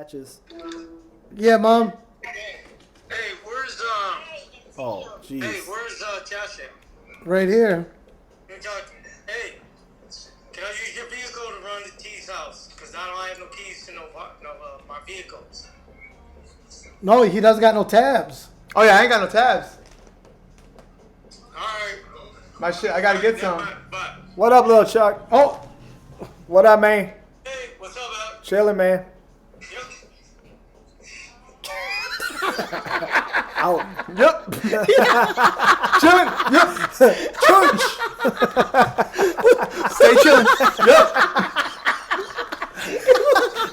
Patches. Yeah, Mom. Hey, where's Oh, jeez. Hey, where's Josh at? Right here. Hey, can I use your vehicle to run to T's house? Cause I don't have no keys to my vehicles. No, he doesn't got no tabs. Oh yeah, I ain't got no tabs. All right. My shit, I gotta get some. Bye. What up, little Chuck? Oh, What up, man? Hey, what's up, Al? Chilling, man. Yep. Out. Yep. Chilling. Yep. Church. Stay chilling. Yep.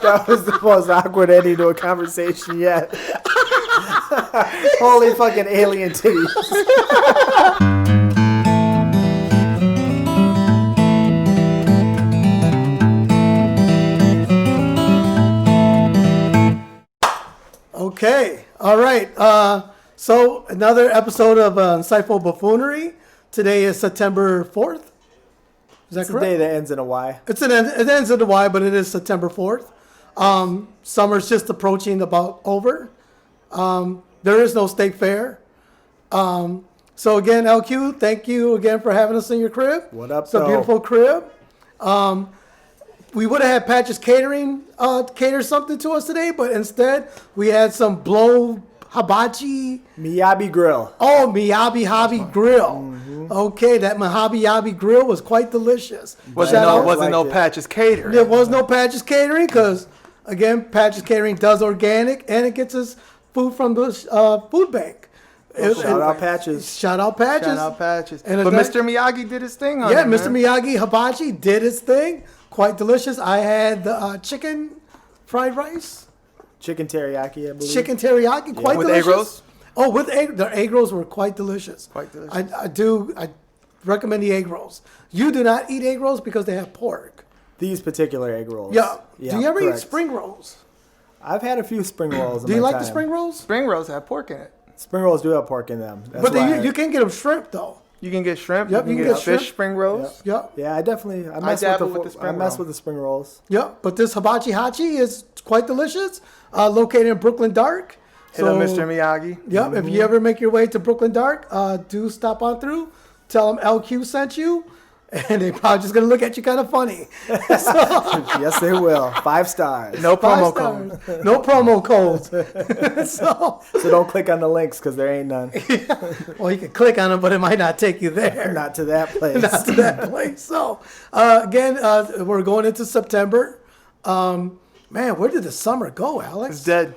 That was the most awkward ending to a conversation yet. Holy fucking alien titties. okay. All right. So another episode of Insightful Buffoonery. Today is September 4th. Is that It's a correct? day that ends in a Y. It ends in the Y, but it is September 4th. Summer's just approaching about over. There is no state fair. So again, LQ, thank you again for having us in your crib. What up, It's a though? beautiful crib. We would have had Patches Catering cater something to us today, but instead we had some blow hibachi. Miyabi Grill. Oh, Miyabi Hobby Grill. Okay, that Mojave Yabi Grill was quite delicious. Wasn't Shout no out- wasn't no Liked it. Patches Cater. There was no Patches Catering because, again, Patches Catering does organic and it gets us food from the food bank. Shout out Patches. Shout out Patches. Shout out Patches. And But it's Mr. Miyagi did his thing on Yeah, it, Mr. man. Miyagi Hibachi did his thing. Quite delicious. I had the chicken fried rice, Chicken teriyaki, I believe. chicken teriyaki, quite With egg delicious. rolls? Oh, with egg, their egg rolls were quite delicious. Quite delicious. I recommend the egg rolls. You do not eat egg rolls because they have pork. These particular egg rolls. Yeah. Do you ever correct. eat spring rolls? I've had a few spring rolls in Do you my like time. the spring rolls? Spring rolls have pork in it. Spring rolls do have pork in them. That's But why you can get them shrimp though. You can get shrimp. Yep, you can you get can get fish shrimp. spring rolls. Yep. Yeah, I mess dabble with with the spring I mess roll. with the spring rolls. Yep. But this hibachi hachi is quite delicious. Located in Brooklyn Dark. Hit up Mr. Miyagi. Yep. If you ever make your way to Brooklyn Dark, do stop on through. Tell them LQ sent you, and they're probably just gonna look at you kind of funny. Yes, they will. 5 stars. No promo 5 code. stars. No promo codes. so, So don't click on the links because there ain't none. well, you can click on them, but it might not take you there. Not to that place. Not to that place. So, again, we're going into September. Man, where did the summer go, Alex? It's dead.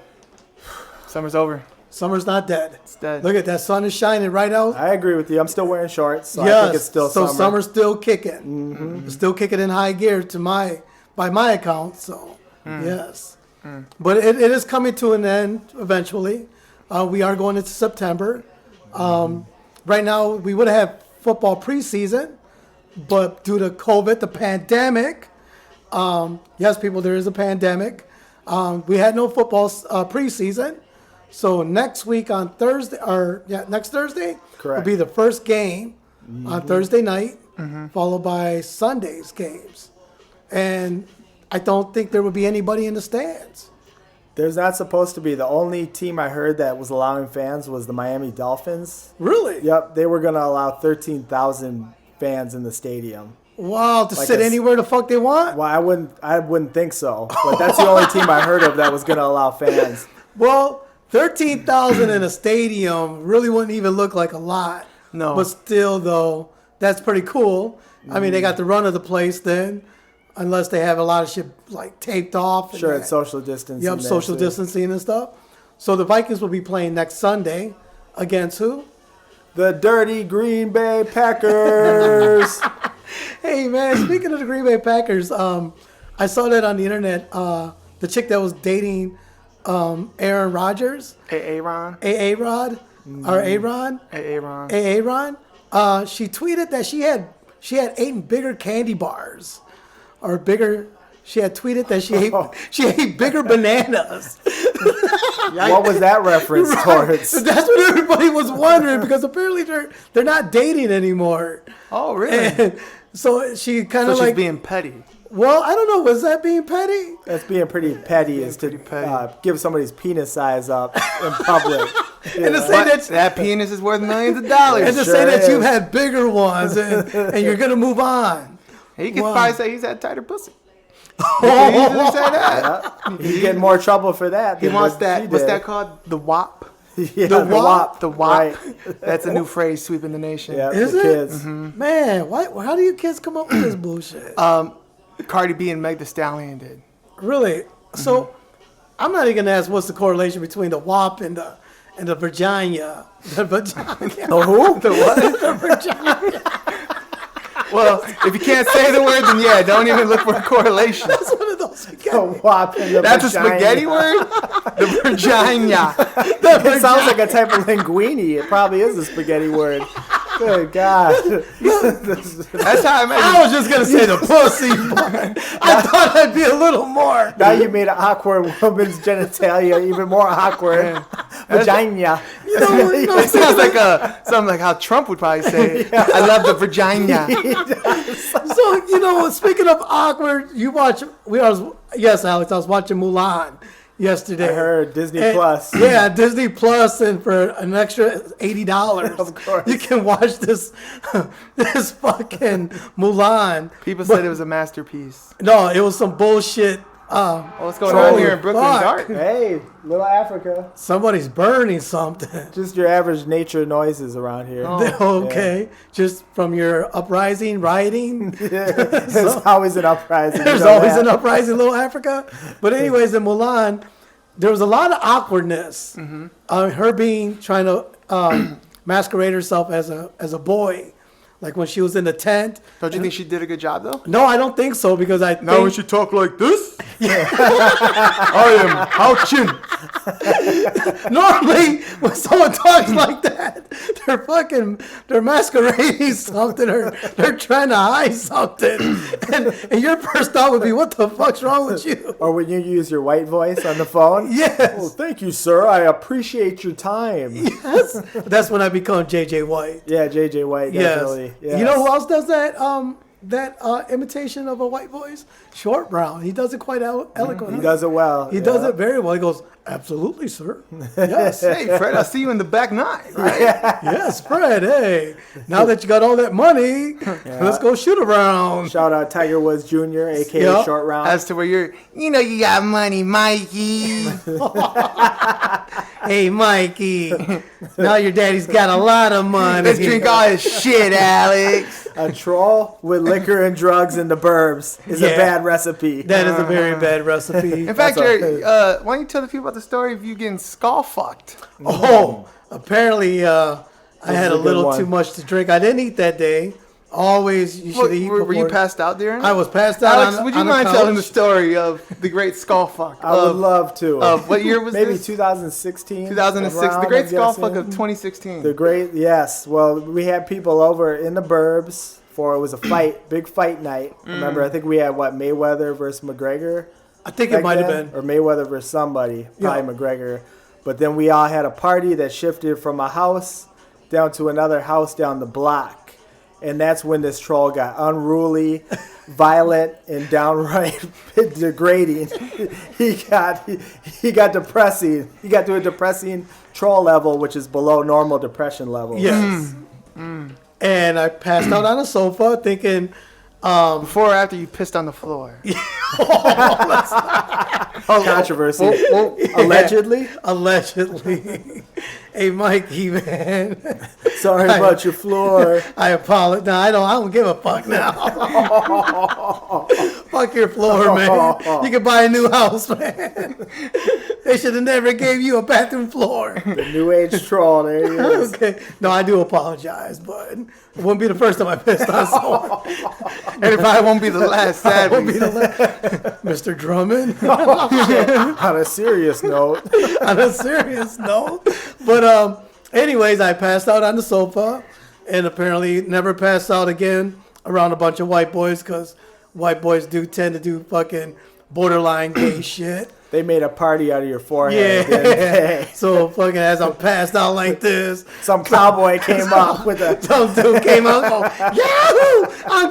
Summer's over. Summer's not dead. It's dead. Look at that sun is shining right out. I agree with you. I'm still wearing shorts, so I Yes, think it's still so summer. summer's still kicking. Still kicking in high gear by my account. So yes, but it is coming to an end eventually. We are going into September. Right now we would have football preseason, but due to COVID, the pandemic. Yes, people, there is a pandemic. We had no football preseason. So next week on Thursday, next Thursday will Correct. be the first game on Thursday night, followed by Sunday's games. And I don't think there would be anybody in the stands. There's not supposed to be. The only team I heard that was allowing fans was the Miami Dolphins. Really? Yep, they were going to allow 13,000 fans in the stadium. Wow, to Like sit a- anywhere the fuck they want? Well, I wouldn't think so. But that's the only team I heard of that was going to allow fans. Well, 13,000 in a stadium really wouldn't even look like a lot. No. But still, though, that's pretty cool. I mean, they got the run of the place then, unless they have a lot of shit like taped off. and Sure, that. it's social distancing. Yep, there, social too. distancing and stuff. So the Vikings will be playing next Sunday against who? The dirty Green Bay Packers. Hey, man, speaking of the Green Bay Packers, I saw that on the internet. The chick that was dating Aaron Rodgers, Aaron. A-A-Rod, or Aaron, Aaron. A-A-Ron, she tweeted that she had eaten bigger candy bars, or bigger. She had tweeted that she ate bigger bananas. What was that reference towards? That's what everybody was wondering because apparently they're not dating anymore. Oh, really? And so she kind So of she's like being petty. Well, I don't know. Was that being petty? That's being pretty petty. Is pretty to petty. give somebody's penis size up in public. And to say But that, that penis is worth millions of and dollars. to sure say that is. you've had bigger ones and you're gonna move on. He could Wow. probably say he's had tighter pussy. He could easily say that. He's getting more trouble for that. He than wants what that. she What's did. that called? The WAP. Yeah, The WAP? The WAP. Right. That's a new phrase sweeping the nation. Yeah, Is the it? kids. Man, why? How do you kids come up with this bullshit? Cardi B and Meg Thee Stallion did. Really? So, I'm not even gonna ask what's the correlation between the WAP and the vagina. The vagina. The who? The what? The vagina. Well, if you can't say the word, then yeah, don't even look for a correlation. That's one of those. The WAP and the That's a vagina. spaghetti word? The vagina. It sounds like a type of linguine. It probably is a spaghetti word. Good God. That's how I I imagine. was just gonna say the pussy, but I thought that'd be a little more. Now you made an awkward woman's genitalia even more awkward. Vagina. You know, It sounds like something like how Trump would probably say it. I love the vagina. so you know, speaking of awkward, yes, Alex, I was watching Mulan yesterday. I heard Disney And- Plus. Yeah, Disney Plus, and for an extra $80, Of course. you can watch this fucking Mulan. People said it was a masterpiece. No, it was some bullshit. What's going on here in Brooklyn fuck. Dark? Hey, little Africa. Somebody's burning something. Just your average nature noises around here. Okay, just from your uprising, rioting. There's always an uprising. you There's know always that? an uprising, little Africa. But anyways, in Mulan, there was a lot of awkwardness. Her trying to masquerade herself as a boy, like when she was in the tent. Don't you think she did a good job, though? No, I don't think so, because I Now when think she talk like this, I am Hao Chin. normally when someone talks like that, they're masquerading something, or they're trying to hide something, and your first thought would be, "What the fuck's wrong with you?" Or when you use your white voice on the phone. Yes. Oh, thank you, sir. I appreciate your time. Yes, that's when I become JJ White. Yeah, JJ White, definitely. Yes. You know who else does that? That imitation of a white voice? Short Brown. He does it quite eloquently. He does it well. He does it very well. He goes, "Absolutely, sir. Yes. Hey, Fred, I see you in the back nine. Right? Yes, Fred. Hey, now that you got all that money, let's go shoot around." Shout out Tiger Woods Jr., a.k.a. Yep. Short Round. As to where you got money, Mikey. Hey, Mikey. Now your daddy's got a lot of money. Let's drink all this shit, Alex. A troll with liquor and drugs in the burbs is a Yeah. bad recipe. That is a very bad recipe. In fact, That's Jerry, why don't you tell the people about the story of you getting skull fucked? Oh, apparently I had is a a good little one. too much to drink. I didn't eat that day. Always, you should eat Were you before- passed out during? I was passed out. Alex, on, would you on mind the telling the couch. story of the great skull fuck? I would love to. Of what year was Maybe this? 2016. 2006. around, The great I'm skull guessing. fuck of 2016. The great, yes. Well, we had people over in the burbs for, it was a fight, big fight night. Remember, I think we had, Mayweather versus McGregor? I think it back might have then? been. Or Mayweather versus somebody, probably McGregor. But then we all had a party that shifted from a house down to another house down the block. And that's when this troll got unruly, violent, and downright degrading. He got depressing. He got to a depressing troll level, which is below normal depression level. Yes. And I passed out on a sofa thinking, Before or after you pissed on the floor? Controversy. Allegedly. allegedly, "Hey, Mikey, man, Sorry about your floor. I apologize. No, I don't give a fuck now. Fuck your floor, man. You can buy a new house, man. They should have never gave you a bathroom floor." The new age troll. There he is. Okay. No, I do apologize, but it wouldn't be the first time I pissed on someone. And it probably won't be the last, It won't be sadly. the last. Mr. Drummond. On a serious note, On a serious note. But anyways, I passed out on the sofa, and apparently never passed out again around a bunch of white boys, because white boys do tend to do fucking borderline gay shit. They made a party out of your forehead. Yeah. So fucking as I'm passed out like this, Some cowboy came up with a. some dude came out going, Yahoo! I'm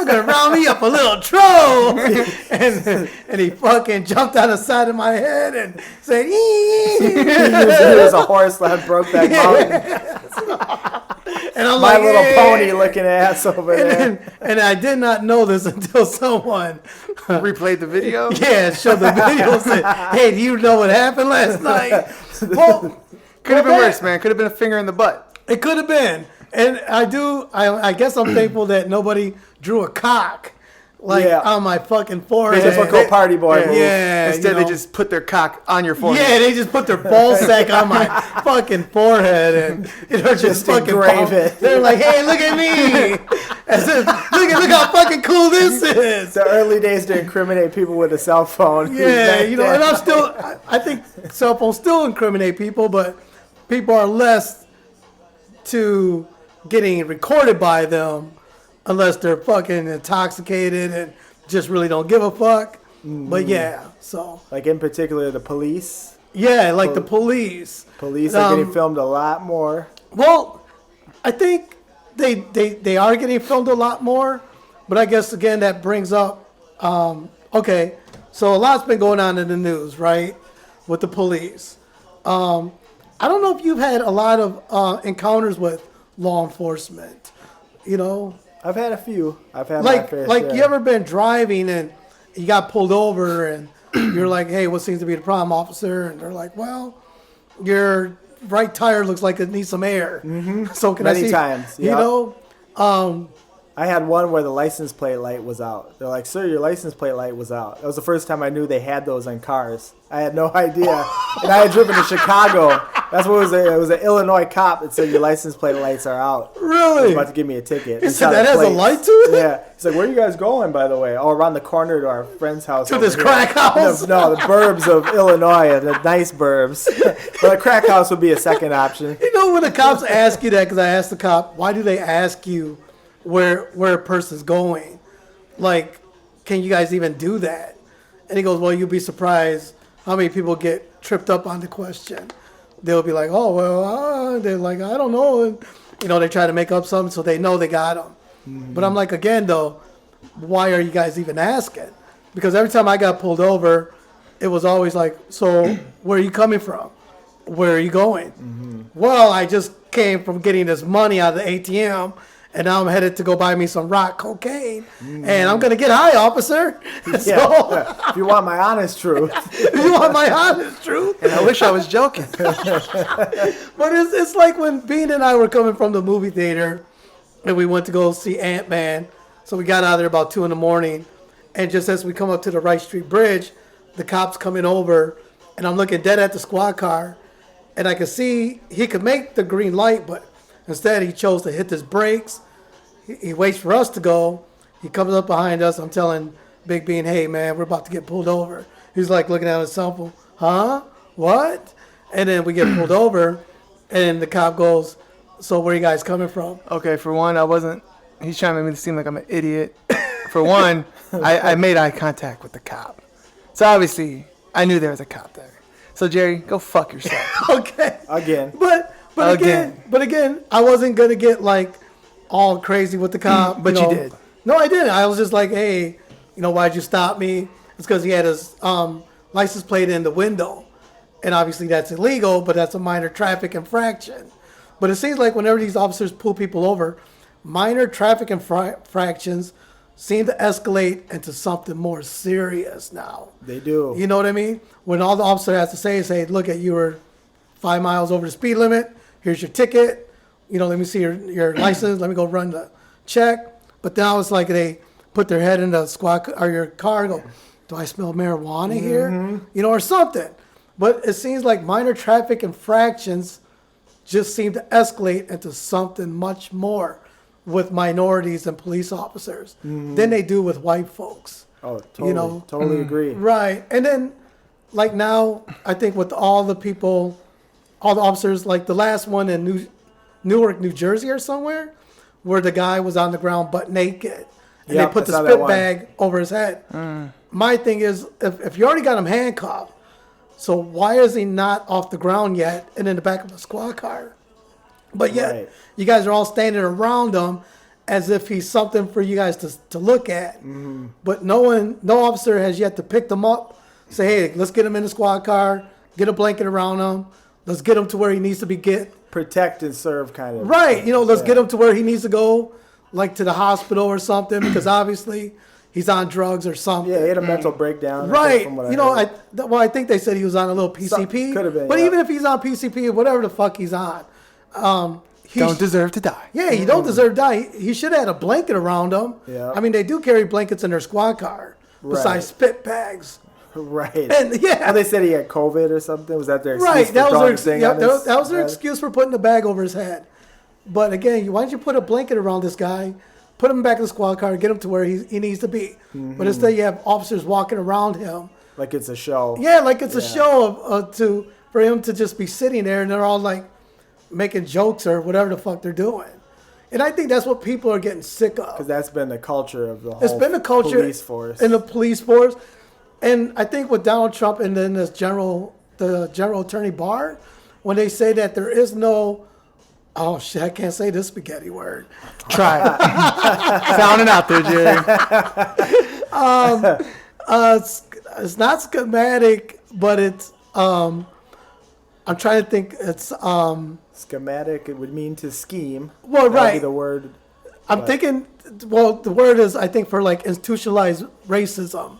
gonna round me up a little troll. and he fucking jumped on the side of my head and said, He was a horse that broke that mountain. And I'm My like, Little "Yeah." Pony looking ass over there. And I did not know this until someone Replayed the video. showed the video and said, hey, do you know what happened last night? Well, Could have been worse, man. Could have been a finger in the butt. it could have been. And I guess I'm thankful that nobody drew a cock on my fucking forehead. Typical party boy move. Yeah. Instead, they just put their cock on your forehead. Yeah, they just put their ball sack on my fucking forehead and just fucking engrave it. They're like, hey, look at me. As if, look how fucking cool this is. The early days to incriminate people with a cell phone. Yeah, and I'm still, I think cell phones still incriminate people, but people are less to getting recorded by them unless they're fucking intoxicated and just really don't give a fuck. But yeah, so. Like in particular, the police. Yeah, like the police. Police are getting filmed a lot more. Well, I think they are getting filmed a lot more, but I guess again that brings up okay, so a lot's been going on in the news, right, with the police. I don't know if you've had a lot of encounters with law enforcement, I've had a few. I've had my fair share. you ever been driving and you got pulled over and you're like, hey, what seems to be the problem, officer? And they're like, well, your right tire looks like it needs some air. Mm-hmm. So can I see? Many times, yep. I had one where the license plate light was out. They're like, sir, your license plate light was out. That was the first time I knew they had those on cars. I had no idea. And I had driven to Chicago. That's what it was. It was an Illinois cop that said your license plate lights are out. Really? He was about to give me a ticket. He said that has a light to it? Yeah. He's like, where are you guys going, by the way? Oh, around the corner to our friend's house. To over this here." crack house? No, the burbs of Illinois, the nice burbs. But a crack house would be a second option. When the cops ask you that, because I asked the cop, why do they ask you where a person's going? Like, can you guys even do that? And he goes, well, you'll be surprised how many people get tripped up on the question. They'll be like, oh, well, they're like, I don't know. And, they try to make up something so they know they got them. Mm-hmm. But I'm like, again, though, why are you guys even asking? Because every time I got pulled over, it was always like, so where are you coming from? Where are you going? Mm-hmm. Well, I just came from getting this money out of the ATM, and now I'm headed to go buy me some rock cocaine, and I'm going to get high, officer. Yeah. If you want my honest truth. You want my honest truth? And I wish I was joking. But it's like when Bean and I were coming from the movie theater, and we went to go see Ant-Man. So we got out there about 2 a.m, and just as we come up to the Wright Street Bridge, the cop's coming over, and I'm looking dead at the squad car, and I could see he could make the green light, but instead he chose to hit his brakes. He waits for us to go. He comes up behind us. I'm telling Big Bean, hey, man, we're about to get pulled over. He's like looking at his cell phone. Huh? What? And then we get pulled over, and the cop goes, so where are you guys coming from? Okay, for one, he's trying to make me seem like I'm an idiot. For one, I made eye contact with the cop. So obviously, I knew there was a cop there. So Jerry, go fuck yourself. Okay. Again. But again, I wasn't gonna get like all crazy with the cop. But you did. No, I didn't. I was just like, hey, why'd you stop me? It's because he had his license plate in the window, and obviously that's illegal. But that's a minor traffic infraction. But it seems like whenever these officers pull people over, minor traffic infractions seem to escalate into something more serious now. They do. You know what I mean? When all the officer has to say is, hey, look, you were 5 miles over the speed limit. Here's your ticket. Let me see your license. Let me go run the check. But now it's like they put their head in the squad or your car and go, do I smell marijuana here? Or something. But it seems like minor traffic infractions just seem to escalate into something much more with minorities and police officers than they do with white folks. Oh, totally. Totally agree. Right. And then, like now, I think with all the officers, like the last one in Newark, New Jersey or somewhere, where the guy was on the ground butt naked. And they put the spit bag over his head. my thing is, if you already got him handcuffed, so why is he not off the ground yet and in the back of a squad car? But yet, you guys are all standing around him as if he's something for you guys to look at. Mm-hmm. But no officer has yet to pick them up, say, hey, let's get him in the squad car, get a blanket around him, let's get him to where he needs to be protect and serve kind of. Right. Let's get him to where he needs to go, like to the hospital or something, because obviously he's on drugs or something. Yeah, he had a mental breakdown. Right. I think they said he was on a little PCP. Could have been. But even if he's on PCP, whatever the fuck he's on, he don't deserve to die. Yeah, he don't deserve to die. He should have had a blanket around him. Yeah. I mean, they do carry blankets in their squad car besides spit bags. Right. And well, they said he had COVID or something. Was that their excuse? Right. That was their excuse for putting the bag over his head. But again, why don't you put a blanket around this guy, put him back in the squad car, get him to where he needs to be. Mm-hmm. But instead, you have officers walking around him like it's a show. Yeah, like it's a show for him to just be sitting there, and they're all like making jokes or whatever the fuck they're doing. And I think that's what people are getting sick of. Because that's been the culture of the whole police force. And the police force. And I think with Donald Trump and then the general attorney Barr, when they say that there is no, oh shit, I can't say this spaghetti word. Try it. Sound it out there, Jerry. It's not schematic, but it's, I'm trying to think, it's, schematic, it would mean to scheme. Well, right. That'd be the word. I'm thinking, well, the word is, I think, for like institutionalized racism.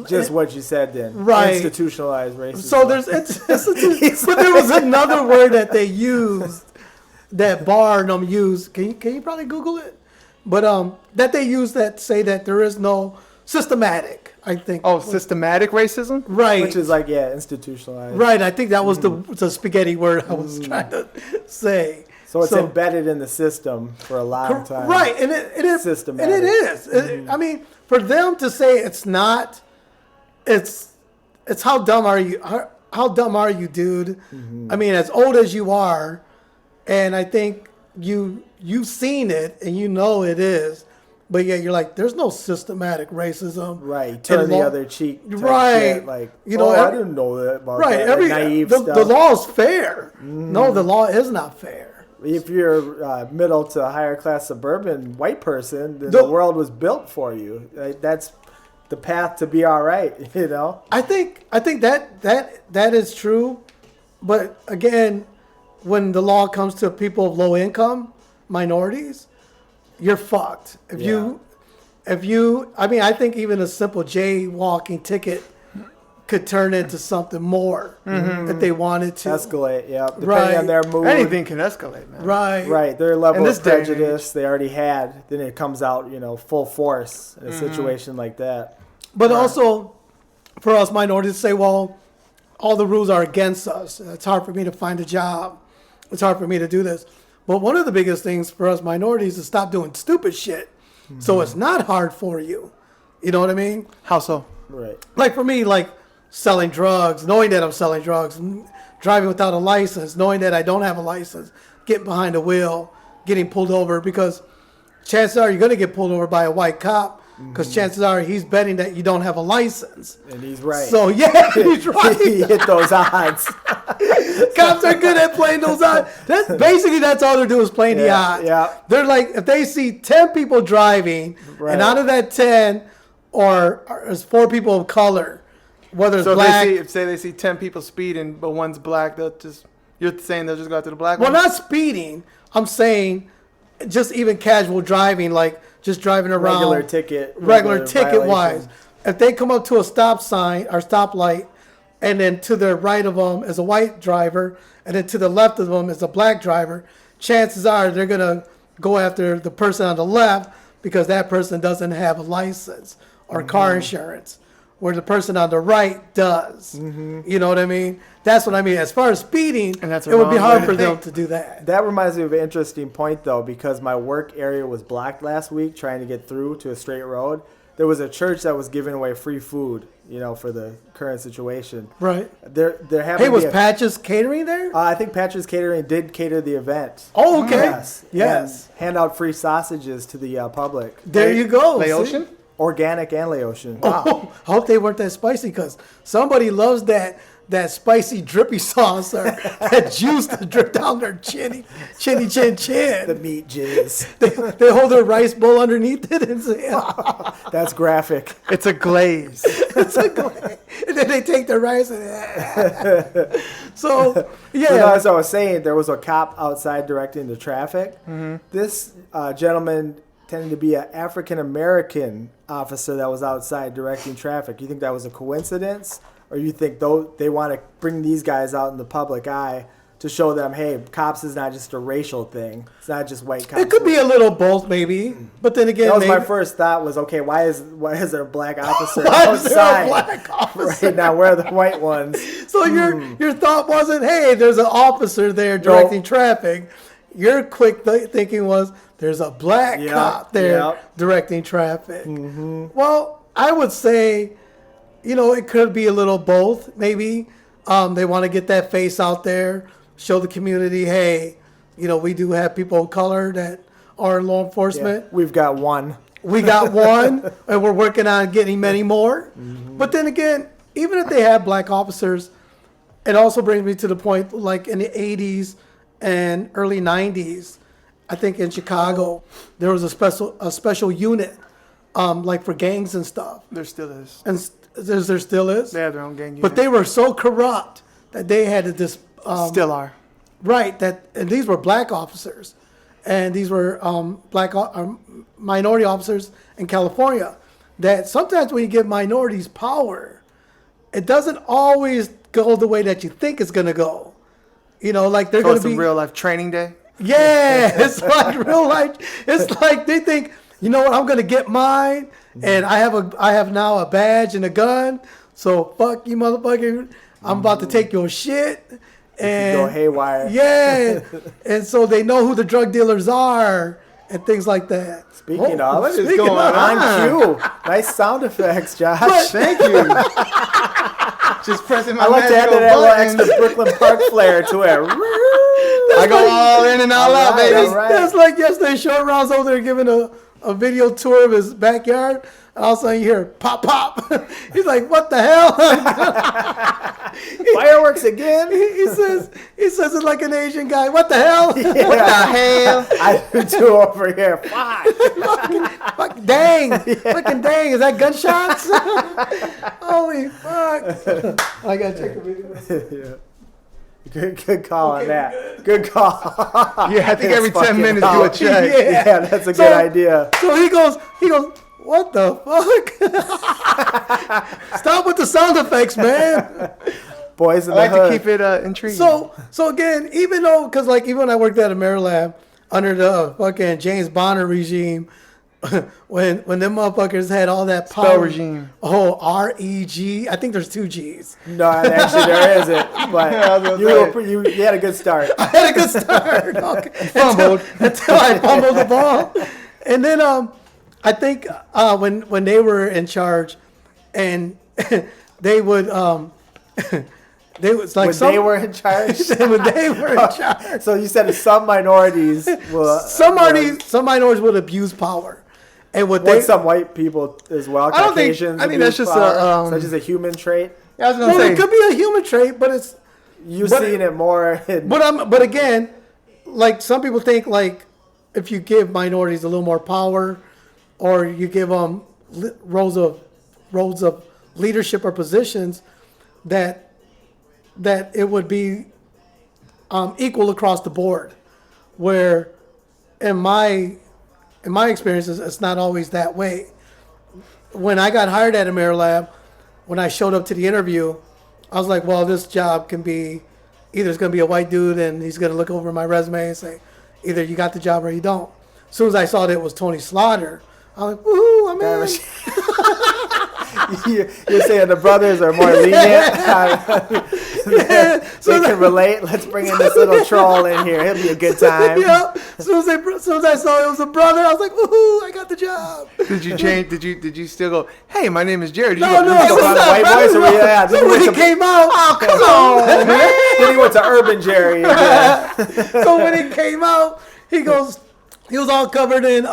Just what you said then. Right. Institutionalized racism. So but there was another word that they used, that Barnum used. Can you probably Google it? But that they use that say that there is no systematic, I think. Oh, systematic racism? Right. Which is like, institutionalized. Right. I think that was the spaghetti word I was trying to say. So it's embedded in the system for a long time. Right. And it is systematic. And it is. I mean, for them to say it's not, it's how dumb are you? How dumb are you, dude? Mm-hmm. I mean, as old as you are, and I think you've seen it and you know it is, but yeah, you're like, there's no systematic racism. Right. Turn the other cheek. Right. Shit. Like, I didn't know that about that. Like naive stuff. The law is fair. Mm. No, the law is not fair. If you're a middle to higher class suburban white person, then the world was built for you. That's the path to be all right, I think that is true, but again, when the law comes to people of low income, minorities, you're fucked. If you, I think even a simple jaywalking ticket could turn into something more if they wanted to. Escalate, depending on their mood. Anything can escalate, man. Right. Their level of prejudice they already had, then it comes out, full force in a situation like that. But also, for us minorities to say, well, all the rules are against us. It's hard for me to find a job. It's hard for me to do this. But one of the biggest things for us minorities is to stop doing stupid shit. Mm-hmm. So it's not hard for you. You know what I mean? How so? Right. Like for me, like selling drugs, knowing that I'm selling drugs, driving without a license, knowing that I don't have a license, getting behind the wheel, getting pulled over, because chances are you're going to get pulled over by a white cop. Because chances are he's betting that you don't have a license. And he's right. So, yeah, he's right. He hit those odds. Cops are good at playing those odds. That's all they're doing is playing the odds. Yeah. They're like, if they see 10 people driving, and out of that 10, there's 4 people of color, whether it's black. If they see 10 people speeding, but one's black, you're saying they'll just go after the black one? Well, not speeding. I'm saying just even casual driving, like, just driving around. Regular ticket wise. If they come up to a stop sign or stoplight, and then to the right of them is a white driver, and then to the left of them is a black driver, chances are they're going to go after the person on the left because that person doesn't have a license or car insurance, where the person on the right does. Mm-hmm. You know what I mean? That's what I mean. As far as speeding, it would be hard for them to do that. That reminds me of an interesting point, though, because my work area was blocked last week trying to get through to a straight road. There was a church that was giving away free food, for the current situation. Right. There happened was Patch's Catering there? I think Patch's Catering did cater the event. Oh, okay. Yes. And hand out free sausages to the public. There you go. Laotian? organic and Laotian. I hope they weren't that spicy because somebody loves that spicy drippy sauce or that juice to drip down their chin. The meat jizz. They hold their rice bowl underneath it and say, That's graphic. It's a glaze. it's a glaze. And then they take their rice and so, yeah. So as I was saying, there was a cop outside directing the traffic. Mm-hmm. This gentleman tended to be an African-American officer that was outside directing traffic. You think that was a coincidence? Or you think they want to bring these guys out in the public eye to show them, hey, cops is not just a racial thing. It's not just white cops. It could be a little both, maybe. But then again, that was my first thought was, okay, why is there a black officer outside? Black officer? Right now, where are the white ones? So your thought wasn't, hey, there's an officer there directing traffic. Your quick thinking was, there's a black cop there directing traffic. Mm-hmm. Well, I would say, it could be a little both, maybe. They want to get that face out there, show the community, hey, we do have people of color that are in law enforcement. Yeah, we've got one. We got one, and we're working on getting many more. Mm-hmm. But then again, even if they have black officers, it also brings me to the point, like in the 80s and early 90s, I think in Chicago, there was a special unit, like for gangs and stuff. There still is. And there still is? They have their own gang unit. But they were so corrupt that they had to still are. Right. And these were black officers. And these were minority officers in California. That sometimes when you give minorities power, it doesn't always go the way that you think it's going to go. Like they're going to be... real life training day? Yeah. It's like real life. It's like they think... You know what? I'm gonna get mine, and I have now a badge and a gun. So fuck you, motherfucker! I'm about to take your shit and go haywire. Yeah, and so they know who the drug dealers are and things like that. Speaking of, what is going on? Cue. Nice sound effects, Josh. Thank you. Just pressing my. I like to add that little extra Brooklyn Park flair to it. I go all in and all out, baby. That's like yesterday. Short Round's over there giving a video tour of his backyard, and all of a sudden you hear pop, pop. He's like, "What the hell?" Fireworks again? He says it like an Asian guy. What the hell? Yeah. What the hell? I do too over here. Fuck, dang, fucking dang! Is that gunshots? Holy fuck! I gotta check the video. Yeah. Good call on that. Good call. Yeah, I think every 10 minutes do a check. Yeah, that's a good idea. So he goes, what the fuck? Stop with the sound effects, man. Boys in I like the hood. to keep it intriguing. So again, even when I worked at Amerilab under the fucking James Bonner regime, when them motherfuckers had all that power. Spell regime. Oh, REG. I think there's 2 G's. No, actually there isn't. But you had a good start. I had a good start. Okay. Until I fumbled the ball. And then I think when they were in charge, and they would they was like they were in charge. When they were in charge. So you said some minorities will. Some minorities would abuse power. And some white people as well. I don't think. Caucasians I mean, that's just such as a human trait. Yeah, I was gonna say it could be a human trait, but it's you've seen it more. But again, like some people think, like if you give minorities a little more power, or you give them roles of leadership or positions, that it would be equal across the board. Where in my experiences, it's not always that way. When I got hired at Amerilab, when I showed up to the interview, I was like, well, this job can be, either it's going to be a white dude and he's going to look over my resume and say, either you got the job or you don't. As soon as I saw that it was Tony Slaughter, I was like, woohoo, I'm in. You're saying the brothers are more lenient? So they can relate. Let's bring in this little troll in here. It'll be a good time. Yeah. As soon as I saw it was a brother, I was like, woohoo, I got the job. Did you change? Did you still go, hey, my name is Jared? No. White voice? So when he came out, oh, come on, man. Then he went to Urban Jerry. So when he came out, he was all covered in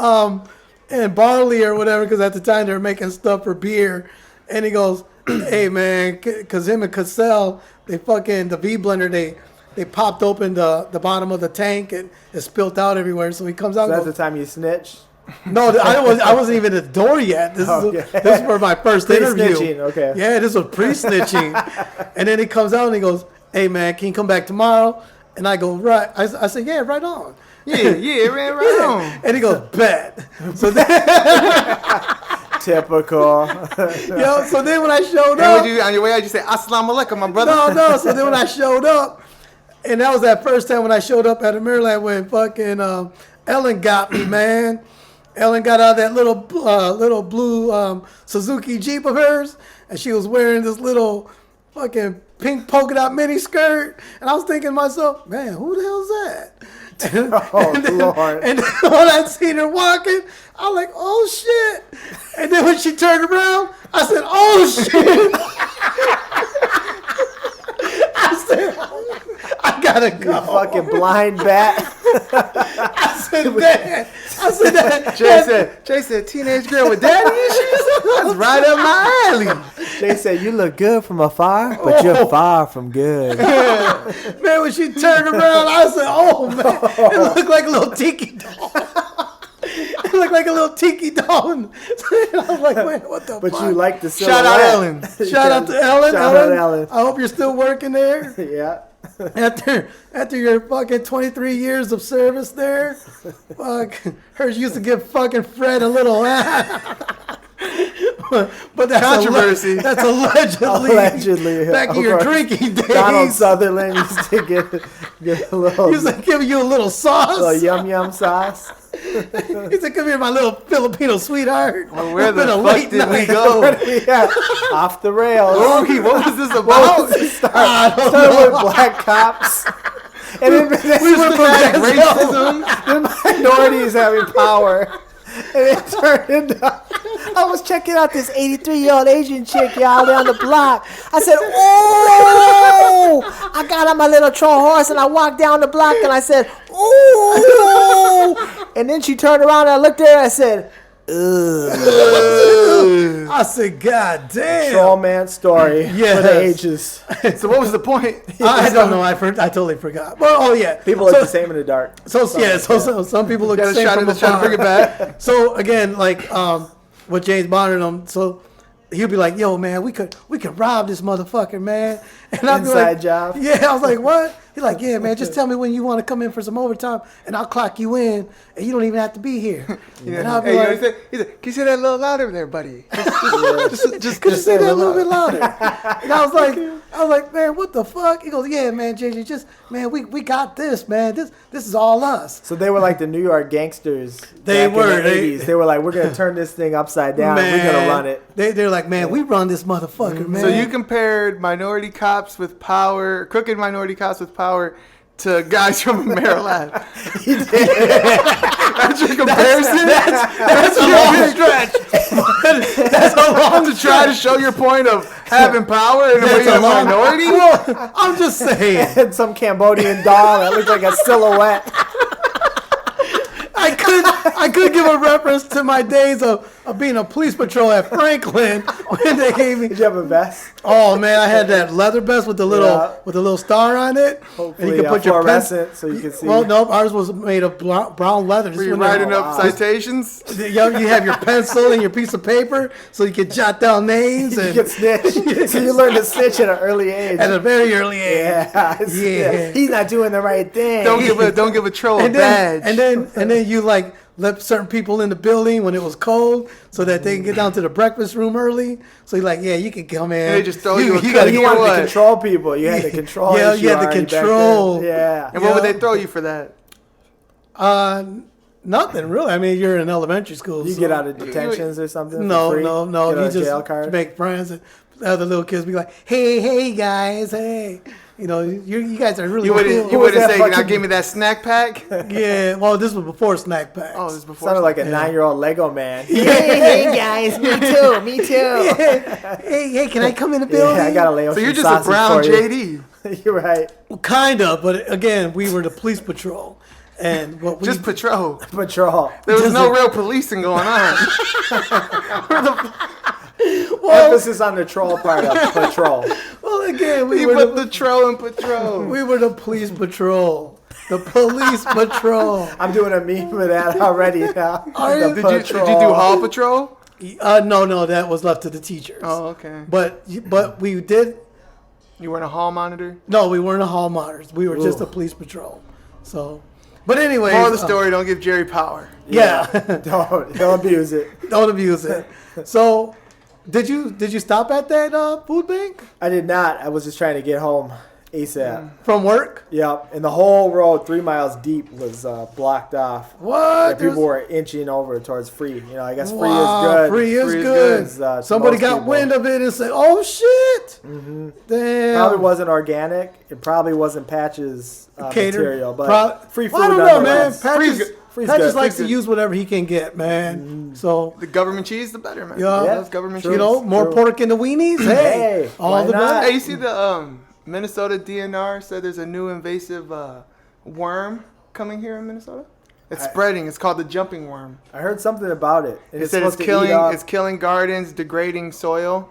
and barley or whatever, because at the time they were making stuff for beer. And he goes, hey, man, because him and Cassell, the V blender, they popped open the bottom of the tank and it spilled out everywhere. So he comes out. So and that's the time you snitch? No, I wasn't even at the door yet. This is for my first interview. Pre-snitching, okay. Yeah, this was pre-snitching. And then he comes out and he goes, hey, man, can you come back tomorrow? And I go, right. I said, yeah, right on. Yeah, right on. And he goes, bet. So then, typical. so then when I showed up. On your way out, you say, Assalamu alaikum, my brother. No. So then when I showed up, and that was that first time when I showed up at Maryland when fucking Ellen got me, man. Ellen got out of that little blue Suzuki Jeep of hers, and she was wearing this little fucking pink polka dot mini skirt. And I was thinking to myself, man, who the hell's that? Lord. And then when I seen her walking, I was like, oh shit. And then when she turned around, I said, oh shit. I said, I gotta go. You fucking blind bat. I said that. Jay said, teenage girl with daddy issues? That's right up my alley. Jay said, you look good from afar, but you're far from good. Man, when she turned around, I said, oh, man. It looked like a little tiki doll. It looked like a little tiki doll. And I was like, man, what the But fuck? you like the silhouette. Shout out Ellen. Shout out to Ellen. Shout out Ellen. I hope you're still working there. Yeah. After your fucking 23 years of service there, hers used to give fucking Fred a little but that's controversy. That's allegedly back in your drinking days. Donald Sutherland used to get a little. Used to give you a little sauce. A little yum sauce. He said, come here, my little Filipino sweetheart. Well, where the been fuck did we go? Yeah, off the rails. What was this about? What was it started with black cops. And then We went from racism. the minorities having power. And it turned into, I was checking out this 83-year-old Asian chick, y'all, down the block. I said, oh! I got on my little troll horse and I walked down the block and I said, oh! And then she turned around and I looked at her and I said, ugh. I said, God damn. Troll man story for the ages. So what was the point? I don't know. I totally forgot. Well, oh yeah. People look the same in the dark. So some people look the same from trying to afar. bring it back. So again, like with James Bond and them, so he'll be like, "Yo, man, we could rob this motherfucker, man." And I'll be like, Inside job. Yeah, I was like, "What?" He's like, "Yeah, man, just tell me when you want to come in for some overtime, and I'll clock you in, and you don't even have to be here." And I'll be like, he said, can you say that a little louder there, buddy? just could you say that a little bit louder? And I was like, man, what the fuck? He goes, yeah, man, JJ, just, man, we got this, man. This is all us. So they were like the New York gangsters. They back were. In the 80s. They were like, we're gonna turn this thing upside down. Man, We're gonna run it. They're like, man, we run this motherfucker, man. So you compared minority cops with power, crooked minority cops with power, to guys from Maryland. He did. That's your comparison? That's a long stretch. That's a long to try to show your point of having power and where you're a minority? Well, I'm just saying. And some Cambodian doll that looked like a silhouette. I could give a reference to my days of being a police patrol at Franklin when they gave me. Did you have a vest? Oh man, I had that leather vest with the little star on it. Hopefully, and you could put your pen. so you can see. Well, nope, ours was made of brown leather. Were you writing up citations? You have your pencil and your piece of paper, so you can jot down names you and get snitched. So you learn to snitch at an early age. at a very early age. Yeah. He's not doing the right thing. Don't give a troll a badge. And then you like let certain people in the building when it was cold so that they can get down to the breakfast room early. So you're like, yeah, you can come in. And they just throw you a You cookie or wanted what? to control people. You had to control. Yeah, you had to control. Yeah. And what would they throw you for that? Nothing really. I mean, you're in elementary school. You get out of detentions or something? No. Get You a jail card? just make friends. And the other little kids be like, hey guys, hey. You know, you guys are really cool. You wouldn't say, now give me that snack pack? Yeah, well, this was before snack packs. Oh, this was before. Sounded like a 9-year-old Lego man. Hey guys, me too. Hey, can I come in the building? Yeah, I gotta lay out So some you're just a sausage brown for you. JD. You're right. Well, kind of, but again, we were the police patrol. And what we Just patrol. Patrol. There was Just no a- real policing going on. Emphasis on the troll part of patrol. well, again, we He were put the, the troll in patrol. we were the police patrol. The police patrol. I'm doing a meme of that already now. Are you? The Did you do hall patrol? No, that was left to the teachers. Oh, okay. But we did. You were in a hall monitor? No, we weren't a hall monitors. We were just a police patrol. So, but anyway. Moral of the story, don't give Jerry power. Yeah. Don't abuse it. Don't abuse it. So, did you stop at that food bank I did not. I was just trying to get home ASAP. from work? Yep. And the whole road, 3 miles deep, was blocked off. What? And people were inching over towards free. You know, I guess free Wow, is good. Free is Free is good. good. To Somebody most got people. wind of it and said, "Oh shit!" Damn. Probably wasn't organic. It probably wasn't Patches Catered. material, but free food. Well, I don't know, man. nonetheless. Patches, Free's Patches good. likes Free's to good. use whatever he can get, man. So, The government cheese, the better, man. Yeah. Those government True. you cheese. know, more True. pork in the weenies. Hey, Hey, all why the not? better. Hey, you see the Minnesota DNR said there's a new invasive worm coming here in Minnesota? It's spreading. It's called the jumping worm. I heard something about it. And It said supposed to eat up- it's killing gardens, degrading soil.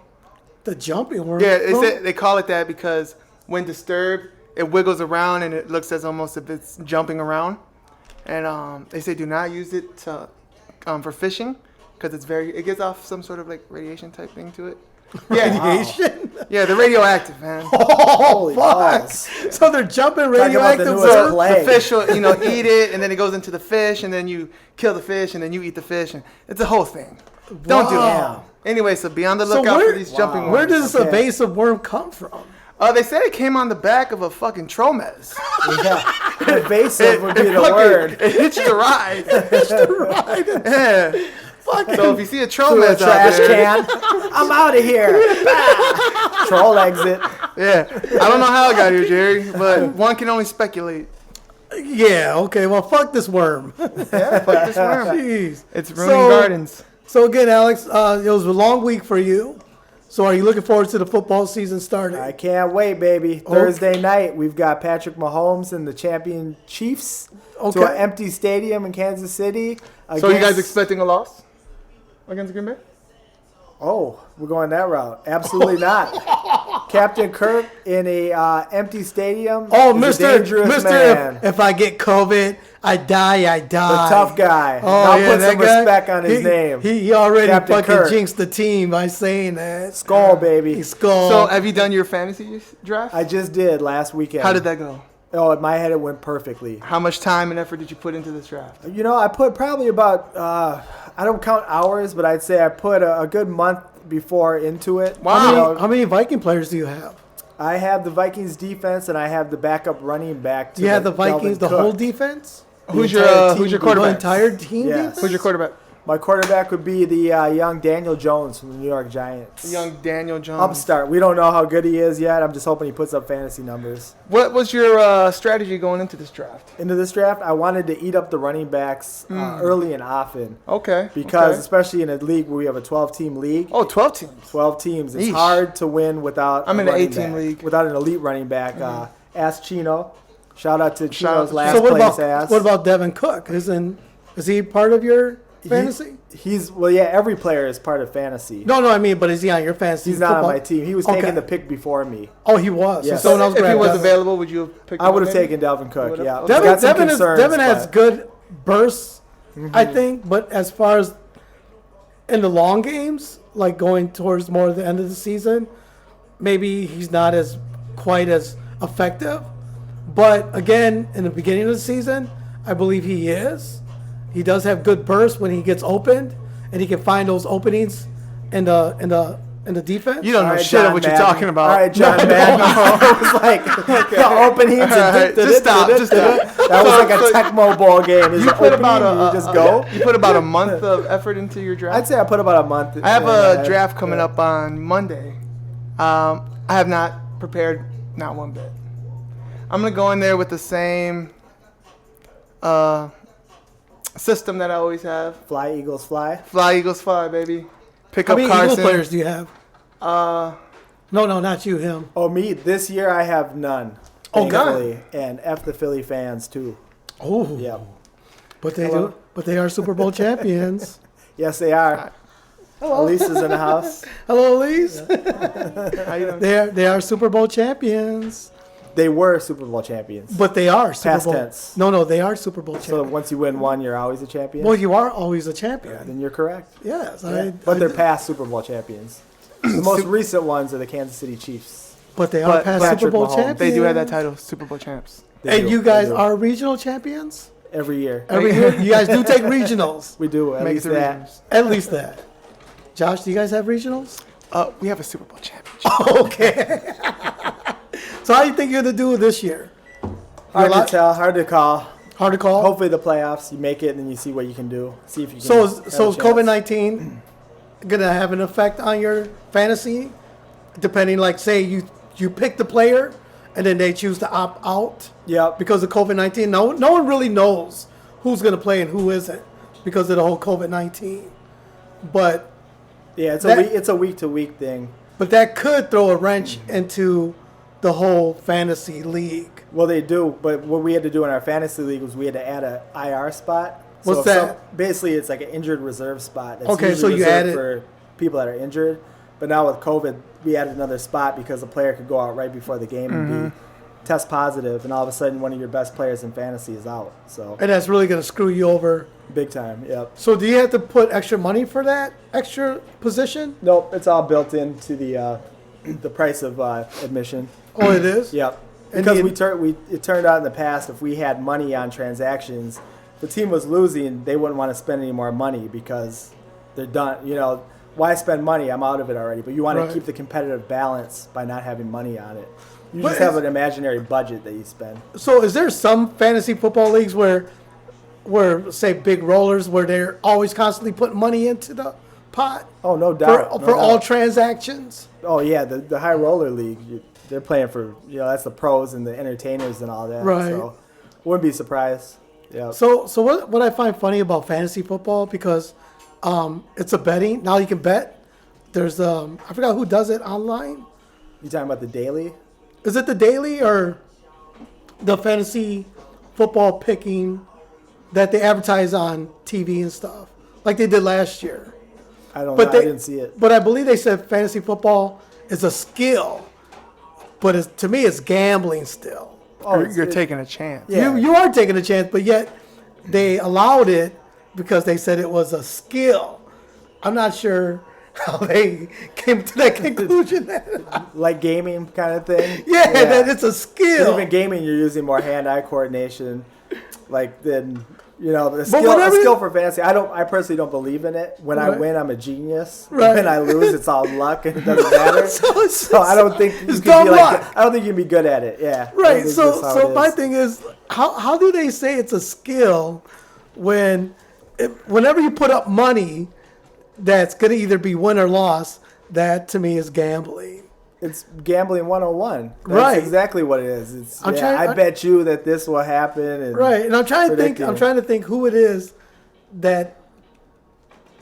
The jumping worm. Yeah, they Well, said they call it that because when disturbed, it wiggles around and it looks as almost if it's jumping around. And they say do not use it to for fishing because it gives off some sort of like radiation type thing to it. Yeah, radiation. yeah, they're radioactive, man. Holy Fuck. balls. So they're jumping about the radioactive newest worms. plague. The fish will, eat it, and then it goes into the fish, and then you kill the fish, and then you eat the fish, and it's a whole thing. Don't do Wow. it. Anyway, so be on the So lookout where- for these jumping worms. Where does this Okay. invasive worm come from? They said it came on the back of a fucking Tromez. Yeah. Invasive would be the fucking- word. It hits the ride. Right. Yeah. Fucking So if you see a Through a Tromez out trash there, can. I'm out of here. Bah. Troll exit. yeah, I don't know how it got here, Jerry, but one can only speculate. Yeah. Okay. Well, fuck this worm. Yeah, fuck this worm. Jeez. It's ruining So- gardens. So again, Alex, it was a long week for you. So are you looking forward to the football season starting? I can't wait, baby. Thursday night, we've got Patrick Mahomes and the champion Chiefs to Okay. an empty stadium in Kansas City. So you guys against- expecting a loss against Green Bay? Oh, we're going that route. Absolutely not. Captain Kirk in a empty stadium. Oh, is a Mister, dangerous man. if I get COVID, I die. The tough guy. Oh, I'll yeah, put that some guy, respect on his he, name. He already Captain fucking Kirk. jinxed the team by saying that. Skull, baby. He skull. So have you done your fantasy draft? I just did last weekend. How did that go? Oh, in my head, it went perfectly. How much time and effort did you put into this draft? You know, I put probably about, I don't count hours, but I'd say I put a good month before into it. Wow. You know, How many Viking players do you have? I have the Vikings defense and I have the backup running back. To Do you have the Dalvin Vikings, the Cook. whole defense? Who's entire your team who's your beat The quarterback? entire team Yes. defense? Who's your quarterback? My quarterback would be the young Daniel Jones from the New York Giants. Young Daniel Jones. Upstart. We don't know how good he is yet. I'm just hoping he puts up fantasy numbers. What was your strategy going into this draft? Into this draft, I wanted to eat up the running backs early and often Okay. because, okay. especially in a league where we have a 12-team league, Oh, 12 teams. 12 teams, it's Eesh. hard to win without I'm a in an running 18 back, league. without an elite running back. Ask Chino. Shout out to out Chino's to last So place ass. what about Devin Cook? Is he part of your fantasy? He's well, yeah. Every player is part of fantasy. No, I mean, but is he on your fantasy? He's not on football? my team. He was Okay. taking the pick before me. Oh, he was. Yes. So someone else If he grabbed was Devin. available, would you have picked him I would up have maybe? taken Dalvin Cook. Would've? Yeah, Okay. He's got some Devin concerns, has but- good bursts, I think, but as far as in the long games, like going towards more the end of the season, maybe he's not as quite as effective. But again, in the beginning of the season, I believe he is. He does have good bursts when he gets opened, and he can find those openings in the defense. You don't know All right, shit of John what you're Madden. talking about. All right, John Madden. It was like the openings. All right, just stop. Just stop. That was like a Tecmo Bowl game. Is You it put opening about and you just go? You put about a month of effort into your draft. I'd say I put about a month. I have in a my- draft coming up on Monday. I have not prepared not one bit. I'm gonna go in there with the same system that I always have. Fly Eagles fly. Fly Eagles fly, baby. Pick How up many Eagles Carson. players do you have? Uh, No, not you. Him. Oh, me this year I have none. Oh, none? thankfully, and F the Philly fans too. Oh, Yep. but they are Super Bowl champions. Yes, they are. Elise is in the house. Hello, Elise. How you doing? They are Super Bowl champions. They were Super Bowl champions. But they are Super Past Bowl. tense. No, they are Super Bowl So champions. once you win one, you're always a champion? Well, you are always a champion. Then you're correct. Yes, Yeah. But they're past Super Bowl champions. The most recent ones are the Kansas City Chiefs. But they are But past Super Patrick Bowl Mahomes. champions. They do have that title, Super Bowl champs. They And do. you guys They do. are regional champions? Every year. Every year? You guys do take regionals. We do. At Make least it to that. regionals. At least that. Josh, do you guys have regionals? We have a Super Bowl championship. Okay. So how do you think you're going to do this year? Hard You're to tell. Hard to call. Hard to call? Hopefully the playoffs, you make it, and then you see what you can do. See if you can. So have is a chance. COVID-19 going to have an effect on your fantasy? Depending, like, say you pick the player and then they choose to opt out Yep. because of COVID-19. No one really knows who's going to play and who isn't because of the whole COVID-19. But Yeah, it's that- it's a week to week thing. that could throw a wrench into the whole fantasy league. Well, they do, but what we had to do in our fantasy league was we had to add a IR spot. What's if that? Basically, it's like an injured reserve spot. That's Okay, so usually you reserved added- for people that are injured. But now with COVID, we added another spot because a player could go out right before the game and be test positive, and all of a sudden one of your best players in fantasy is out. So And that's really going to screw you over. big time. Yep. So do you have to put extra money for that extra position? Nope, it's all built into the price of admission. Oh, it is? Yep. And Because the- it turned out in the past, if we had money on transactions, if the team was losing, they wouldn't want to spend any more money because they're done. You know, why spend money? I'm out of it already. But you want Right. to keep the competitive balance by not having money on it. You But just have it's- an imaginary budget that you spend. So is there some fantasy football leagues where say big rollers where they're always constantly putting money into the pot Oh, no for, doubt. No for all doubt. transactions? Oh yeah, the high roller league. They're playing for that's the pros and the entertainers and all that. Right. So wouldn't be surprised. Yeah. So what I find funny about fantasy football, because it's a betting. Now you can bet. There's I forgot who does it online. You talking about the daily? Is it the daily or the fantasy football picking that they advertise on TV and stuff like they did last year? I don't But know. they I didn't see it. But I believe they said fantasy football is a skill, but to me it's gambling still. Oh, You're taking a chance. Yeah. You are taking a chance, but yet they allowed it because they said it was a skill. I'm not sure how they came to that conclusion. Like gaming kind of thing. Yeah, that it's a 'Cause skill. even gaming, you're using more hand-eye coordination, like the But skill. whatever- A skill for fantasy. I personally don't believe in it. When I Right. win, I'm a genius. Right. When I lose, it's all luck and it doesn't matter. So I don't think you it's can dumb be like. luck. I don't think you can be good at it. Yeah. I don't Right. think So that's how so it my is. thing is, how do they say it's a skill when whenever you put up money that's going to either be win or loss, that to me is gambling. It's gambling 101. That's Right. exactly what it is. It's I'm trying- I bet you that this will happen. And Right. And I'm trying to think. predicting I'm it. trying to think who it is that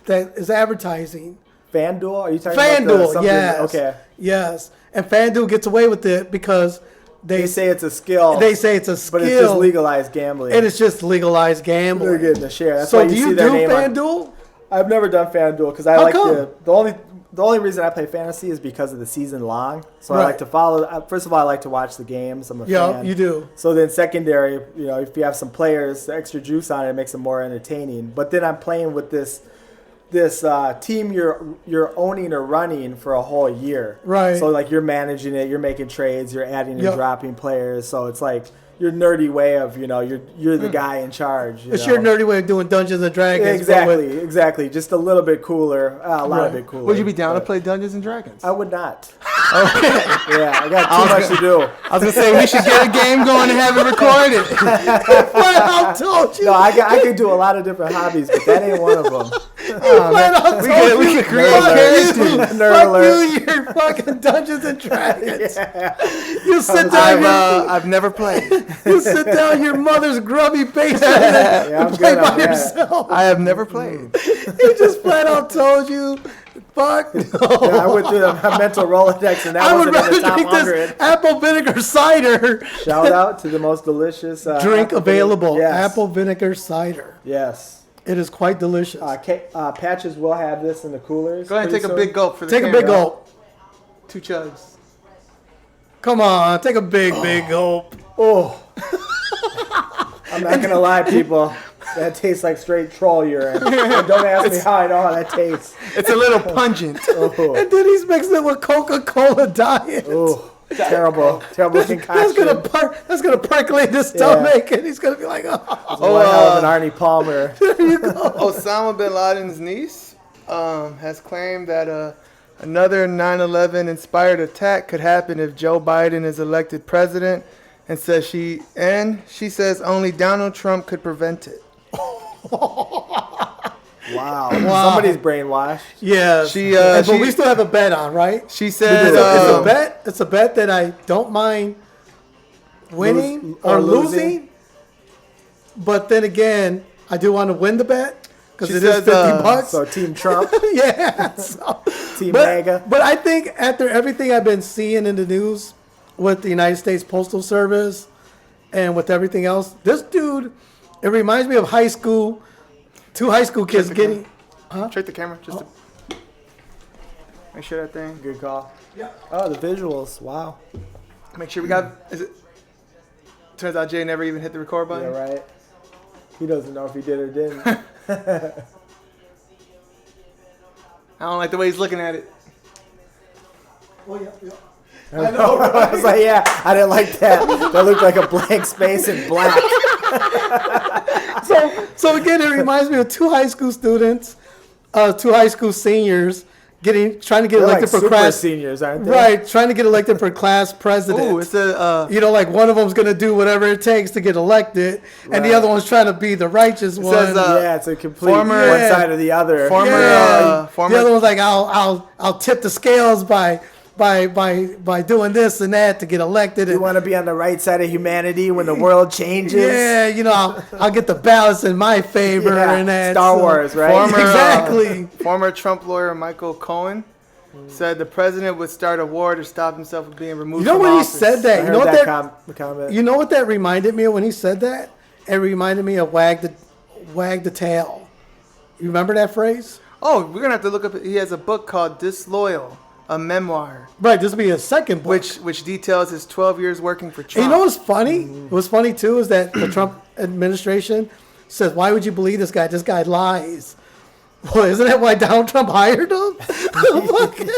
is advertising. FanDuel? Are you talking about FanDuel. something? Yes. Okay. Yes. And FanDuel gets away with it because They say it's a skill. they say it's a skill, but it's just legalized gambling. and it's just legalized gambling. They're getting a share. That's So why do you you see their do name on. FanDuel? I've never done FanDuel because I How like come? the only reason I play fantasy is because of the season long. So I Right. like to follow. First of all, I like to watch the games. I'm a Yeah, fan. you do. So then secondary, if you have some players, the extra juice on it, makes them more entertaining. But then I'm playing with this team you're owning or running for a whole year. Right. So like you're managing it, you're making trades, you're adding and Yep. dropping players. So it's like your nerdy way of you're the guy in charge. It's your nerdy way of doing Dungeons and Dragons. but with- Exactly. Just a little bit cooler, a lot Right. bit cooler. Would you be down to But play Dungeons and Dragons? I would not. Yeah, I got too much to do. I was gonna say we should get a game going and have it recorded. Flat out told you. No, I could do a lot of different hobbies, but that ain't one of them. Flat out we told could- we you. could create Fuck characters. you. Nerd Fuck alert. you, your fucking Dungeons and Dragons. You sit down, I've never played. you sit down in your mother's grubby basement Yeah, I'm and play good by on that. yourself. I have never played. He just flat out told you, fuck? No. Yeah, I went through the mental Rolodex, and that I would wasn't in rather the top drink 100. this apple vinegar cider. Shout out to the most delicious Drink apple available. vinegar. Yes. Apple vinegar cider. Yes. It is quite delicious. Patches will have this in the coolers. Go ahead and take a big gulp for the Take a camera. big gulp. 2 chugs. Come on, take a big gulp. Oh. I'm not going to lie, people. That tastes like straight troll urine. And don't ask me how I know how that tastes. It's a little pungent. Oh. And then he's mixing it with Coca-Cola Diet. Oh. Terrible concoction. That's gonna percolate his stomach, and he's gonna be like, One hell of an Arnie Palmer. Osama bin Laden's niece has claimed that another 9/11 inspired attack could happen if Joe Biden is elected president, and she says only Donald Trump could prevent it. Wow. Somebody's brainwashed. yeah. But we still have a bet on, right? She said It's a bet that I don't mind winning or losing. But then again, I do want to win the bet because it is $50. So Team Trump, Yeah. So, Team MAGA. but I think after everything I've been seeing in the news with the United States Postal Service and with everything else, this dude, it reminds me of high school. 2 high school kids getting. Check the camera just to make sure that thing. Good call. Yeah. Oh, the visuals. Wow. Make sure we got. Is it? Turns out Jay never even hit the record button. Yeah, right. He doesn't know if he did or didn't. I don't like the way he's looking at it. Oh, yeah. I know. I was like, yeah, I didn't like that. That looked like a blank space in black. So again, it reminds me of 2 high school students, 2 high school seniors trying to get They're elected like for super class. seniors, aren't they? Right, trying to get elected for class president. Ooh, it's a. Like one of them's gonna do whatever it takes to get elected, and the Right. other one's trying to be the righteous one. says, Yeah, it's a complete Former- one side or the other. Former. The Former. other one's like, I'll tip the scales by doing this and that to get elected. You And, want to be on the right side of humanity when the world changes? yeah, I'll get the balance in my favor Yeah, and that. Star so- Wars, right? Former, Exactly. Former Trump lawyer Michael Cohen said the president would start a war to stop himself from being removed. You know from when he office. said I that? You heard know what that that? comment. You know what that reminded me of when he said that? It reminded me of wag the tail. You remember that phrase? Oh, we're gonna have to look up. He has a book called Disloyal, a memoir, Right, this will be his second book. which details his 12 years working for And Trump. you know what's funny? What's funny too is that the Trump administration says, "Why would you believe this guy? This guy lies." Well, isn't that why Donald Trump hired him?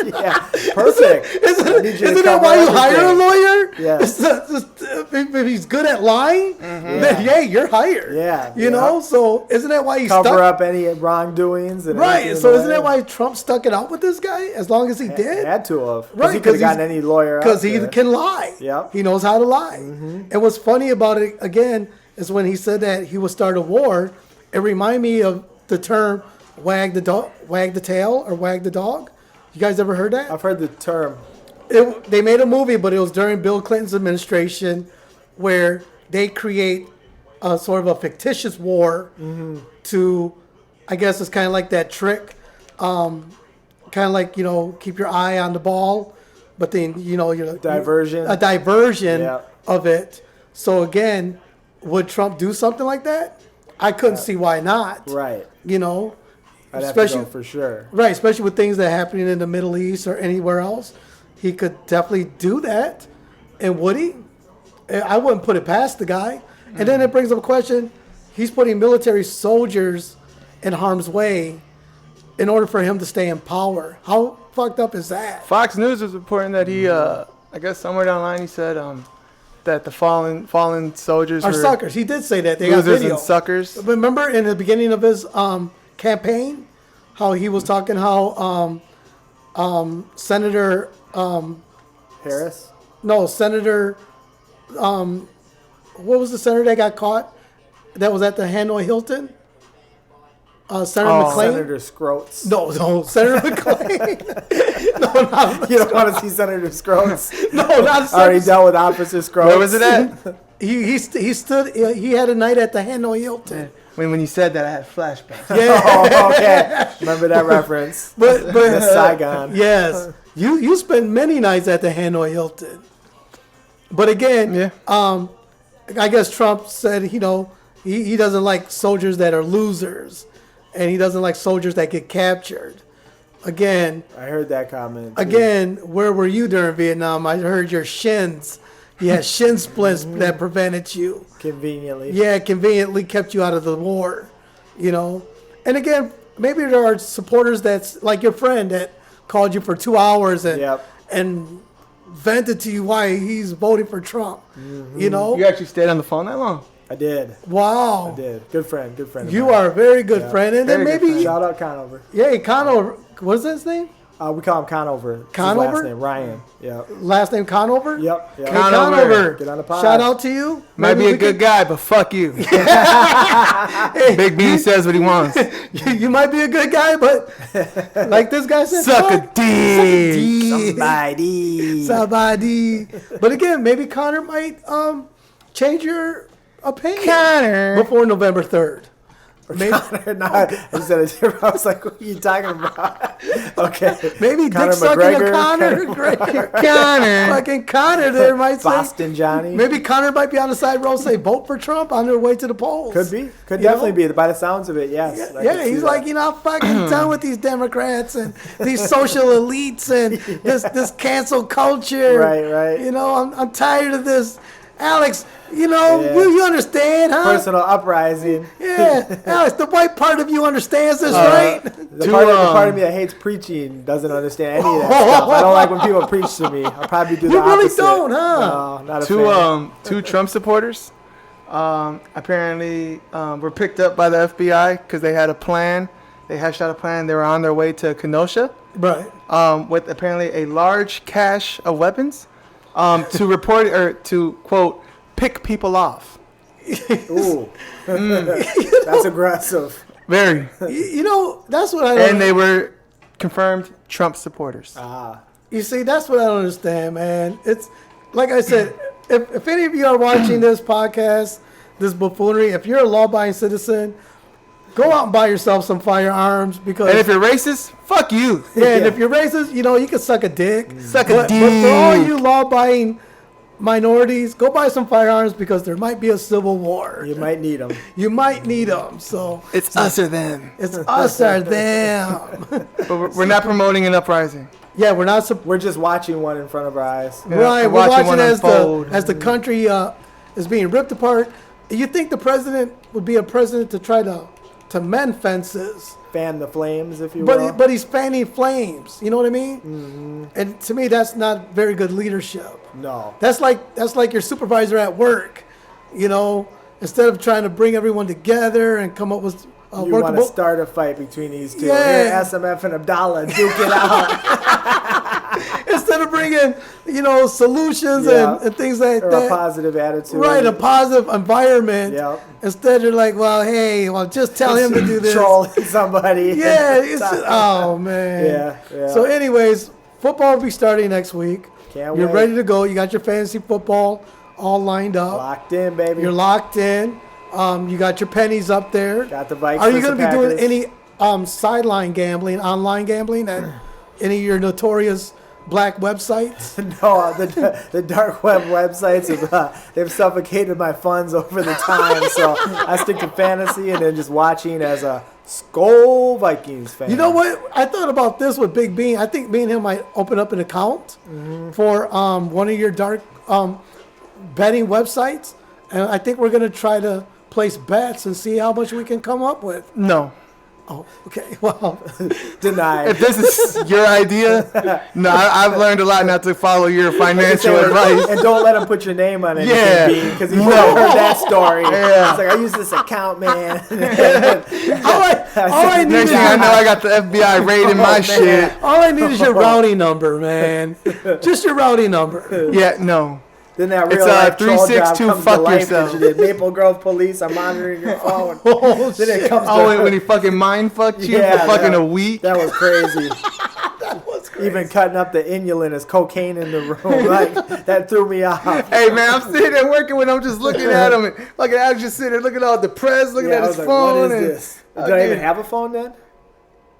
Yeah, perfect. Isn't that why you hire a lawyer? Yeah. If he's good at lying, then yeah, you're hired. Yeah, You know, so isn't that why he Cover stuck? up any wrongdoings. And Right. everything So in the isn't that way. why Trump stuck it out with this guy as long as he did? Had to have. Right, He could 'cause have gotten he's- any lawyer out Because he there. can lie. Yep. He knows how to lie. And what's funny about it, again, is when he said that he would start a war, it reminded me of the term wag the tail, or wag the dog. You guys ever heard that? I've heard the term. They made a movie, but it was during Bill Clinton's administration where they create a sort of a fictitious war to, I guess it's kind of like that trick, kind of like, keep your eye on the ball, but then, Diversion. a diversion Yeah. of it. So again, would Trump do something like that? I couldn't see why not. Right. I'd have to Especially go for sure. Right, especially with things that are happening in the Middle East or anywhere else. He could definitely do that. And would he? I wouldn't put it past the guy. And then it brings up a question. He's putting military soldiers in harm's way in order for him to stay in power. How fucked up is that? Fox News was reporting that he, I guess somewhere down the line, he said that the fallen soldiers Our were suckers. He did say that. They got losers video. and suckers. Remember in the beginning of his campaign, how he was talking how Senator Harris? Senator what was the senator that got caught that was at the Hanoi Hilton? Senator McClain? Senator Scroats. No, Senator McClain. You don't want to see Senator Scruggs? No, not Already dealt with Officer Scruggs. Where was it at? He stood. He had a night at the Hanoi Hilton. When you said that, I had flashbacks. Oh, okay. Remember that reference. But Miss Saigon. yes, you spent many nights at the Hanoi Hilton. But again, I guess Trump said, he doesn't like soldiers that are losers, and he doesn't like soldiers that get captured. Again, I heard that comment. Too. Again, where were you during Vietnam? I heard your shins. You had shin splints that prevented you. Conveniently. Yeah, conveniently kept you out of the war, And again, maybe there are supporters that's like your friend that called you for 2 hours and vented to you why he's voting for Trump. You actually stayed on the phone that long? I did. Wow. I did. Good friend. You are a very good friend. And then maybe... Shout out Conover. Yeah, Conover. What's his name? We call him Conover. Conover? His last name, Ryan. Yep. Last name Conover? Yep. Hey, Conover. Get on the pod. Shout out to you. Might be a good guy, but fuck you. Big Bean says what he wants. You might be a good guy, but like this guy said, suck a dick. Somebody. But again, maybe Connor might change your opinion Connor. before November 3rd. Maybe, I was like, what are you talking about? Okay. Maybe Conor dick sucking a McGregor. Connor. Fucking Connor there might say. Boston Johnny. Maybe Connor might be on the side row say, vote for Trump on their way to the polls. Could be. Could definitely be. By the sounds of it, yes. Yeah, he's like, I'm fucking done with these Democrats and these social elites and this cancel culture. Right. I'm tired of this. Alex, you understand, huh? Personal uprising. Yeah, Alex, the white part of you understands this, right? The part of me that hates preaching doesn't understand any of that stuff. I don't like when people preach to me. I'll probably do the opposite. You really don't, huh? No, not a fan. Two Trump supporters apparently were picked up by the FBI because they had a plan. They hashed out a plan. They were on their way to Kenosha. Right. With apparently a large cache of weapons to report or to, quote, pick people off. Ooh. That's aggressive. Very. That's what I don't. And they were confirmed Trump supporters. You see, that's what I don't understand, man. It's like I said, if any of you are watching this podcast, this buffoonery, if you're a law-abiding citizen, go out and buy yourself some firearms because. And if you're racist, fuck you. Yeah, and if you're racist, you can suck a dick. Suck a dick. But for all you law-abiding minorities, go buy some firearms because there might be a civil war. You might need them. So it's us or them. It's us or them. But we're not promoting an uprising. Yeah, we're not. We're just watching one in front of our eyes. Right, we're watching one as unfold. the country is being ripped apart. You think the president would be a president to try to mend fences? Fan the flames, if you will. But he's fanning flames. You know what I mean? Mm-hmm. And to me, that's not very good leadership. No. That's like your supervisor at work. Instead of trying to bring everyone together and come up with you want to start a fight between these two. Yeah. Here, SMF and Abdallah, duke it out. Instead of bringing, solutions and things like or that. A positive attitude. Right, a positive environment. Yep. Instead, you're like, just tell him to do this. Trolling somebody. Yeah, oh, man. Yeah. So anyways, football will be starting next week. Can't You're wait. ready to go. You got your fantasy football all lined up. Locked in, baby. You're locked in. You got your pennies up there. Got the Vikes. Are you going to be doing Packers. any sideline gambling, online gambling at any of your notorious black websites? No, the dark web websites they've suffocated my funds over the time. So I stick to fantasy and then just watching as a Skol Vikings fan. You know what? I thought about this with Big Bean. I think me and him might open up an account for one of your dark betting websites, and I think we're going to try to place bets and see how much we can come up with. No. Oh, okay. Well, Denied. If this is your idea, no, I've learned a lot not to follow your financial advice. And don't let him put your name on it. Yeah. Because he's never heard that story. Yeah. It's like, I use this account, man. all I need Next is thing I know, I got the FBI raiding my shit. all I need is your routing number, man. Just your routing number. Yeah, no. Then that It's real life troll job 362 comes fuck to life yourself. that you did. Maple Grove Police, I'm monitoring your phone. Then it comes Oh, to when he fucking mind fucked you Yeah, for fucking that- a week. That was crazy. That was crazy. even cutting up the inulin as cocaine in the room. Like, that threw me off. Hey, man, I'm sitting there working when I'm just looking at him. And fucking Alex just sitting there looking all depressed, looking at his phone. What is this? Did I even have a phone then?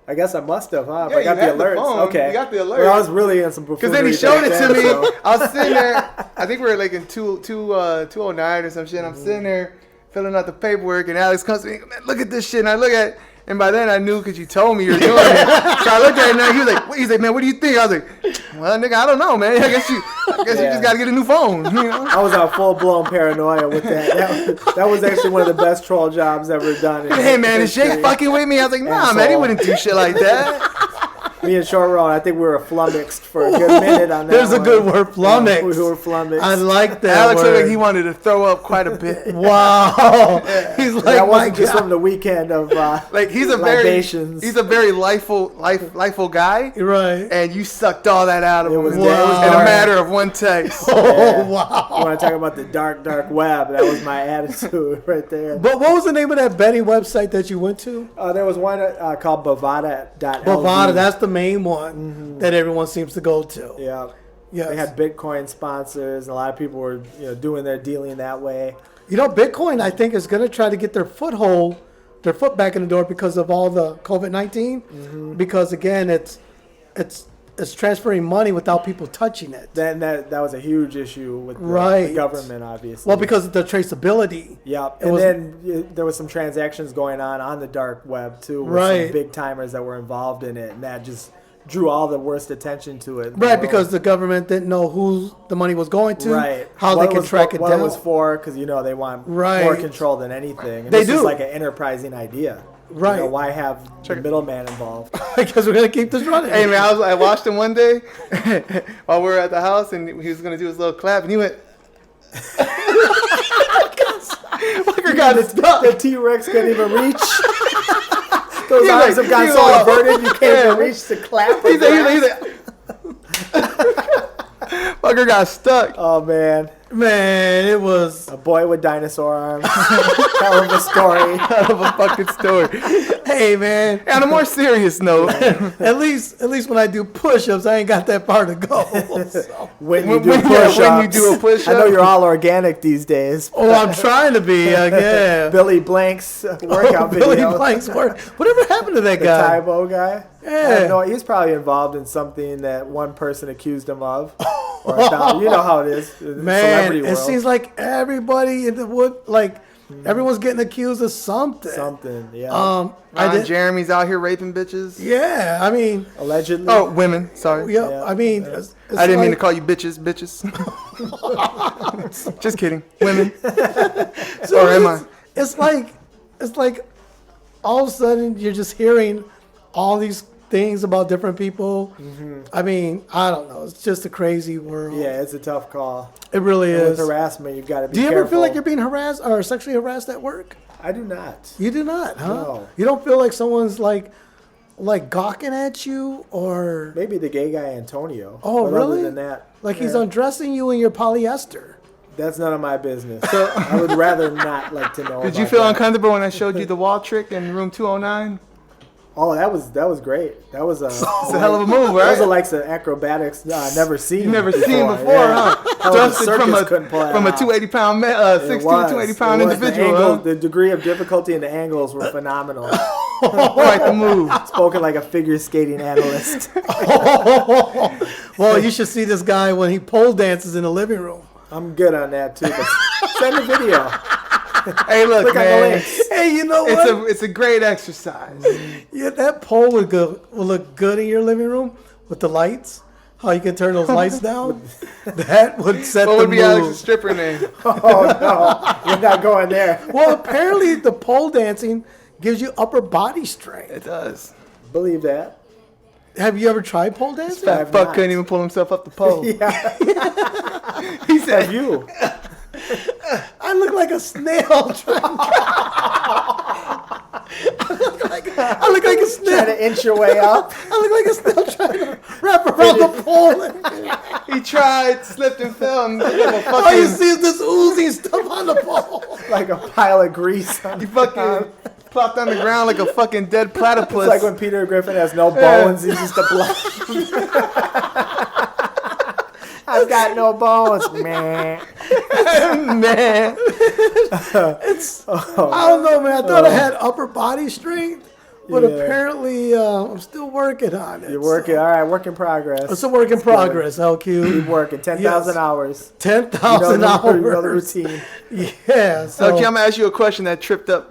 I guess I must have, huh? Yeah, I got you the had the alerts. phone. Okay. You got the alert. Well, I was really in some buffoonery. Because then he showed it to me. So. I was sitting there. I think we were like in 209 or some shit. I'm sitting there filling out the paperwork, and Alex comes to me, man, look at this shit. And I look at it, and by then I knew because you told me you were doing it. So I looked at it, and he was like, man, what do you think? I was like, well, nigga, I don't know, man. I guess you just got to get a new phone. You know? I was on full-blown paranoia with that. That was actually one of the best troll jobs ever done. Hey, man, is Jake fucking with me? I was like, nah, man, he wouldn't do shit like that. Me and Short Road, I think we were flummoxed for a good minute on that. There's a good word, flummoxed. Yeah, we were flummoxed. I like that Alex word. looked like he wanted to throw up quite a bit. Wow. He's like, that wasn't my just God. from the weekend of Like he's a libations. very lifeful guy. Right. And you sucked all that out of him was in dark. a matter of one text. Oh, wow. You want to talk about the dark web? That was my attitude right there. But what was the name of that betting website that you went to? There was one called Bovada.lv. Bovada, that's the main one that everyone seems to go to. Yeah. Yes. They had Bitcoin sponsors. A lot of people were doing their dealing that way. You know, Bitcoin, I think, is going to try to get their foot back in the door because of all the COVID-19. Because, again, it's transferring money without people touching it. Then that was a huge issue with the Right. government, obviously. Well, because of the traceability. Yep. It And was- then there was some transactions going on the dark web, too, with Right. some big timers that were involved in it. And that just drew all the worst attention to it. Right, because the government didn't know who the money was going to, Right. how What they can track it what down. it was for, because, they want Right. more control than anything. And They this is do. like an enterprising idea. Right. Why have the middleman involved? Because we're going to keep this running. Hey man, I watched him one day while we were at the house, and he was gonna do his little clap, and he went. Fucker got stuck. The T-Rex couldn't even reach. Those He's arms like- have gotten he's so like- inverted you can't even reach the clap. He's like, fucker got stuck. Oh man, Man, it was... a boy with dinosaur arms. Hell of a story. Out of a fucking story. Hey, man. On a more serious note, At least when I do push-ups, I ain't got that far to go. So. When you When- do when- yeah, push-ups, when you do a push-up. I know you're all organic these days. Oh, I'm trying to be, yeah. Billy Blank's workout Billy video. Blank's work. Whatever happened to that The guy? Tybo guy. Yeah. No, he's probably involved in something that one person accused him of. Or you know how it is. In the Man, celebrity it world. seems like everybody in the wood, everyone's getting accused of something. Something, yeah. Ron Jeremy's out here raping bitches. Yeah, I mean, Allegedly. Oh, women. Sorry. yeah, Yeah. I mean, I didn't mean to call you bitches. Just kidding. Women. So Or am I? It's like all of a sudden you're just hearing all these things about different people. I mean, I don't know. It's just a crazy world. Yeah, it's a tough call. It really And is. with harassment, you've got to be Do you careful. ever feel like you're being harassed or sexually harassed at work? I do not. You do not, huh? No. You don't feel like someone's like gawking at you or Maybe the gay guy Antonio. Oh, but really? Other than that, like he's yeah, undressing you in your polyester. that's none of my business. I would rather not like to know. Did you about feel that. uncomfortable when I showed you the wall trick in room 209? Oh, that was great. That was It's a hell of a move, Those right? are like some acrobatics never seen. You've never seen before, yeah. huh? Hell of a Justin circus couldn't pull that from a off. 280-pound, It 16, was. 280-pound It was. individual, The, huh? the degree of difficulty and the angles were phenomenal. Quite the move. Spoken like a figure skating analyst. Well, you should see this guy when he pole dances in the living room. I'm good on that too. But send a video. Hey, look, Click on the man. links. Hey, you know what? It's a great exercise. Yeah, that pole would look good in your living room with the lights. How you can turn those lights down? That would set What the would be mood. Alex's stripper name? Oh no, we're not going there. Well, apparently the pole dancing gives you upper body strength. It does. Believe that. Have you ever tried pole dancing? I've That fuck not. couldn't even pull himself up the pole. Yeah. He said, Have you? I look like a snail trying. I look like a snail. Trying to inch your way up. I look like a snail trying to wrap around the pole. he tried, slipped and fell, and looked like a All you fucking, see is this oozing stuff on the pole. Like a pile of grease. On he fucking plopped on the ground like a fucking dead platypus. It's like when Peter Griffin has no bones, he's just a blob. I've got no bones, man. Man. I don't know, man. I thought I had upper body strength, but apparently I'm still working on it. You're working, all right, work in progress. It's a work in progress, LQ. Keep working, 10,000 hours. 10,000 hours. You know the routine. Yeah. So, Okay, I'm going to ask you a question that tripped up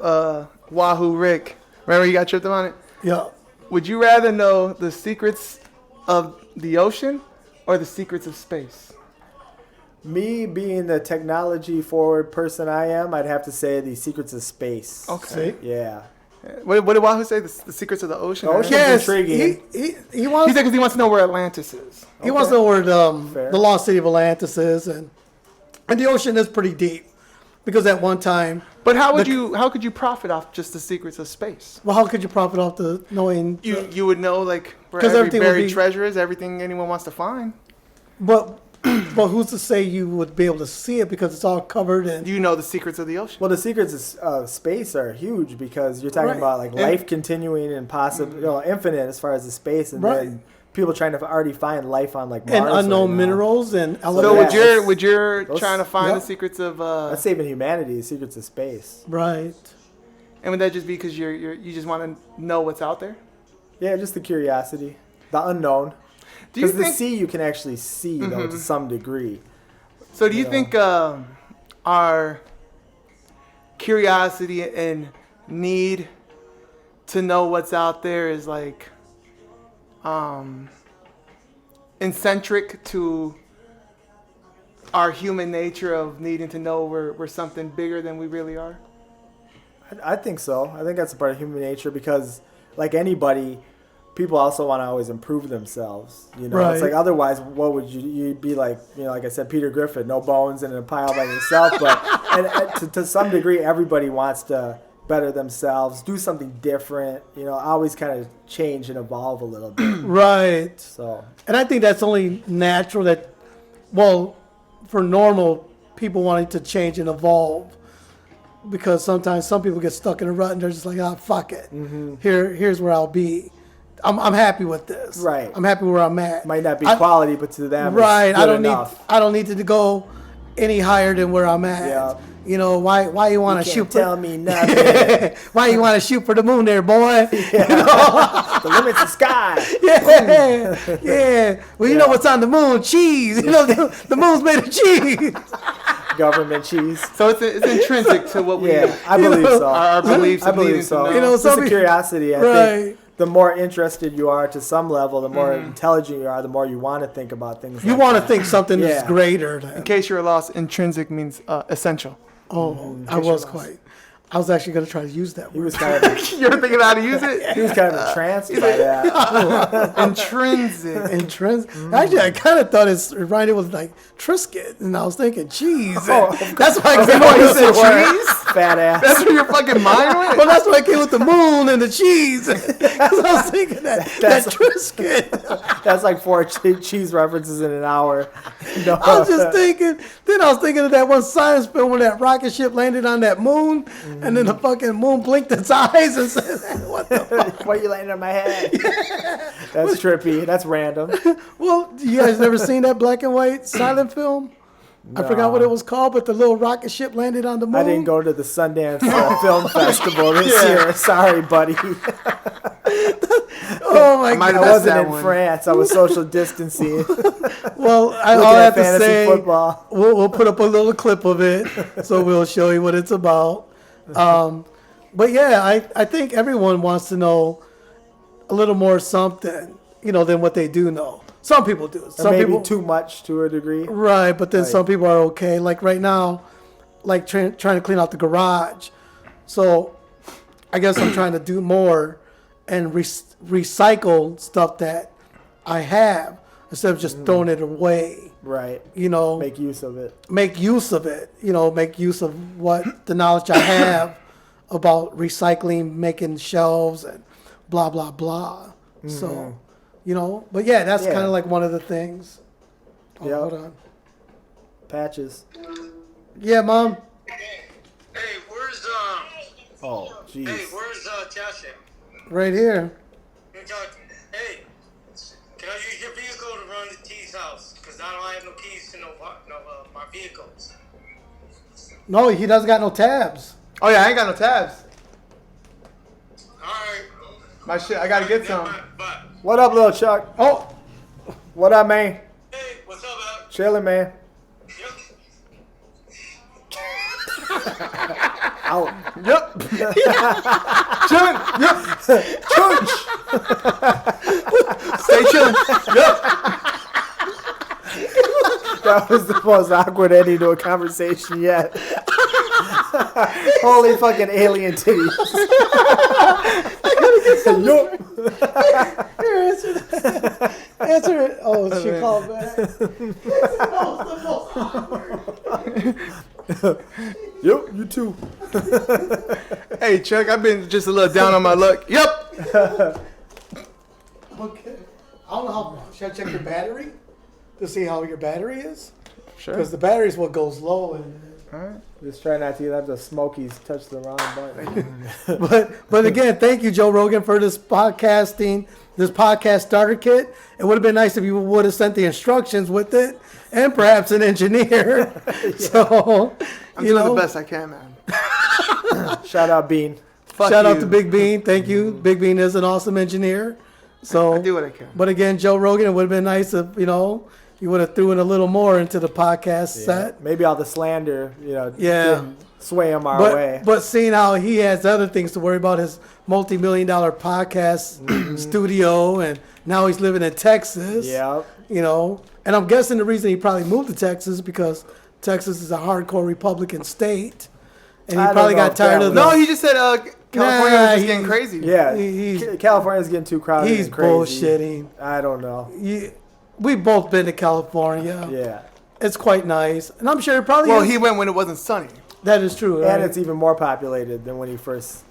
Wahoo Rick. Remember you got tripped up on it? yeah. Would you rather know the secrets of the ocean or the secrets of space? Me being the technology forward person I am, I'd have to say the secrets of space. Okay. See? Yeah. What did Wahoo say? The secrets of the ocean? The ocean? Yes. Intriguing. He wants. He said because he wants to know where Atlantis is. He wants to know where Fair. the lost city of Atlantis is, and the ocean is pretty deep, because at one time. But how could you profit off just the secrets of space? Well, how could you profit off the knowing? You would know like where 'Cause every everything would buried be- treasure is, everything anyone wants to find. But who's to say you would be able to see it, because it's all covered in. You know the secrets of the ocean. Well, the secrets of space are huge, because you're talking Right. about like life continuing and possible, infinite as far as the space, and Right. then people trying to already find life on like Mars And unknown right now. minerals and So elements. would you those- trying to find yeah. the secrets of That's saving humanity, the secrets of space. Right. and would that just be because you just want to know what's out there? Yeah, just the curiosity, the unknown. Do you Because the think sea you can actually see though to some degree. so? Do you think our curiosity and need to know what's out there is like eccentric to our human nature of needing to know we're something bigger than we really are? I think so. I think that's a part of human nature, because like anybody, people also want to always improve themselves. It's Right. like otherwise, what would you'd be like? Like I said, Peter Griffin, no bones in a pile by yourself. But to some degree, everybody wants to better themselves, do something different. Always kind of change and evolve a little bit. Right. So And I think that's only natural that, well, for normal people wanting to change and evolve, because sometimes some people get stuck in a rut and they're just like, fuck it. Here's where I'll be. I'm happy with this. Right. I'm happy where I'm at. might not be quality, but to them, Right. it's I good don't enough. I don't need to go any higher than where I'm at. Yeah. Why you want You to can't shoot tell me nothing. why you want to shoot for the moon there, boy? The limit's the sky. Yeah. Yeah. Well, you know what's on the moon? Cheese. The moon's made of cheese. Government cheese. So it's intrinsic to what we Yeah, I believe so. our beliefs. I of needing believe so. to know. It's just a curiosity. I Right. think the more interested you are to some level, the more intelligent you are, the more you want to think about things. You like want to that. think something is Yeah. greater than. In case you're lost, intrinsic means essential. Oh, I was actually going to try to use that He word. was kind of You ever thinking how to use it? he was kind of entranced by that. Intrinsic. Actually, I kind of thought it reminded was like Triscuit, and I was thinking cheese. Oh, That's why I Oh, came you with said the cheese? Fat ass. That's where your fucking mind went? Well, that's why I came with the moon and the cheese. 'Cause I was thinking that Triscuit. That's like 4 cheese references in an hour. No. I was just thinking. Then I was thinking of that one science film where that rocket ship landed on that moon, and then the fucking moon blinked its eyes and said, "What the fuck?" Why are you laying on my head? That's trippy. That's random. Well, you guys never seen that black and white silent film? I forgot what it was called, but the little rocket ship landed on the moon. I didn't go to the Sundance Film Festival this year. Sorry, buddy. Oh my might god! have I wasn't that in one. France. I was social distancing. Well, all I Looking have at to fantasy say, football. we'll put up a little clip of it, so we'll show you what it's about. But yeah, I think everyone wants to know a little more something, than what they do know. Some people do. Or Some maybe people, too much to a degree. right? But then Right. some people are okay. Like right now, like trying to clean out the garage. So I guess I'm trying to do more and recycle stuff that I have instead of just throwing it away. Right. Make Make use of it. use of it. Make use of what the knowledge I have about recycling, making shelves, and blah blah blah. So, but yeah, that's Yeah. kind of like one of the things. Oh, Yep. hold on. Patches. Yeah, Mom. Hey, where's Oh, Jeez. Hey, where's Josh at? Right here. Hey, can I use your vehicle to run to T's house? Because I don't have no keys to my vehicles. No, he doesn't got no tabs. Oh yeah, I ain't got no tabs. Alright. My shit, I gotta get some. Bye. What up, little Chuck? Oh, What up, man? Hey, what's up, Al? Chilling, man. Yep. Out. Yep. Chillin'. Yep. Church. Stay chillin'. Yep. That was the most awkward ending to a conversation yet. Holy fucking alien titties. Yup. here, answer it. Oh, she called back. Yep, you too. Hey Chuck, I've been just a little down on my luck. Yep. Okay. I don't know how. Should I check your battery to see how your battery is? Sure. Because the battery is what goes low. And Just try not to let the Smokies touch the wrong button. but again, thank you, Joe Rogan, for this podcast starter kit. It would have been nice if you would have sent the instructions with it, and perhaps an engineer. So I'm doing the best I can, man. Shout out, Bean. Shout out to Big Bean. Thank you. Big Bean is an awesome engineer. So I do what I can. But again, Joe Rogan, it would have been nice if you would have threw in a little more into the podcast set. Maybe all the slander, Yeah. sway him our way. But seeing how he has other things to worry about, his multi-million-dollar podcast studio, and now he's living in Texas. Yeah. And I'm guessing the reason he probably moved to Texas is because Texas is a hardcore Republican state, and he I don't probably know got if tired that of was- No, he just said California was just getting crazy. Yeah. He's- California's getting too crowded. He's and crazy. bullshitting. I don't know. We've both been to California. Yeah. It's quite nice, and I'm sure it probably. Well, is. he went when it wasn't sunny. That is true. Right? And it's even more populated than when he first,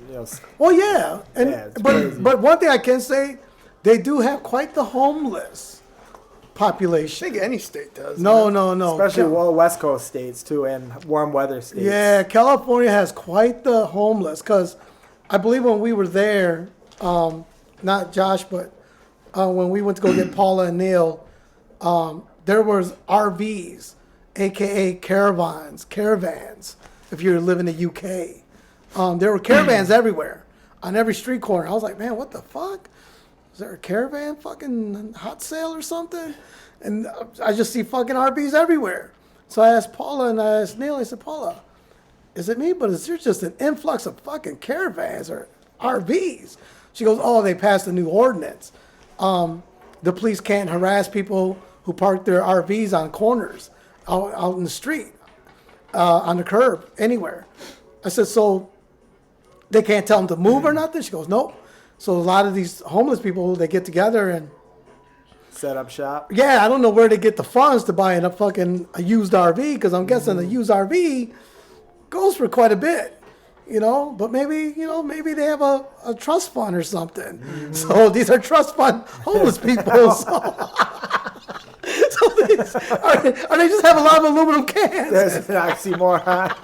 Well, yeah, and Yeah, it's crazy. but one thing I can say, they do have quite the homeless I population. think any state does. No, man. no. especially West Coast states too, and warm weather states. Yeah, California has quite the homeless. Because I believe when we were there, not Josh, but when we went to go get Paula and Neil, there was RVs, aka caravans. If you're living in the UK, there were caravans everywhere, on every street corner. I was like, man, what the fuck? Is there a caravan fucking hot sale or something? And I just see fucking RVs everywhere. So I asked Paula and I asked Neil, I said, Paula, is it me? But is there just an influx of fucking caravans or RVs? She goes, oh, they passed a new ordinance. The police can't harass people who park their RVs on corners, out in the street, on the curb, anywhere. I said, so they can't tell them to move or nothing? She goes, nope. So a lot of these homeless people, they get together and, Set up shop. yeah, I don't know where they get the funds to buy a used RV, because I'm guessing a used RV goes for quite a bit, but maybe they have a trust fund or something. So these are trust fund homeless people. So are they just have a lot of aluminum cans? There's an oxymoron.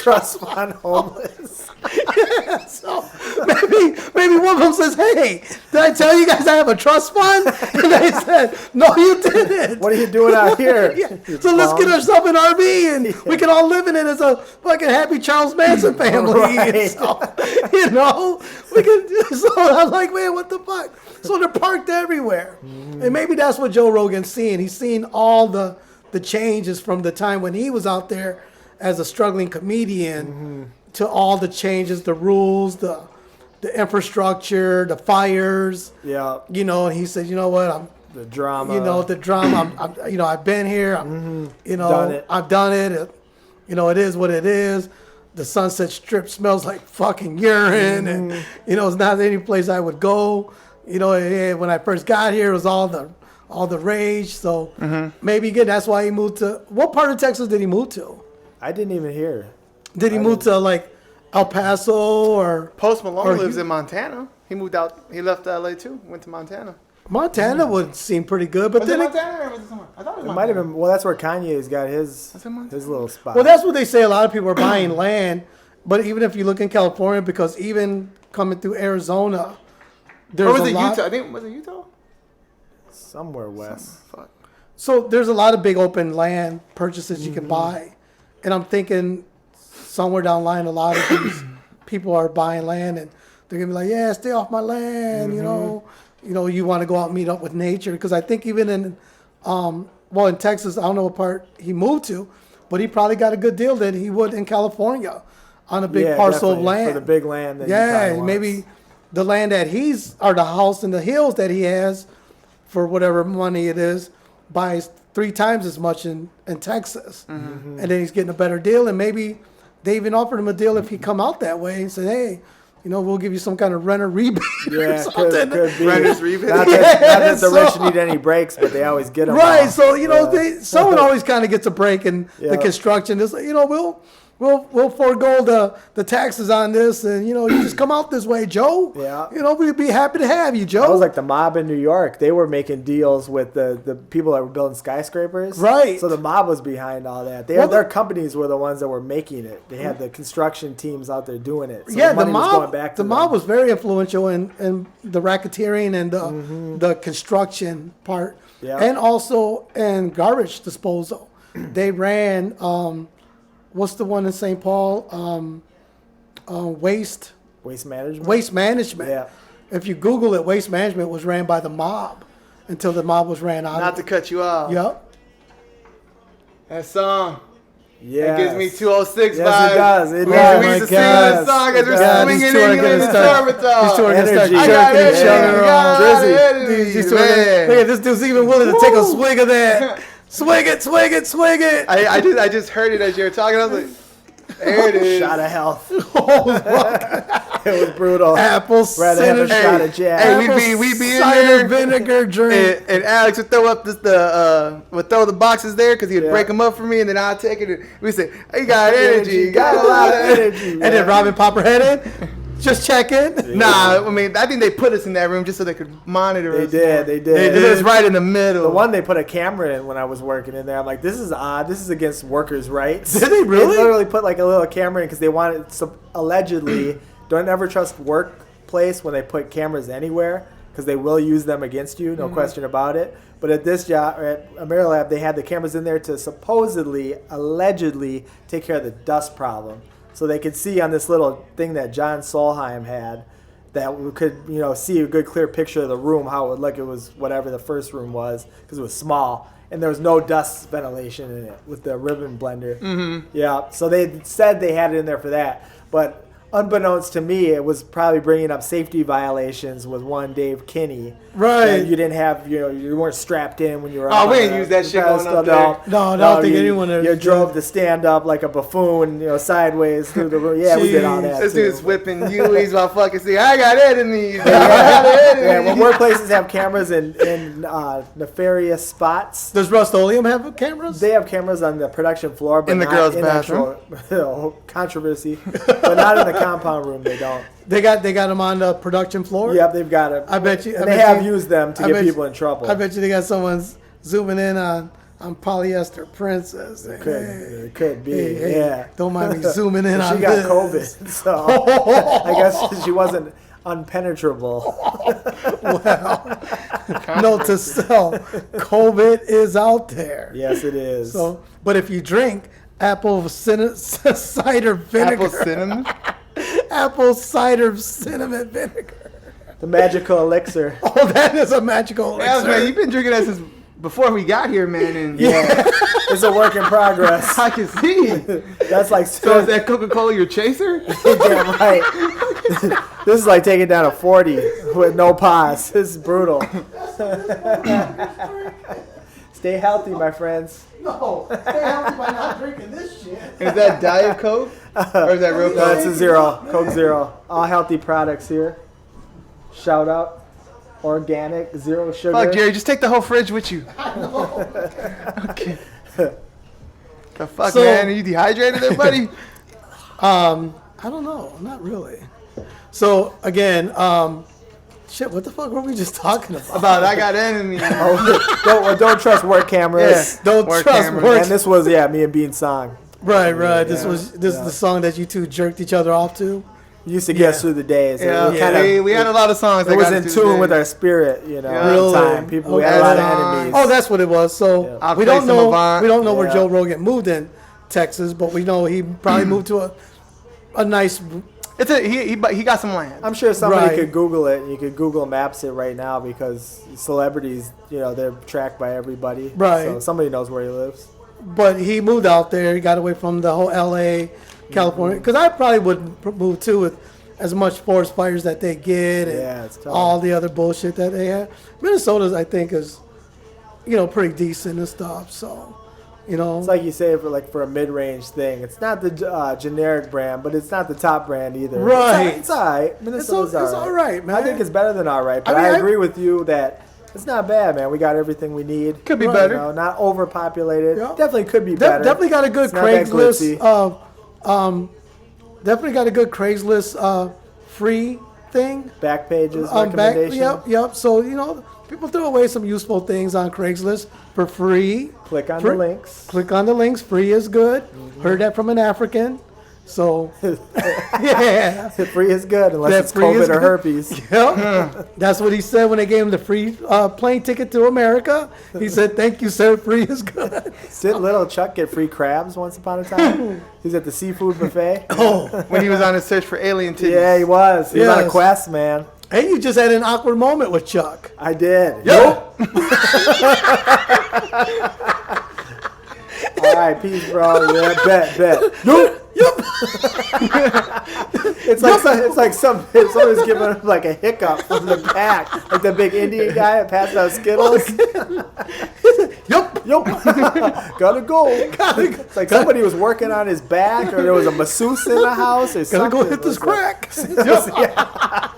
Trust fund homeless. Yeah, so maybe one of them says, hey, did I tell you guys I have a trust fund? And they said, no, you didn't. What are you doing out here? Yeah. So let's get ourselves an RV and we can all live in it as a fucking happy Charles Manson family. Right. And so, we can. So I was like, man, what the fuck? So they're parked everywhere. And maybe that's what Joe Rogan's seeing. He's seeing all the changes from the time when he was out there as a struggling comedian to all the changes, the rules, the infrastructure, the fires. Yeah. And he said, you know what, The drama. the drama. I've been here. Done it. I've done it. It is what it is. The Sunset Strip smells like fucking urine, and it's not any place I would go. When I first got here, it was all the rage. So maybe again, that's why he moved to. What part of Texas did he move to? I didn't even hear. Did he move to like El Paso or Post Malone Or lives you- in Montana. He moved out. He left LA too. Went to Montana. Montana? Would seem pretty good, but Was it then Montana or was it somewhere? I thought it was It might have been. Well, that's where Kanye's got his it Montana? little spot. well, that's what they say. A lot of people are buying land But even if you look in California, because even coming through Arizona, there's Or was a it lot. Utah? I think was it Utah? Somewhere west. Fuck. So there's a lot of big open land purchases you can buy, and I'm thinking somewhere down the line, a lot of these people are buying land, and they're gonna be like, "Yeah, stay off my land," you know, you want to go out and meet up with nature. Because I think even in, in Texas, I don't know what part he moved to, but he probably got a good deal than he would in California on a big parcel of definitely. land. For the big land that he Yeah, kinda maybe wants. the land that or the house in the hills that he has for whatever money it is, buys 3 times as much in Texas. And then he's getting a better deal. And maybe they even offered him a deal if he come out that way and said, hey, we'll give you some kind of renter rebate or Yeah, something. could be. Renter's rebate. Not that the rich so- need any breaks, but they always get them. Right, all. so someone always kind of gets a break in the Yeah. construction. It's like, we'll forego the taxes on this, and you just come out this way, Joe. Yeah. We'd be happy to have you, Joe. That was like the mob in New York. They were making deals with the people that were building skyscrapers. Right. So the mob was behind all that. Their companies were the ones that were making it. They had the construction teams out there doing it. So yeah, the the money was going mob. back to The them. mob was very influential in the racketeering and the construction part, Yeah. and also in garbage disposal. They ran. What's the one in St. Paul? Waste Waste management. Yeah. If you Google it, waste management was ran by the mob until the mob was ran out. Not of to it. cut you off. Yep. That song. Yeah. It gives me 206 Yes, vibes. it does. It we does. used to sing God. that song as It we're does. swinging These two are England gonna and start- These two are Sorbitol. going to start Energy. I got jerking each it. other off. Drizzy. These two are gonna- Look at this dude's even willing to take a swig of that. Swig it, swig it, swig it. I just heard it as you were talking. I was like, there it is. Shot of health. It was brutal. Apple Rather have a cider, shot of Jack. Hey, we'd be in cider there. vinegar drink. And Alex would throw up would throw the boxes there because he'd break them up for me, and then I'd take it. And we say, "You got energy, you got a lot of energy." And then Robin pop her head in. Just check in. Nah, I mean, I think they put us in that room just so they could monitor They us. did. They It did. was right in the middle. The one they put a camera in when I was working in there. I'm like, this is odd. This is against workers' rights. Did they really? They literally put like a little camera in because they wanted, allegedly, don't ever trust workplace when they put cameras anywhere because they will use them against you, no question about it. But at this job, at Amerilab, they had the cameras in there to supposedly, allegedly, take care of the dust problem. So they could see on this little thing that John Solheim had that we could, see a good clear picture of the room, how it would look. It was whatever the first room was because it was small. And there was no dust ventilation in it with the ribbon blender. Mm-hmm. Yeah, so they said they had it in there for that. But unbeknownst to me, it was probably bringing up safety violations with one Dave Kinney. Right. And you didn't have, you weren't strapped in when you were Oh, up we on didn't the use that shit pedestal. going up there. No, I don't think you, anyone ever You did. drove to stand up like a buffoon, sideways through the room. Yeah, we did all that. This too. dude's whipping Hueys while fucking saying, I got enemies. I got Yeah, when enemies. workplaces have cameras in nefarious spots, Does Rust-Oleum have cameras? they have cameras on the production floor, but In the not girls' in bathroom? actual controversy, but not in the compound room. They don't. They got them on the production floor. Yep, they've got it. I bet you. And I they bet have you- used them to I get bet you- people in trouble. I bet you they got someone zooming in on polyester princess. It could be. Hey, Yeah. Don't mind me zooming in on She got this. COVID, so I guess she wasn't unpenetrable. Note to self: COVID is out there. Yes, it is. So, but if you drink cider vinegar, Apple cinnamon? apple cider cinnamon vinegar. The magical elixir. Oh, that is a magical Yes, elixir. man, you've been drinking that since before we got here, man. And Yeah, it's a work in progress. I can see. That's like So is that Coca-Cola your chaser? damn right. This is like taking down a 40 with no pause. This is brutal. Stay healthy, my friends. No, stay healthy by not drinking this shit. Is that Diet Coke? Or is that real No, it's Coke? a zero. Coke Zero. All healthy products here. Shout out. Organic, zero sugar. Fuck, Jerry, just take the whole fridge with you. Okay. The fuck, So- man? Are you dehydrated there, buddy? I don't know, not really. So again, shit, what the fuck were we just talking about? About I got enemies. Don't trust work cameras. Don't Work trust cameras. work. And this was, me and Bean's song. Right. This is the song that you two jerked each other off to. Used to get us through the days. Yeah, we had a lot of songs. It was in tune with our spirit, you know. At the time, people, we had a lot of enemies. Oh, that's what it was. So we don't know where Joe Rogan moved in Texas, but we know he probably moved to a nice. He got some land. I'm sure somebody could Google it. You could Google Maps it right now because celebrities, you know, they're tracked by everybody. Right. So somebody knows where he lives. But he moved out there. He got away from the whole L.A., California. Because I probably would move too with as much forest fires that they get and it's tough. all the other bullshit that they have. Minnesota, I think, is, you know, pretty decent and stuff. So, you know. It's like you say for a mid-range thing. It's not the generic brand, but it's not the top brand either. Right. It's all right. Minnesota's it's all right, man. I think it's better than all right. But I agree with you that it's not bad, man. We got everything we need. Could be better. You know, not overpopulated. Yep. Definitely could be better. Definitely got a good Craigslist. Definitely got a good Craigslist free thing. Back pages, recommendation. Yep. So, you know, people throw away some useful things on Craigslist for free. Click on the links. Click on the links. Free is good. Mm-hmm. Heard that from an African. So, yeah. Free is good unless it's COVID or herpes. Yep. That's what he said when they gave him the free plane ticket to America. He said, "Thank you, sir. Free is good." Didn't little Chuck get free crabs once upon a time? He was at the seafood buffet. Oh. When he was on his search for alien titties. Yeah, he was. He was on a quest, man. Hey, you just had an awkward moment with Chuck. I did. Yep. All right, peace, bro. Yeah, bet. Yep. It's like somebody's giving him like a hiccup from the back, like the big Indian guy that passed out Skittles. Yep. Gotta go. It's like somebody was working on his back, or there was a masseuse in the house, or something. Gotta go hit this crack. Yeah.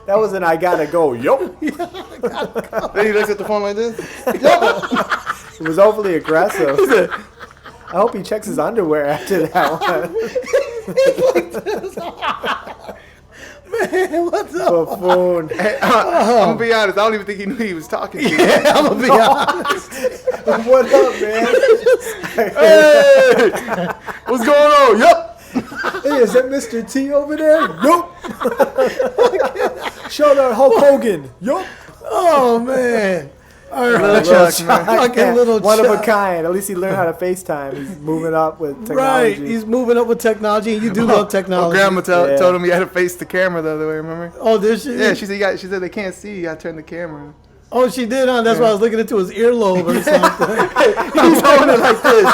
That was an I gotta go. Yup. Then he looks at the phone like this. It was overly aggressive. I hope he checks his underwear after that one. Man, what's up? Buffoon. Hey, I'm gonna be honest. I don't even think he knew he was talking to you. Yeah, I'm gonna be honest. What up, man? Hey, what's going on? Yup. Hey, is that Mr. T over there? Yup. Shout out Hulk Hogan. Yup. Oh man. All right. Little Chuck. Fucking little One Chuck. of a kind. At least he learned how to FaceTime. He's moving up with technology. Right. He's moving up with technology, and you do love technology. Grandma told him you had to face the camera the other way. Remember? Oh, did she? Yeah, she said they can't see. You gotta turn the camera. Oh, she did, huh? That's why I was looking into his earlobe or something. He's holding it like this.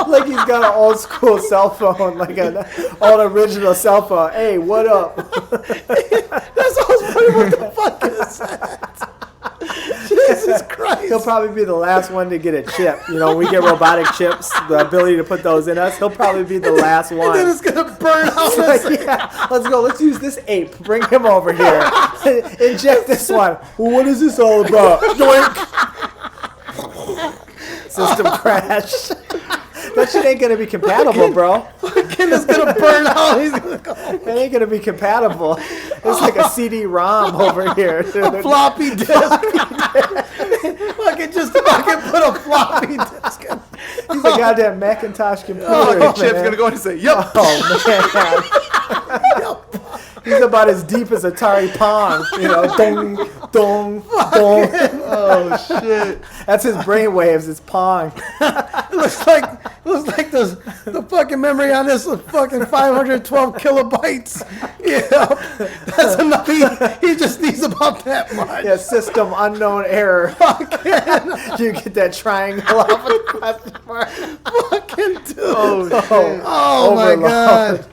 Like he's got an old school cell phone, like an old original cell phone. Hey, what up? That's all I was wondering, what the fuck is that? Jesus Christ. He'll probably be the last one to get a chip. You know, we get robotic chips, the ability to put those in us. He'll probably be the last one. And then it's going to burn out. Like, yeah, let's go. Let's use this ape. Bring him over here. Inject this one. Well, what is this all about? Doink. System crash. That shit ain't gonna be compatible, bro. Fucking it's gonna burn out. He's gonna go. It ain't gonna be compatible. It's like a CD-ROM over here, dude. A floppy disk. Fucking just fucking put a floppy disk in. He's a goddamn Macintosh computer. Oh, Chip's gonna go in and say, yup. Oh man. He's about as deep as Atari Pong. You know, dong, dong, dong. Oh shit. That's his brainwaves. It's Pong. It looks like the fucking memory on this is fucking 512 kilobytes. Yeah, that's enough. He just needs about that much. Yeah, system unknown error. You get that triangle off of the question mark. Fucking dude. Oh shit. Oh my god.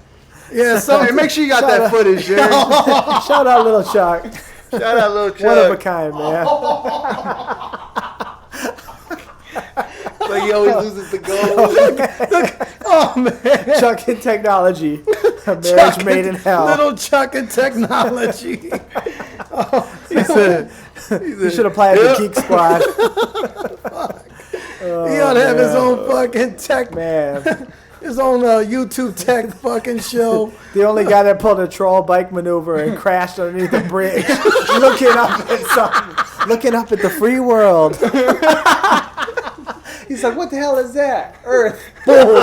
Yeah, Hey, make sure you got that footage, Jerry. Shout out Little Chuck. Shout out Little Chuck. One of a kind, man. Like he always loses the goal. Oh man. Chuck in technology. A marriage made in hell. Little Chuck and technology. You should apply it to Geek Squad. He ought to have his own fucking tech, Man. his own YouTube tech fucking show. The only guy that pulled a troll bike maneuver and crashed underneath the bridge, looking up at something, looking up at the free world. He's like, what the hell is that? Earth. Boom.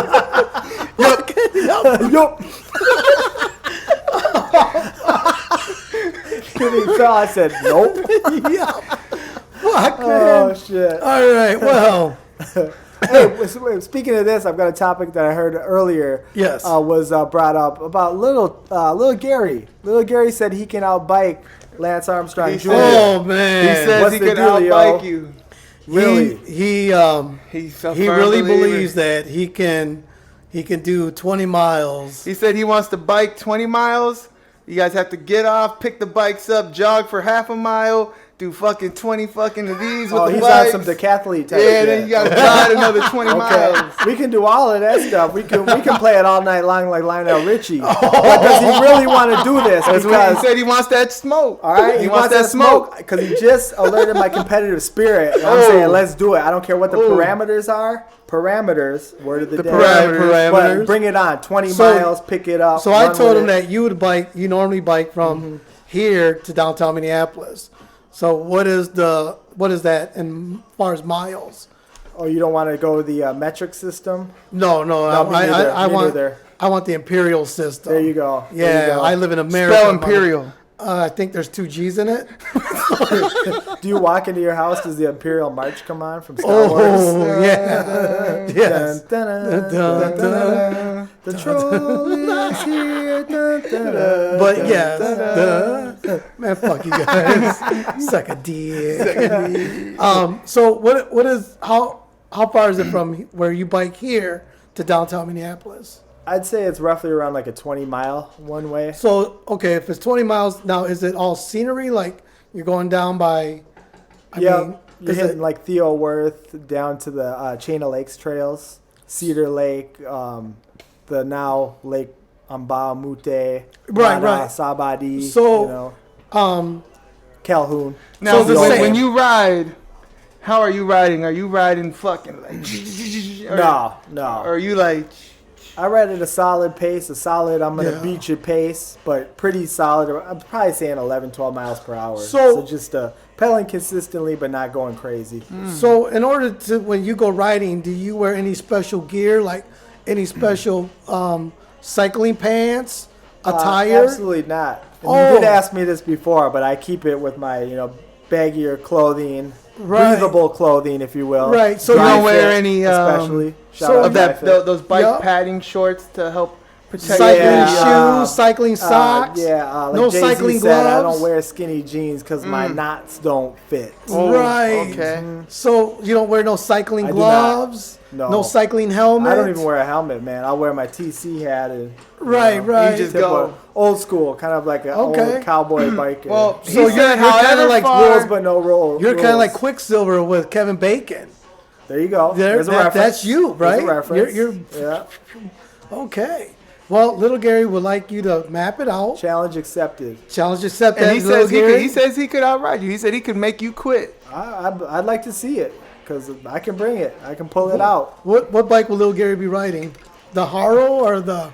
Yup. He fell. I said, nope. Yeah. Fuck, man. Oh, shit. All right, well. Hey, speaking of this, I've got a topic that I heard earlier. Yes. Was brought up about little Gary. Little Gary said he can outbike Lance Armstrong Jr. Oh, man. He says What's he the could dealio? outbike you. Really? He believer. really believes that he can do 20 miles. He said he wants to bike 20 miles. You guys have to get off, pick the bikes up, jog for half a mile, do fucking 20 fucking of these with the he's bikes. on some decathlete type Yeah, shit. then you gotta ride another 20 miles. We can do all of that stuff. We can play it all night long like Lionel Richie. But does he really want to do this? That's what he said. He wants that smoke. All right, he wants that smoke. Because he just alerted my competitive spirit. And I'm saying, let's do it. I don't care what the parameters are. Parameters, word of the day. Parameters. But bring it on. 20 miles, pick it up. So I told him that you normally bike from here to downtown Minneapolis. So what is that in far as miles? Oh, you don't want to go with the metric system? No, I want the imperial system. There you go. Yeah, I live in America. Spell imperial. I think there's 2 G's in it. Do you walk into your house? Does the Imperial March come on from Star Wars? Oh, yeah. Yes. Dun, dun, dun, dun, dun. The troll is here. Dun, dun, dun, But dun, yeah, dun, dun. man, fuck you guys. Suck a dick. So what is how far is it from where you bike here to downtown Minneapolis? I'd say it's roughly around like a 20-mile one way. So okay, if it's 20 miles now, is it all scenery? Like you're going down by? You're hitting like Theo Worth down to the Chain of Lakes trails, Cedar Lake, the now Lake Ambamute, Right. Sabadi, So, Calhoun. Now, So when you ride, how are you riding? Are you riding fucking like? No. Or are you like? I ride at a solid pace, I'm going to beat your pace, but pretty solid. I'm probably saying 11, 12 miles per hour. So just pedaling consistently, but not going crazy. So in order to, when you go riding, do you wear any special gear, like any special cycling pants, attire? Absolutely not. And you did ask me this before, but I keep it with my, baggier clothing, breathable clothing, if you will. Right. So you don't wear any, especially of those bike padding shorts to help protect cycling shoes, cycling socks. Like no Jay-Z cycling said, gloves. I don't wear skinny jeans because my knots don't fit. Right. Okay. So you don't wear no cycling gloves. No cycling helmet. I don't even wear a helmet, man. I'll wear my TC hat and right. You just go old school, kind of like an old cowboy biker. Well, so you're kind of like rules, but no rules. You're kind of like Quicksilver with Kevin Bacon. There you go. There's a reference. That's you, right? There's a reference. You're okay. Well, little Gary would like you to map it out. Challenge accepted. And he says he says he could outride you. He said he could make you quit. I'd like to see it because I can bring it. I can pull it out. What bike will little Gary be riding? The Haro or the?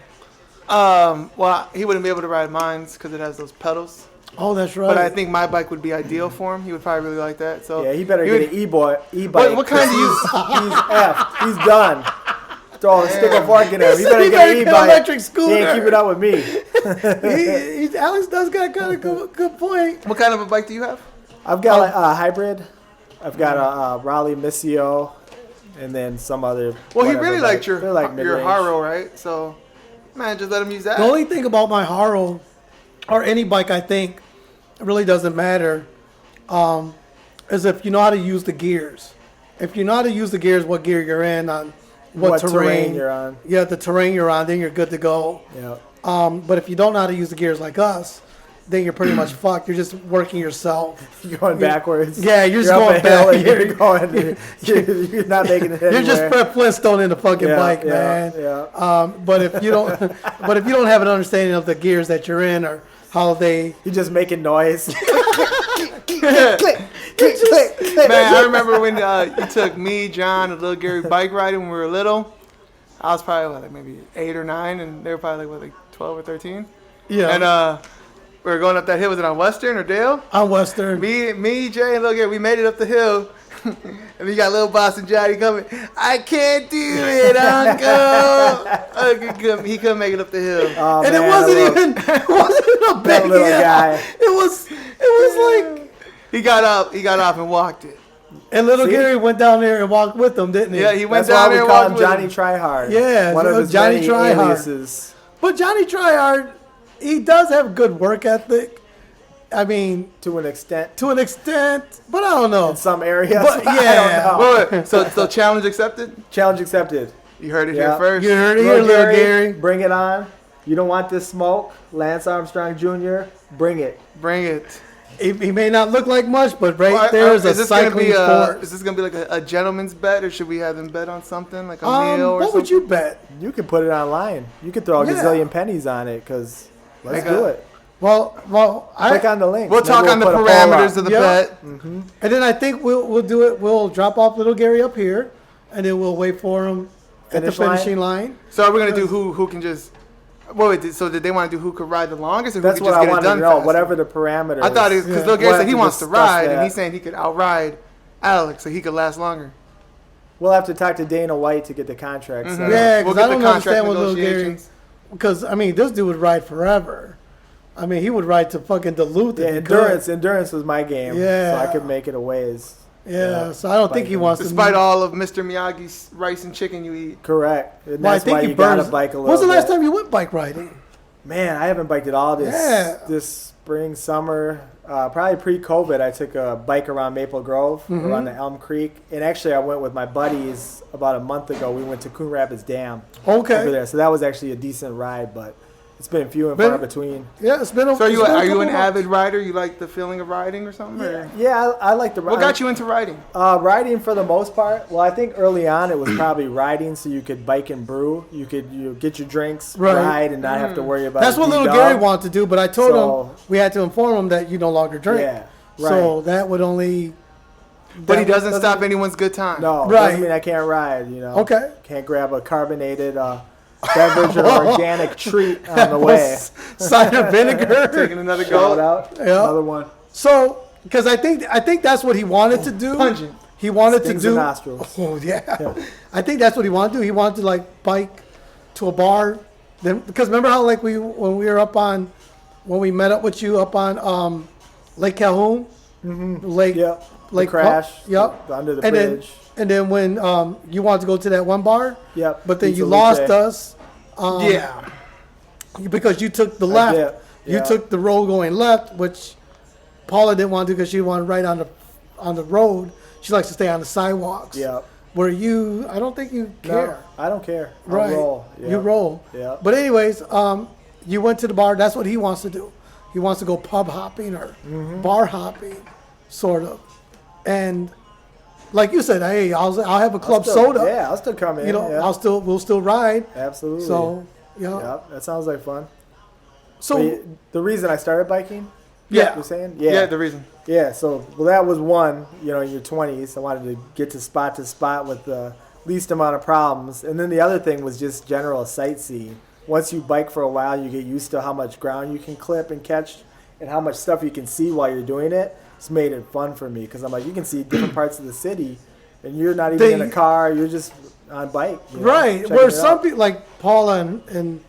Well, he wouldn't be able to ride mine because it has those pedals. Oh, that's right. But I think my bike would be ideal for him. He would probably really like that. So yeah, he better get an e-bike. What kind do you? He's effed. He's done. Throw a stick of fork in him. He better get an an e-bike. electric scooter. He ain't keep it up with me. Alex does got kind of good point. What kind of a bike do you have? I've got a hybrid. I've got a Raleigh Missio, and then some other. Well, he really liked your mid-range. Haro, right? So, man, just let him use that. The only thing about my Haro, or any bike, I think, it really doesn't matter, is if you know how to use the gears. If you know how to use the gears, what gear you're in, on what terrain you're on. Yeah, the terrain you're on, then you're good to go. Yeah. But if you don't know how to use the gears like us, then you're pretty much fucked. You're just working yourself. You're going backwards. Yeah, you're just going back. You're not making it anywhere. You're just Fred Flintstone in the fucking bike, man. Yeah. But if you don't have an understanding of the gears that you're in or how they, you're just making noise. Man, I remember when you took me, John, and little Gary bike riding when we were little. I was probably like maybe 8 or 9, and they were probably like 12 or 13. Yeah. And we were going up that hill. Was it on Western or Dale? On Western. Me, Jay, and little Gary, we made it up the hill. And you got little boss and Johnny coming. I can't do it, Uncle. He couldn't make it up the hill. Oh, And man, it wasn't even a big little hill. guy. It was like, He got up and walked it. and little See? Gary went down there and walked with them, didn't he? Yeah, he went That's down why there we and call walked him with Johnny him. Tryhard. Yeah, one of so his Johnny many Tryhard. aliases. But Johnny Tryhard, he does have good work ethic. I mean, To an extent, but I don't know. in some areas. But, yeah. I don't know. Wait, so challenge accepted? Challenge accepted. You heard it Yeah. here first. You heard it here, little Gary. Bring it on. You don't want this smoke, Lance Armstrong Jr. Bring it. Bring it. He may not look like much, but right Well, there is a this gonna cycling be sport. Is this gonna be like a gentleman's bet, or should we have them bet on something like a meal or What something? would you bet? You could put it online. You could throw a Yeah. gazillion pennies on it because let's Like do a- it. Well, Click on the link. We'll Then talk on the put a poll parameters up. of the Yeah. bet. and then I think we'll do it. We'll drop off little Gary up here, and then we'll wait for him at the Finish line? finishing line. So are we gonna do who can just? Wait, so did they want to do who could ride the longest, or That's who what could I just get it wanted to done know. faster? Whatever the parameters. I thought because Yeah. Lil Gary We'll said have he to wants to discuss ride, and that. he's saying he could outride Alex, so he could last longer. We'll have to talk to Dana White to get the contract set up. Yeah, We'll because I get the don't contract understand what little Gary. negotiations. Because I mean, this dude would ride forever. I mean, he would ride to fucking Duluth. Yeah, if he could. endurance was my game. Yeah. So I could make it a ways. Yeah, so I don't think he Biking. wants Despite to. all of Mr. Miyagi's rice and chicken you eat. Correct. And Well, I that's think why he you gotta burns. bike a little When's the last bit. time you went bike riding? Man, I haven't biked at all Yeah. this spring, summer. Probably pre-COVID, I took a bike around Maple Grove, Mm-hmm. around the Elm Creek. And actually, I went with my buddies about a month ago. We went to Coon Rapids Dam over Okay. there. So that was actually a decent ride, but it's been few and Been- far between. Yeah, it's been. So are it's been a you couple an months. avid rider? You like the feeling of riding or something? Or? Yeah, I like the ride. What got you into riding? Riding for the most part. Well, I think early on it was probably riding, so you could bike and brew. You could get your drinks, Right. ride, and not have to worry about. That's it what being little done. Gary wanted to do, but I told So- him we had to inform him that you no longer drink. Yeah, So right. that would only. But he that doesn't stop anyone's good time. No, Right. doesn't mean I can't ride. You know. Okay. Can't grab a carbonated beverage or organic treat on the way. Cider vinegar. Taking another Shout go. out. Yeah. Another one. So, because I think that's what he wanted to do. Pungent. He wanted Stings to the do. nostrils. Oh yeah. I think that's what he wanted to do. He wanted to like bike to a bar. Then because remember how like when we met up with you up on Lake Calhoun, Lake Yep. Lake The crash. Yep. Under the and bridge. then when you wanted to go to that one bar, Yep. but then Pizza you lost Luce. us. Yeah. Because you took the left. did, You yeah. took the road going left, which Paula didn't want to do because she wanted right on the road. She likes to stay on the sidewalks. Yep. Where you, I don't think you care. No, I don't care. I'll Right. roll. You Yep. roll. Yep. But anyways, you went to the bar. That's what he wants to do. He wants to go pub hopping or Mm-hmm. bar hopping, sort of. And like you said, hey, I'll have a club soda. Yeah, I'll still come in. You know, yeah. we'll still ride. Absolutely. So, you know. Yep, that sounds like fun. So, But the reason I started biking, yeah. you're saying? Yeah, the reason. Yeah, so well, that was one. You know, in your 20s, I wanted to get to spot with the least amount of problems. And then the other thing was just general sightseeing. Once you bike for a while, you get used to how much ground you can clip and catch, and how much stuff you can see while you're doing it. It's made it fun for me because I'm like, you can see different parts of the city, and you're not even in a car. You're just on bike. You know, Right. checking Where it some out. people, like Paula and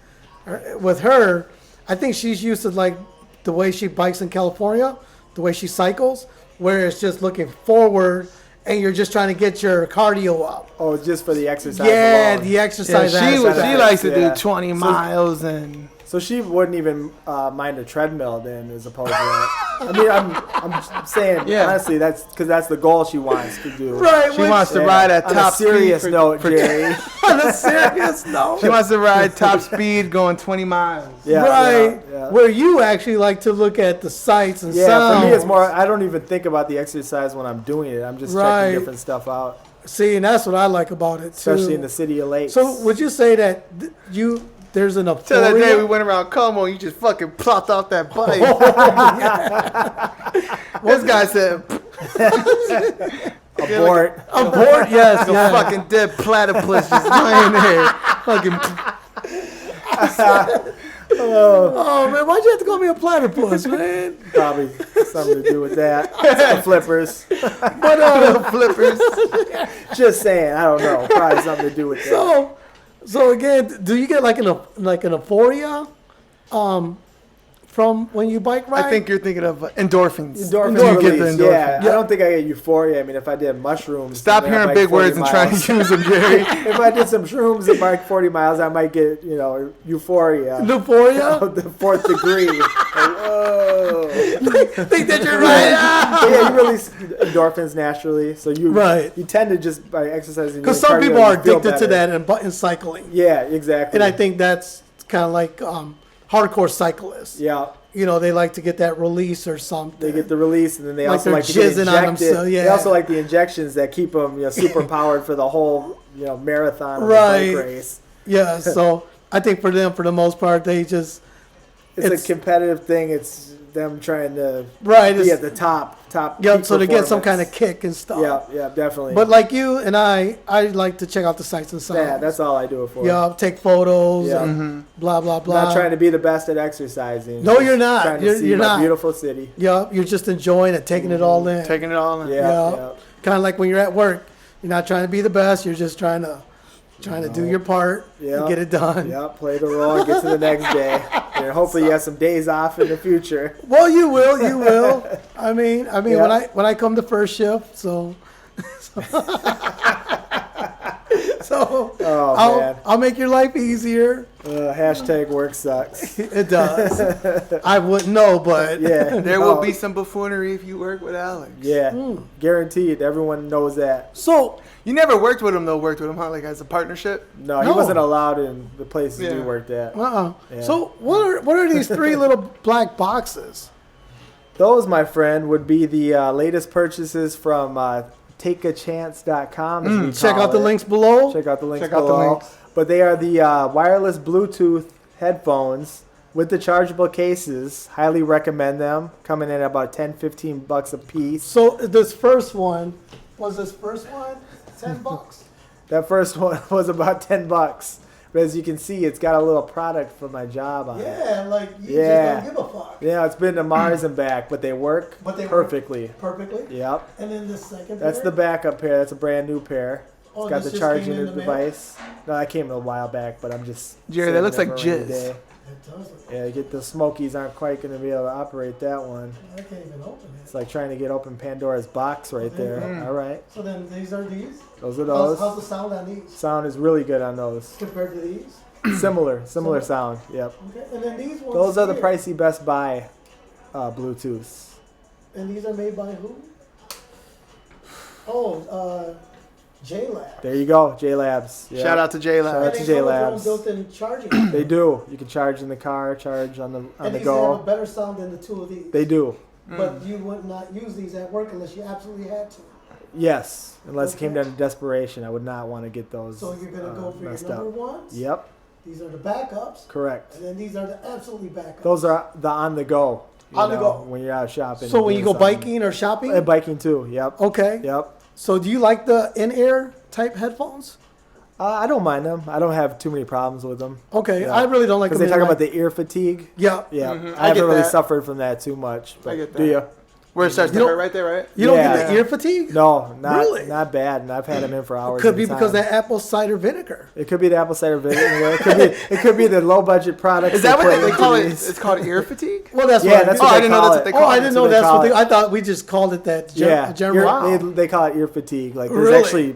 with her, I think she's used to like the way she bikes in California, the way she cycles, where it's just looking forward and you're just trying to get your cardio up. Oh, just for the exercise. Yeah, alone. the exercise. She aspect. likes to Yeah. do 20 miles and. So she wouldn't even mind a treadmill then, as opposed to that. I mean, I'm saying Yeah. honestly, that's because that's the goal she wants to do. Right. She wants to Yeah. ride at On top a serious speed. note, Jerry. On a serious note. She wants to ride top speed going 20 miles. Yeah, Right. Yeah. Where you actually like to look at the sights and Yeah, sounds. for me it's more. I don't even think about the exercise when I'm doing it. I'm just Right. checking different stuff out, See, and that's what I like about it too. especially in the city of lakes. So would you say that there's an Till that day we euphoria? went around Como, you just fucking plopped off that bike. This guy said, abort. Abort, yes, "The yes. fucking dead platypus just lying there." Fucking. Oh man, why'd you have to call me a platypus, man? Probably something to do with that. The flippers. But Flippers. Just saying. I don't know. Probably something to do with that. so again, do you get like an euphoria, from when you bike ride? I think you're thinking of endorphins. Endorphins You get the release, endorphins. yeah. I don't think I get euphoria. I mean, if I did mushrooms. Stop and then I hearing bike big 40 words and trying miles. to use them, Jerry. If I did some shrooms and bike 40 miles, I might get, euphoria. Euphoria? Of the 4th degree. Like, whoa. Think that you're right. But yeah, you release endorphins naturally. So you tend to just, by exercising. Because some people are addicted to that and cycling. Yeah, exactly. And I think that's kind of like hardcore cyclists. Yeah. They like to get that release or something. They get the release, and then they Like also they're like to get jizzing on injected. themselves, yeah. They also like the injections that keep them, super powered for the whole, marathon of Right. the bike race. Yeah, so I think for them, for the most part, they just... It's a competitive thing. It's them trying to Right. be at the top. Yeah, peak so they get some kind performance. of kick and stuff. Yeah, definitely. But like you and I like to check out the sights and sounds. Yeah, that's all I do it for. Yeah, take photos Yeah. and blah, blah, blah. I'm not trying to be the best at exercising. No, Just you're not. Trying to You're- see you're my not. beautiful city. Yeah, you're just enjoying it, taking it all in. Taking it all in. Yeah. Kind of like when you're at work. You're not trying to be the best. You're just trying to do your part and get it done. Yeah, play the role and get to the next day. And hopefully you have some days off in the future. Well, you will. You will. I mean, Yeah. when I come to first shift, so Man. I'll make your life easier. Hashtag work sucks. It does. I wouldn't know, but Yeah. There no. will be some buffoonery if you work with Alex. Yeah. Guaranteed. Everyone knows that. So You never worked with him, though, huh? Like as a partnership? No, he No. wasn't allowed in the places we Yeah. worked at. Yeah. Yeah. What are these three little black boxes? Those, my friend, would be the latest purchases from takeachance.com. as we Check call out the it. links below. Check out the links Check out the below. links. But they are the wireless Bluetooth headphones with the chargeable cases. Highly recommend them. Coming in at about $10-15 a piece. So this first one was $10. That first one was about $10. But as you can see, it's got a little product for my job on it. Yeah, like you Yeah. just don't give a fuck. Yeah, it's been to Mars and back, but they work But they work perfectly. Perfectly. Yep. And then the second That's the backup pair. That's a brand new pair. Oh, It's got this the just came charging in the mail? device. No, that came a while back, but I'm just. Jerry, that saving looks it like for a rainy jizz. day. It does look. Yeah, get the Smokies aren't quite going to be able to operate that one. I can't even open It's it. like trying to get open Pandora's box right there. All right, So then these are these. those are How's those. the sound on these Sound is really good on those. compared to these? Similar Similar. sound. Yep. Okay, and then these ones. Those are the here. pricey Best Buy Bluetooths. And these are made by who? Oh, J-Lab. There you go, J Labs. Yep. Shout out to J Shout out Lab. to They J come with their own Labs. built-in charging. They do. You can charge in the car, charge on the And these have a go. better sound than the two of these. They do. But you would not use these at work unless you absolutely had to. Yes, unless it came Okay. down to desperation, I would not want to get those. So you're gonna go for your messed number up. ones. Yep, These are the backups, correct. and then these are the absolutely backups. Those are the on the go. you On the know, go. when you're out shopping. So and when you doing go something. biking or shopping, And biking too. Yep. okay. Yep. So do you like the in-ear type headphones? I don't mind them. I don't have too many problems with them. Okay, Yeah. I really don't like Because them. they talk about the ear fatigue. Yeah. Yeah, Mhm. I I haven't get really that. suffered from that too much. But I get do that. you? Where it starts to You don't- hurt right there, right? You don't Yeah. get the ear fatigue? No, not Really? not bad. And I've had them in for hours. Could at be a because time. that apple cider vinegar. It could be the apple cider vinegar. It could be the low budget products. Is that what put they into call it? these. It's called ear fatigue? Well, that's Yeah, what that's Oh, what I they didn't know call that's it. what they Oh, call I it. didn't That's know what they that's call what they. it. I thought we just called it that. Yeah, General. they call it ear fatigue. Like there's Really? actually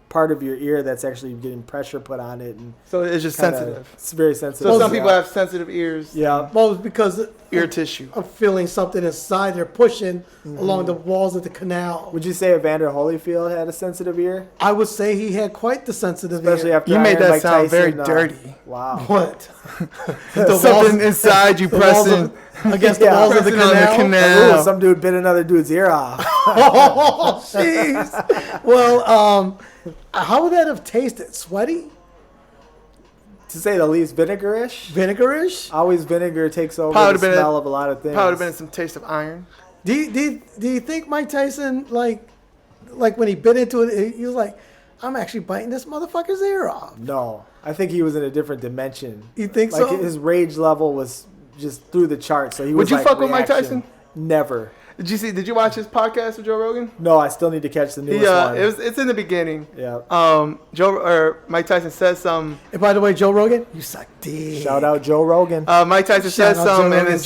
part of your ear that's actually getting pressure put on it, and So it's just kinda- sensitive. It's very sensitive. So some yeah. people have sensitive ears, Yeah, Well, it's because ear tissue. I'm feeling something inside. They're pushing along the walls of the canal. Would you say Evander Holyfield had a sensitive ear, I would say he had quite the sensitive especially ear. after You Iron made that Mike sound very Tyson, dirty. Wow. What? The Something inside you the walls pressing. against the Yeah. walls of the Pressing on the canal. canal. Ooh, some dude bit another dude's ear off. Oh, jeez. Well, how would that have tasted? Sweaty? To say the least, vinegarish. Vinegarish? Always vinegar takes over Probably the been a- smell of a lot of things. Probably would have been some taste of iron. Do you think Mike Tyson, like when he bit into it, he was like, I'm actually biting this motherfucker's ear off. No, I think he was in a different dimension. You think Like so? his rage level was just through the charts. So he Would was you like fuck with Mike reaction. Tyson? Never. Did you watch his podcast with Joe Rogan? No, I still need to catch the newest one. It's in the beginning. Yeah. Mike Tyson says something. And by the way, Joe Rogan, you suck dick. Shout out Joe Rogan. Mike Tyson Shout says out Joe something, and Rogan, then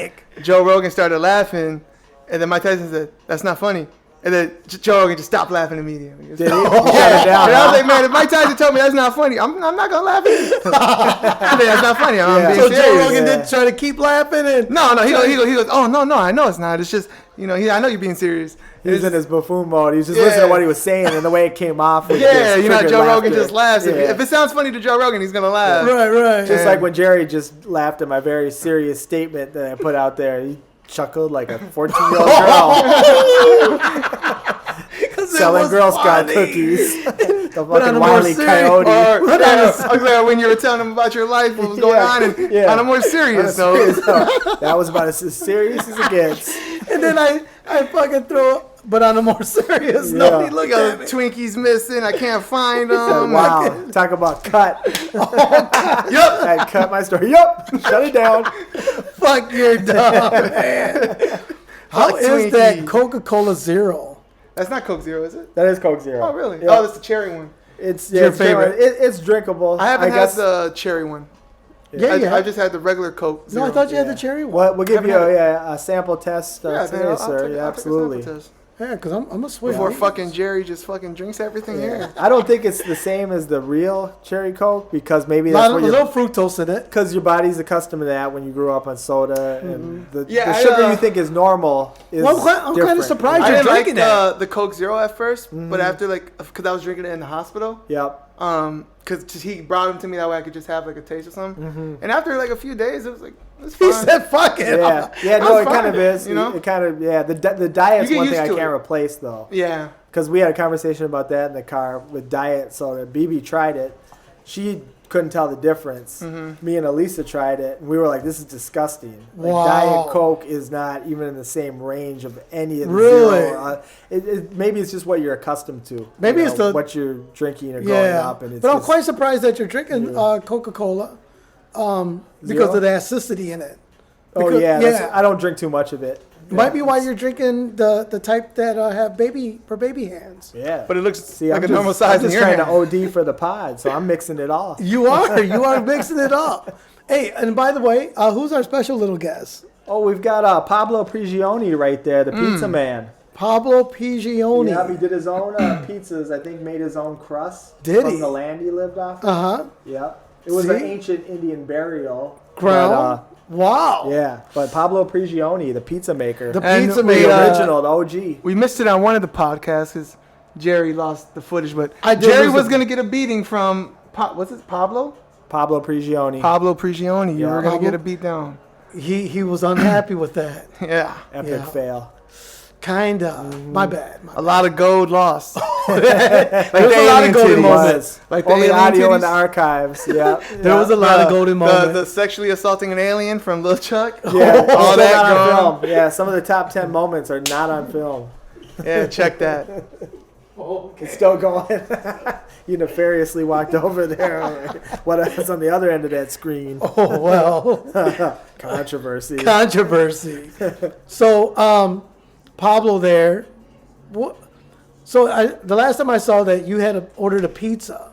suck a Joe Rogan started laughing, and then Mike Tyson said, "That's not funny." And then Joe Rogan just stopped laughing immediately. Did he? Yeah. Shut it down, And I was huh? like, man, if Mike Tyson told me that's not funny, I'm not gonna laugh at it. That's not funny. I'm Yeah. being So serious. Joe Rogan Yeah. did try to keep laughing and No, he goes, oh no, I know it's not. It's just, I know you're being serious. He was in his buffoon mode. He was just Yeah. listening to what he was saying, and the way it came off. It Yeah, just Joe triggered Rogan laughter. just laughs. Yeah. If it sounds funny to Joe Rogan, he's gonna laugh. right. Just Yeah. like when Jerry just laughed at my very serious statement that I put out there. He chuckled like a 14-year-old girl selling Girl Scout cookies. The on fucking a more Wile E. serious- Coyote. Or when you were telling him about your life, what was going Yeah, on, and yeah. on a more serious note. That was about as serious as it gets. And then I fucking throw, but on a more serious Yeah. note, he looked Yo, at me. Twinkies missing. I can't find them. Said, wow, talk about cut. Yup. I cut my story. Yup, shut it down. Fuck, you're dumb, man. How Fuck is that Twinkie. Coca-Cola Zero? That's not Coke Zero, is it? That is Coke Zero. Oh, really? Yeah. Oh, that's the cherry one. It's your it's general- favorite? It's drinkable. I haven't had guess. the cherry one. Yeah, I just had the regular Coke Zero. No, I thought you had Yeah. the cherry one. What we'll give Haven't you had a sample test Yeah, today, then I'll sir. take- Yeah, I'll take a absolutely. sample test. Yeah, because I'm a sweet. Before fucking Jerry just fucking drinks everything Yeah. here. I don't think it's the same as the real cherry Coke because maybe A that's lot what of your little fructose in it. because your body's accustomed to that when you grew up on soda and the Yeah, sugar I, you think is normal is Well, I'm kind of different. surprised I you're didn't like drinking that. the Coke Zero at first, but after because I was drinking it in the hospital, Yep. because he brought them to me that way I could just have like a taste or something. And after like a few days, it was like it's He fine. said, "Fuck it." Yeah. Yeah. No, I'm it kind fine, of is. you know? It kind of The diet's You get one thing used I to can't it. replace though. Yeah. Because we had a conversation about that in the car with diet soda. BB tried it. She couldn't tell the difference. Me and Elisa tried it, and we were like, "This is disgusting." Like Wow. Diet Coke is not even in the same range of any of the Really? zero. Maybe it's just what you're accustomed to. Maybe you it's know, the- what you're drinking or growing Yeah, up, and it's but I'm just- quite surprised that you're drinking Coca-Cola because Zero? of the acidity in it. Oh because- yeah, yeah. I don't drink too much of it. Might be why you're drinking the type that have baby hands. Yeah, But it looks See, like I'm a normal just, size I'm just in your trying hand. to OD for the pod, so I'm mixing it all. You are mixing it up. Hey, and by the way, who's our special little guest? Oh, we've got Pablo Prigioni right there, the pizza man. Pablo Pigioni. Yeah, he did his own pizzas. I think made his own crust. Did from he? the land he lived off of. Uh-huh. Yeah, it was an See? ancient Indian burial Ground. Wow. yeah, but Pablo Prigioni, the pizza maker, The And pizza we, the maker. original, the OG. We missed it on one of the podcasts because Jerry lost the footage, but I did Jerry lose was the- going to get a beating from, what's it, Pablo? Pablo Prigioni, Pablo Prigioni. You Yeah. were going to Pablo? get a beat down. He was unhappy with that. Yeah. epic Yeah. fail. Kinda. My bad. A lot of gold lost. There was a lot of golden It moments. was. Like the Only alien audio in the titties? archives. Yeah, There was a lot of golden moments. The sexually assaulting an alien from Lil Chuck. yeah, all still that not on gone. film. Yeah, some of the top 10 moments are not on film. Yeah, check that. It's still going. You nefariously walked over there. What else on the other end of that screen? Oh, well. Controversy. Controversy. So, Pablo there. So, the last time I saw that you had ordered a pizza,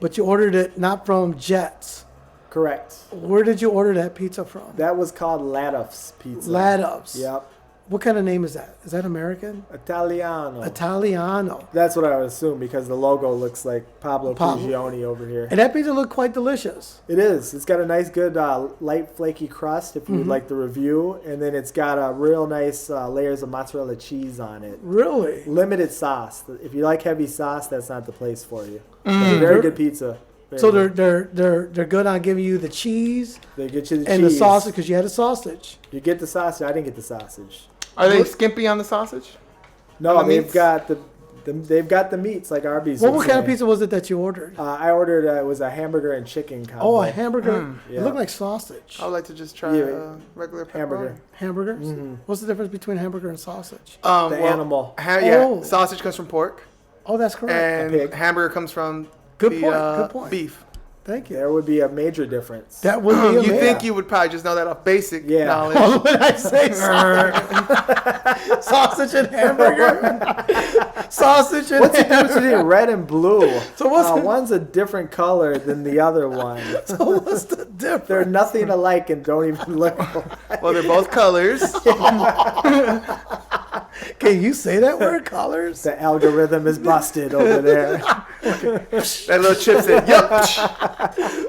but you ordered it not from Jets. Correct. Where did you order that pizza from? That was called Ladduff's Pizza. Ladduff's. Yep. What kind of name is that? Is that American? Italiano. Italiano. That's what I would assume because the logo looks like Pablo Pablo. Prigioni over here. And that pizza looked quite delicious. It is. It's got a nice, good, light, flaky crust if you Mm-hmm. would like the review. And then it's got real nice layers of mozzarella cheese on it. Really? Limited sauce. If you like heavy sauce, that's not the place for you. It's a very good pizza. Very So good. they're good on giving you the cheese They get you the and cheese. the sausage because you had a sausage. You get the sausage. I didn't get the sausage. Are they skimpy on the sausage? No, On the they've meats? got they've got the meats like Arby's. What would kind of say. pizza was it that you ordered? I ordered it was a hamburger and chicken combo. Oh, a hamburger. Yeah. It looked like sausage. I would like to just try Yeah. regular pepperoni. Hamburger. Hamburgers? What's the difference between hamburger and sausage? The animal. Yeah, Oh. sausage comes from pork. Oh, that's correct. And pig. hamburger comes from Good the, point, good point. beef. Thank you. There would be a major difference. That would be You amazing. think you would probably just know that off basic Yeah. knowledge. Oh, when I say sausage and hamburger, sausage and What's the hamburger. difference between red and blue? So what's the- one's a different color than the other one. So what's the difference? They're nothing alike and don't even look alike. Well, they're both colors. Can you say that word? Colors? The algorithm is busted over there. That little chip said, "Yup."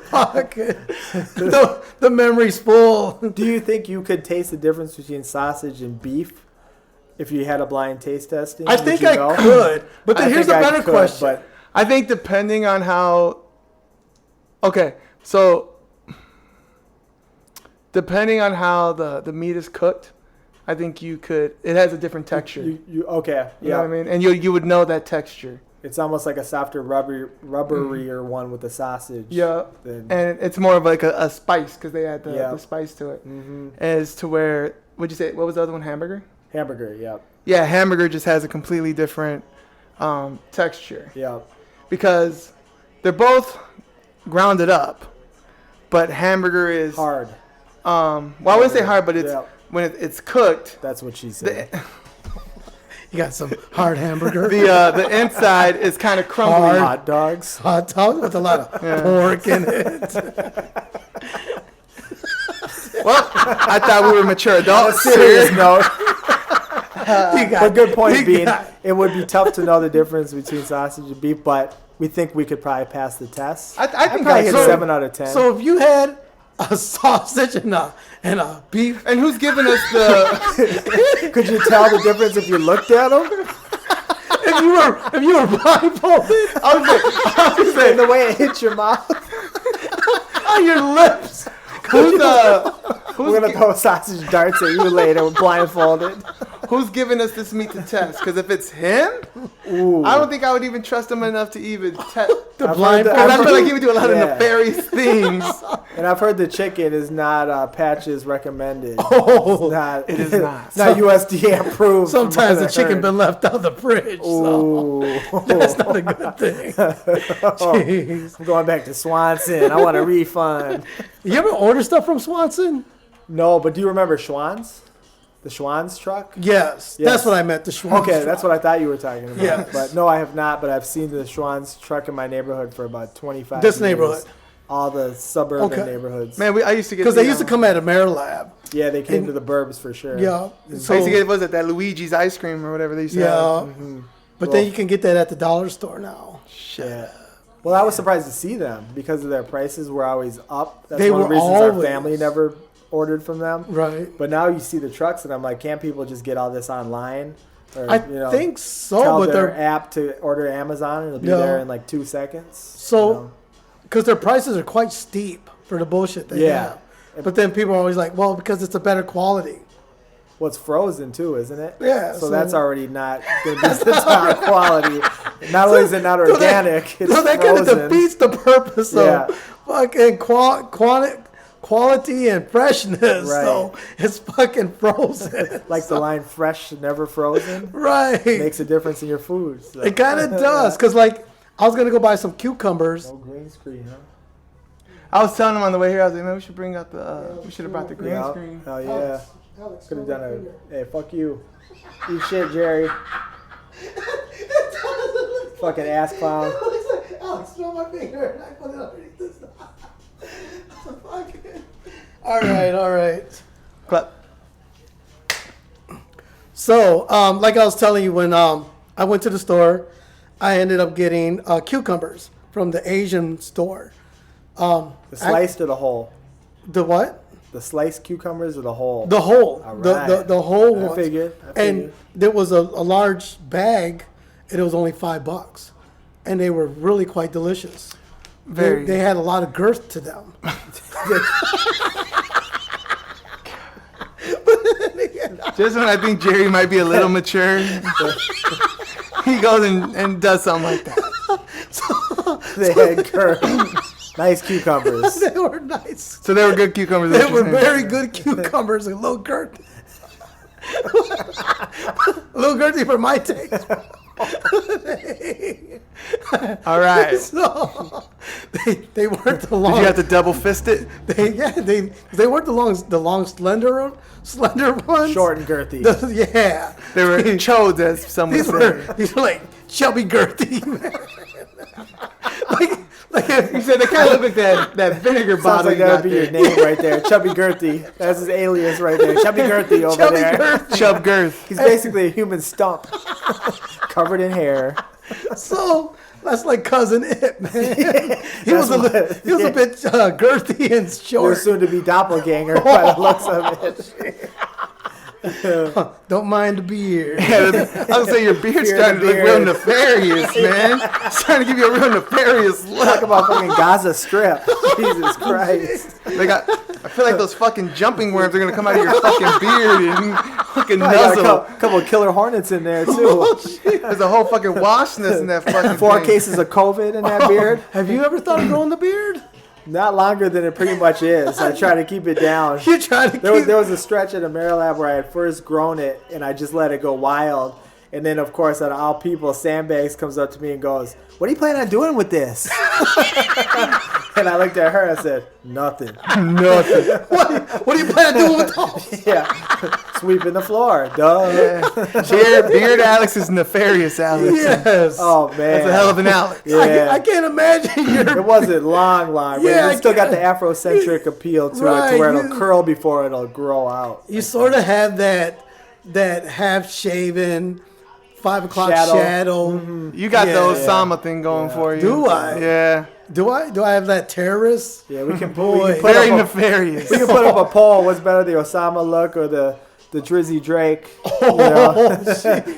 Fuck. The memory's full. Do you think you could taste the difference between sausage and beef if you had a blind taste testing? I Would think you I know? could, but then I here's a think I better could, question. But I think depending on how. Okay, so depending on how the meat is cooked, I think you could. It has a different texture. you okay? You know Yeah, what I mean? And you would know that texture. it's almost like a softer, rubberier one with the sausage. Yeah. Than, And it's more of like a spice because they add the, Yeah. the spice to it. hmm As to where, would you say, what was the other one? Hamburger? Hamburger. Yep. Yeah, hamburger just has a completely different texture Yep. because they're both grounded up, but hamburger is Hard. well, I wouldn't say hard, but it's Yeah. when it's cooked. That's what she said. The, You got some hard hamburger. the inside is kind of crumbly. Hot dogs. Hot dog with a lot of pork in it. Well, I thought we were mature adults. Serious note. You got, But good point you being, got- it would be tough to know the difference between sausage and beef, but we think we could probably pass the test. I think Probably hit so- 7 out of 10. So if you had a sausage and a beef, And who's giving us the? Could you tell the difference if you looked at them? if you were blindfolded And the way it hit your mouth. on your lips, Who's We're going to throw sausage darts at you later blindfolded. who's giving us this meat to test? Because if it's him, Ooh. I don't think I would even trust him enough to even test. the I've heard blindfold. that- Because I feel like he would do a lot of Yeah. nefarious things. And I've heard the chicken is not Patches recommended. Oh, It is not. Not USDA approved. from sometimes what the I chicken heard. been left out of the fridge. So Ooh. that's not a good thing. Jeez. I'm going back to Swanson. I want a refund. You ever order stuff from Swanson? No, but do you remember Schwann's? The Schwann's truck? Yes, Yes. that's what I meant. The Schwanz Okay, truck. that's what I thought you were talking about. Yes. But no, I have not. But I've seen the Schwann's truck in my neighborhood for about 25 This years. neighborhood. All the suburban Okay. neighborhoods. Man, I used to get Because the, they used to come at Amerilab. Yeah, they came to the burbs for sure. Yeah. I used So to get was it that Luigi's ice cream or whatever they used to yeah, have. but Well- then you can get that at the dollar store now. Yeah. Well, I was surprised to see them because of their prices were always up. That's They one of the were reasons our always- family never ordered from them. Right. But now you see the trucks, and I'm like, can't people just get all this online? Or, I think so, tell but their they're app to order Amazon, and it'll be Yeah. there in like 2 seconds. so because their prices are quite steep for the bullshit they Yeah. have. But then people are always like, well, because it's a better quality. Well, it's frozen too, isn't it? Yeah, So, so- that's already not going to be the top quality. Not only is it not organic, it's So that kind of frozen. defeats the purpose Yeah. of fucking quality and freshness. Right. So it's fucking frozen. Like the line "fresh, never frozen" Right. makes a difference in your food. So. It kind of does. Because, like, I was going to go buy some cucumbers. No green screen, huh? I was telling him on the way here, I was like, man, we should bring out the, we should have brought the green Yeah. screen. Hell yeah. Could have done a, hey, fuck you. Eat shit, Jerry. Fucking ass clown. Alex, throw my finger and I put it underneath this. All right. Clap. So, like I was telling you, when I went to the store, I ended up getting cucumbers from the Asian store. The sliced or the whole? The what? The sliced cucumbers or the whole? The whole. All The right. the whole I one. figured. And there was a large bag, and it was only $5, and they were really quite delicious. Very. They had a lot of girth to them. Just when I think Jerry might be a little mature, he goes and does something like that. They had nice cucumbers. They were nice. So they were good cucumbers. They what you're were saying. very good cucumbers and low girth. A little girthy for my taste. All right. So they weren't the long. Did you have to double fist it? They weren't the long slender ones. Short and girthy. Yeah. They were chodes, as some would say. These were like chubby girthy. Man. like You said they kind of look like that vinegar Sounds bottle. like you that got would be your there. name right there. Chubby Girthy. That's his alias right there. Chubby Girthy over Chubby there. Girthy. Chub girth. He's basically a human stump. Covered in hair. So that's like cousin It, man. He was a bit girthy and Or short. soon to be doppelganger by the looks of it. Don't mind the beard. I was gonna say your beard's Fear starting the to look real beard. nefarious, man. It's trying to give you a real nefarious Talk look. about fucking Gaza Strip. Jesus Christ. I feel like those fucking jumping worms are gonna come out of your fucking beard and fucking I got nuzzle. a couple of killer hornets in there too. There's a whole fucking washness in that fucking 4 thing. cases of COVID in that beard. Have you ever thought of growing the beard? Not longer than it pretty much is. I try to keep it down. You try to There was a stretch at a Marilab where I had first grown it and I just let it go wild. And then, of course, out of all people, Sandbags comes up to me and goes, "What are you planning on doing with this?" And I looked at her and I said, "Nothing." Nothing. What are you planning on doing with those? Yeah. Sweeping the floor. Duh. Beard Alex is nefarious Alex. Yes. Oh, man. That's a hell of an Alex. Yeah. I can't imagine your. It wasn't long, but Yeah, it's still got the I Afrocentric appeal to it, Right, to where it'll you- curl before it'll grow out. You sort of have that half shaven 5 o'clock Shadow. shadow. You got Yeah, the yeah. Osama thing going for you. Do I? Yeah. Do I have that terrorist? Yeah, we can Boy. put Very up a, nefarious. we can put up a poll. What's better, the Osama look or the Drizzy Drake? You know?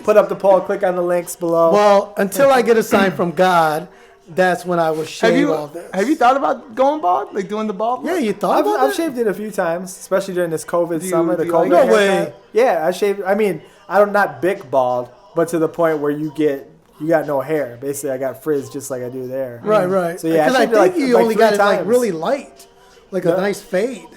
Put up the poll. Click on the links below. Well, until I get a sign from God, that's when I will shave all this. Have you thought about going bald? Like doing the bald? Yeah, you thought about I've it? shaved it a few times, especially during this COVID you- summer. do The you COVID like it? No haircut. way. Yeah, I shaved. I mean, I'm not big bald, but to the point where you got no hair. Basically, I got frizz just like I do there. Right. So yeah, Because I shaved it think you only 3 got it like times. really light, like a Yeah. nice fade.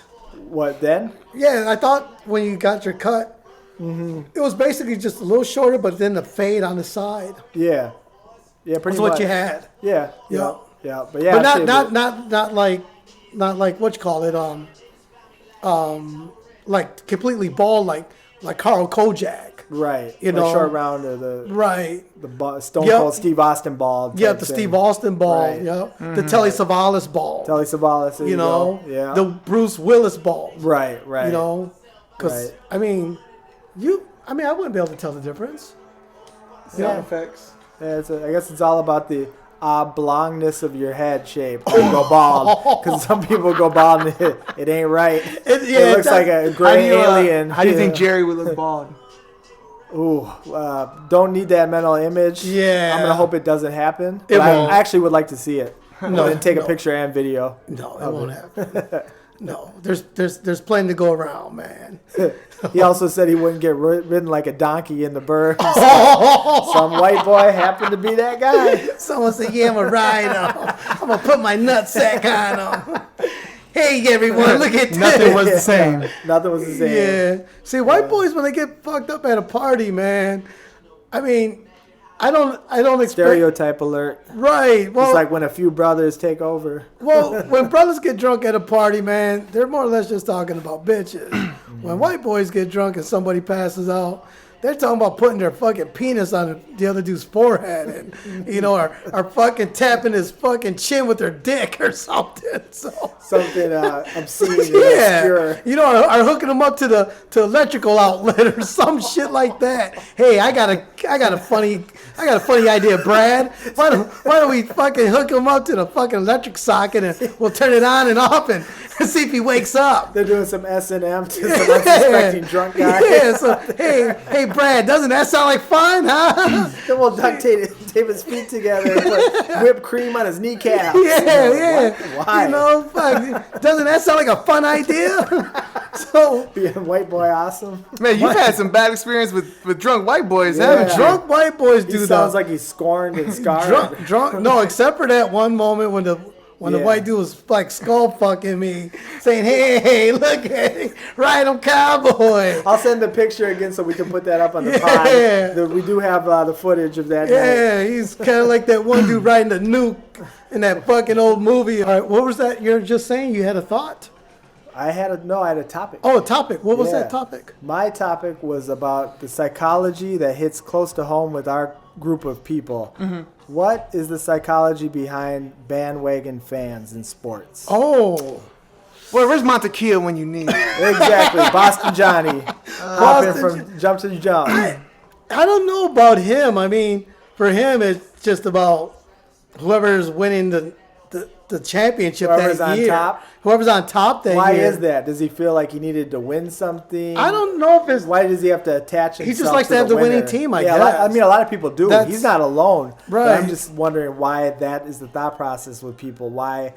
What then? Yeah, I thought when you got your cut, it was basically just a little shorter, but then the fade on the side Yeah, pretty was much. what you had. Yeah. But yeah, But I shaved it. not like what you call it, like completely bald, like Carl Kojak. Right. You like know. short round or the Right. Stone Yep. Cold Steve Austin bald. Yeah, type the thing. Steve Austin ball. Right. Yep. The Telly Savalas ball. Telly Savalas. there you know. go. Yeah. The Bruce Willis ball. right. You know. Because Right. I wouldn't be able to tell the difference. Sound effects. Yeah, I guess it's all about the oblongness of your head shape. When you go bald, because some people go bald and it ain't right. It looks like a gray alien. How do you think Jerry would look bald? Ooh, don't need that mental image. Yeah. I'm gonna hope it doesn't happen. It But I won't. actually would like to see it. No, And take a no. picture and video. No, it won't happen. No, there's plenty to go around, man. He also said he wouldn't get ridden like a donkey in the burbs. Some white boy happened to be that guy. Someone said, "Yeah, I'm a rider. I'm gonna put my nutsack on him." Hey, everyone, look at Nothing this. was the same. Nothing was the same. Yeah. See, white boys when they get fucked up at a party, man. I mean, I don't expect. Stereotype alert. Right. Well, It's like when a few brothers take over. well, when brothers get drunk at a party, man, they're more or less just talking about bitches. When white boys get drunk and somebody passes out, they're talking about putting their fucking penis on the other dude's forehead and, or fucking tapping his fucking chin with their dick or something. So, Something obscene and yeah, obscure. or hooking them up to the electrical outlet or some shit like that. Hey, I got a funny idea, Brad. Why don't we fucking hook him up to the fucking electric socket and we'll turn it on and off and see if he wakes up. They're doing some S&M to some unsuspecting drunk guy. Yeah, so hey Brad, doesn't that sound like fun, huh? Then we'll duct tape his feet together and put whipped cream on his kneecaps. Yeah. Why? Fuck, doesn't that sound like a fun idea? So Being white boy awesome. Man, you've had some bad experience with drunk white boys, Yeah. haven't you? drunk white boys He do sounds that. like he's scorned and scarred. Drunk. No, except for that one moment when when the Yeah. white dude was like skull fucking me, saying, "Hey, look at it, ride him, cowboy." I'll send the picture again so we can put that up on the Yeah. pod. We do have the footage of that. Yeah, he's kind of like that one dude riding the nuke in that fucking old movie. All right, what was that? You're just saying you had a thought? I had a topic. Oh, a topic. What was Yeah. that topic? My topic was about the psychology that hits close to home with our group of people. Mm-hmm. What is the psychology behind bandwagon fans in sports? Oh, Boy, where's Montekia when you need it? Exactly, Boston Johnny, hopping from jump to jump. I don't know about him. I mean, for him, it's just about whoever's winning the championship Whoever's that on year. top? Whoever's on top that Why year. is that? Does he feel like he needed to win something? I don't know if it's. Why does he have to attach himself? Just likes to have the winning team, I yeah, guess. a lot of people do. That's- He's not alone. But Right. I'm just wondering why that is the thought process with people. Why?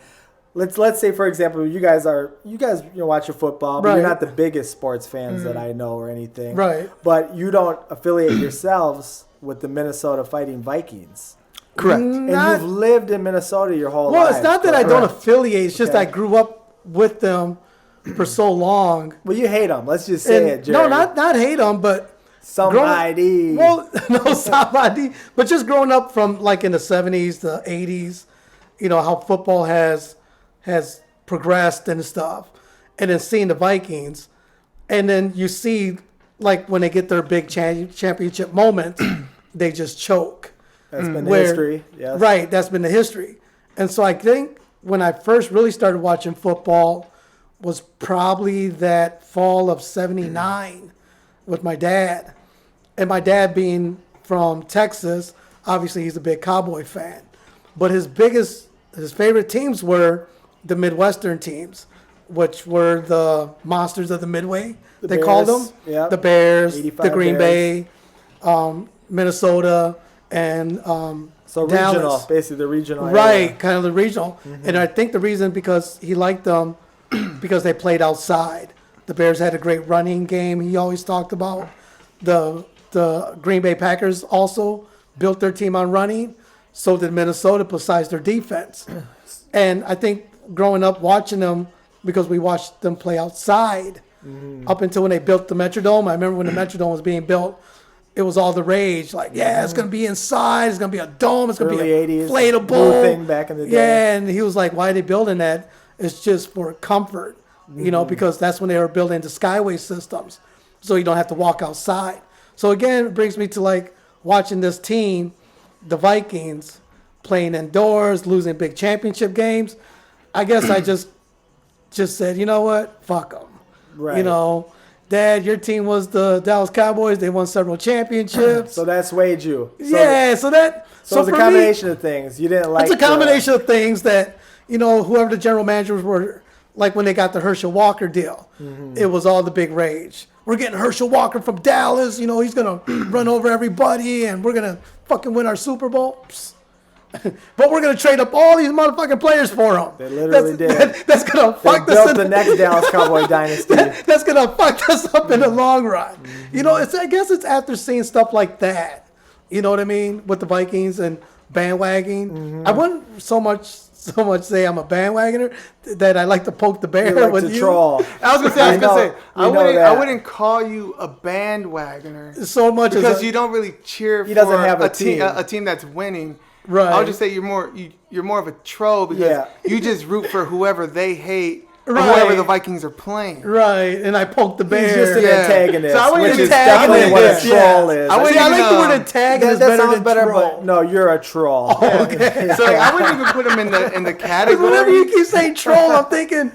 Let's say, for example, you guys watch your football, but Right. you're not the biggest sports fans that I know or anything. Right. But you don't affiliate yourselves with the Minnesota Fighting Vikings. Correct. And you've lived in Minnesota your whole life. Well, it's not that I don't correct? affiliate. It's just Okay. I grew up with them for so long. Well, you hate them. Let's just say And- it, Jerry. no, not hate them, but somebody. Well, no, somebody. But just growing up from like in the 70s, the 80s, you know how football has progressed and stuff, and then seeing the Vikings, and then you see like when they get their big championship moments, they just choke. That's been the history. Yes. Right, that's been the history. And so I think when I first really started watching football was probably that fall of 79 with my dad. And my dad being from Texas, obviously he's a big Cowboy fan. But his favorite teams were the Midwestern teams, which were the monsters of the Midway, they called Bears, them. yep. The Bears, 85 the Green Bears. Bay, Minnesota, and So Dallas. regional, basically the regional. Right, area. kind of the regional. And I think the reason because he liked them because they played outside. The Bears had a great running game. He always talked about the Green Bay Packers also built their team on running. So did Minnesota besides their defense. And I think growing up watching them because we watched them play outside up until when they built the Metrodome. I remember when the Metrodome was being built. It was all the rage, like, yeah, it's going to be inside, it's going to be a dome, it's going to be Early a 80s, inflatable. blue thing back in the day. Yeah, and he was like, why are they building that? It's just for comfort, you know, because that's when they were building the Skyway systems, so you don't have to walk outside. So again, it brings me to like watching this team, the Vikings, playing indoors, losing big championship games. I guess I just said, you know what, fuck them. Right. You know, Dad, your team was the Dallas Cowboys. They won several championships. So that swayed you. So, yeah, so that So it's a for combination of things. You didn't like. it's a combination of things that, you know, whoever the general managers were, like when they got the Herschel Walker deal, it was all the big rage. We're getting Herschel Walker from Dallas. You know, he's going to run over everybody and we're going to fucking win our Super Bowl. Psst. But we're going to trade up all these motherfucking players for him. They literally did. That's going to They fuck built us the next Dallas Cowboy dynasty. That's going to fuck us up in the long run. You know, I guess it's after seeing stuff like that. You know what I mean? With the Vikings and bandwagon. I wouldn't so much say I'm a bandwagoner that I like to poke the bear You like with to you. troll. I was gonna say, I know that. wouldn't call you a bandwagoner So much because as you don't really cheer for doesn't have a team, team. a team that's winning. Right. I would just say you're more of a troll because Yeah. you just root for whoever they hate or Right. whoever the Vikings are playing. right, and I poke the bear. He's just an Yeah. antagonist, So I wouldn't which is antagonist, definitely what a yeah. troll is. I wouldn't See, I even, like the word that, antagonist that better sounds than better, troll. but no, you're a troll. Okay. So I wouldn't even put them in the Because category. whenever you keep saying troll, I'm thinking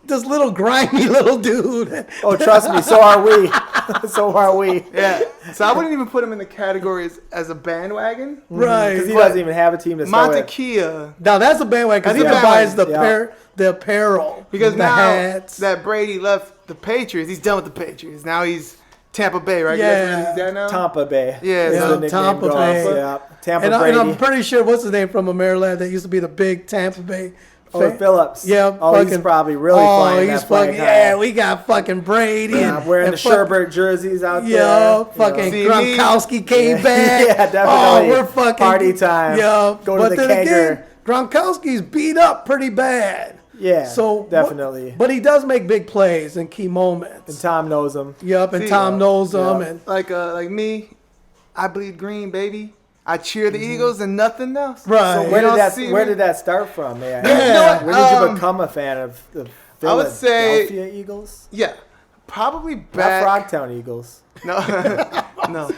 this little grimy little dude. Oh, trust me, so are we. So are we. Yeah. So I wouldn't even put him in the categories as a bandwagon. Right. Because he doesn't even have a team to start with. Montekia. Now that's a bandwagon because he That's a buys the bandwagon, the apparel, Because the now hats. that Brady left the Patriots, he's done with the Patriots. Now he's Tampa Bay, right? Yeah. That's where he's at now? Tampa Bay. Yeah, is so the nickname Tampa goes. Bay. Yeah. Tampa and Brady. I'm pretty sure what's his name from Maryland that used to be the big Tampa Bay. Oh, Phillips. Yeah. Oh, he's probably really flying he's that flag fucking. high. Yeah, we got fucking Brady. Yeah, and, wearing and the Sherbert jerseys out there. Yeah, you fucking know. See me? Gronkowski came back. Yeah, definitely. Oh, we're fucking Party time. Yeah, Go to but the then kegger. again, Gronkowski's beat up pretty bad. Yeah, So definitely. But he does make big plays in key moments. And Tom knows him. Yep, and See, Tom knows him. yeah. And Like me, I bleed green, baby. I cheer the Eagles and nothing else. Right. So You where did that start from? Yeah. You know what? Where did you become a fan of the I would say- Philadelphia Eagles? Yeah, probably Not back. Frogtown Eagles. No, no.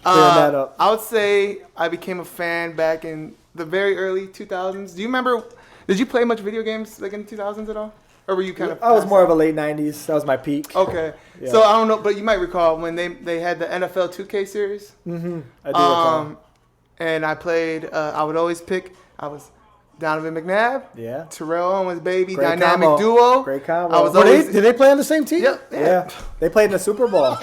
that up. I would say I became a fan back in the very early 2000s. Do you remember? Did you play much video games like in the 2000s at all, or were you kind of? I was more of a late '90s. That was my peak. Okay, Yeah. so I don't know, but you might recall when they had the NFL 2K series. I do recall. And I played. I would always pick. I was Donovan McNabb, Yeah. Terrell Owens, baby, Great dynamic combo. duo. Great combo. I was Did always. they play on the same team? Yep. Yeah. They played in the Super Bowl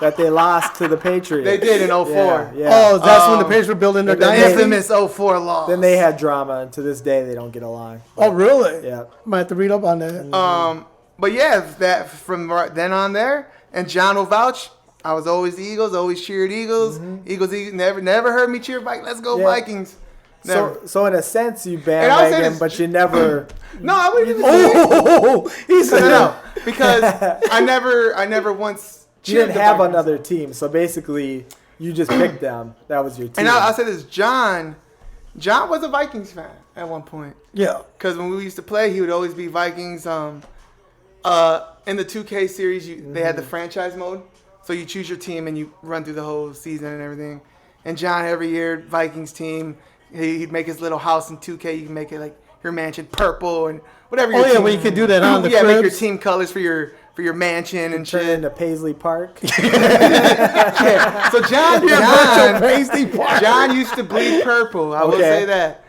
that they lost to the Patriots. They did in 04. Yeah. Oh, that's when the Patriots were building their and then dynasty. Infamous 04 loss. Then they had drama, and to this day they don't get along. Oh, really? Yeah. Might have to read up on that. But yeah, that from right then on there, and John will vouch. I was always the Eagles, always cheered Eagles. Eagles, never heard me cheer Vikings. Let's go Yeah. Vikings. Never. So in a sense, you I'll say bandwagon, this- but you never. No, I wouldn't even say Oh, he said no, because I never once You cheered didn't the have Vikings. another team, so basically you just picked them. That was your team. And I'll say this, John was a Vikings fan at one point. Yeah. Because when we used to play, he would always be Vikings. In the 2K series, they had the franchise mode. So you choose your team and you run through the whole season and everything. And John, every year, Vikings team, he'd make his little house in 2K. You can make it like your mansion purple and whatever your Oh, yeah, team. well, you could do that on the Yeah, make your cribs. team colors for your mansion and Turn shit. into Paisley Park. Yeah. So John used to bleed purple. I will Okay. say that.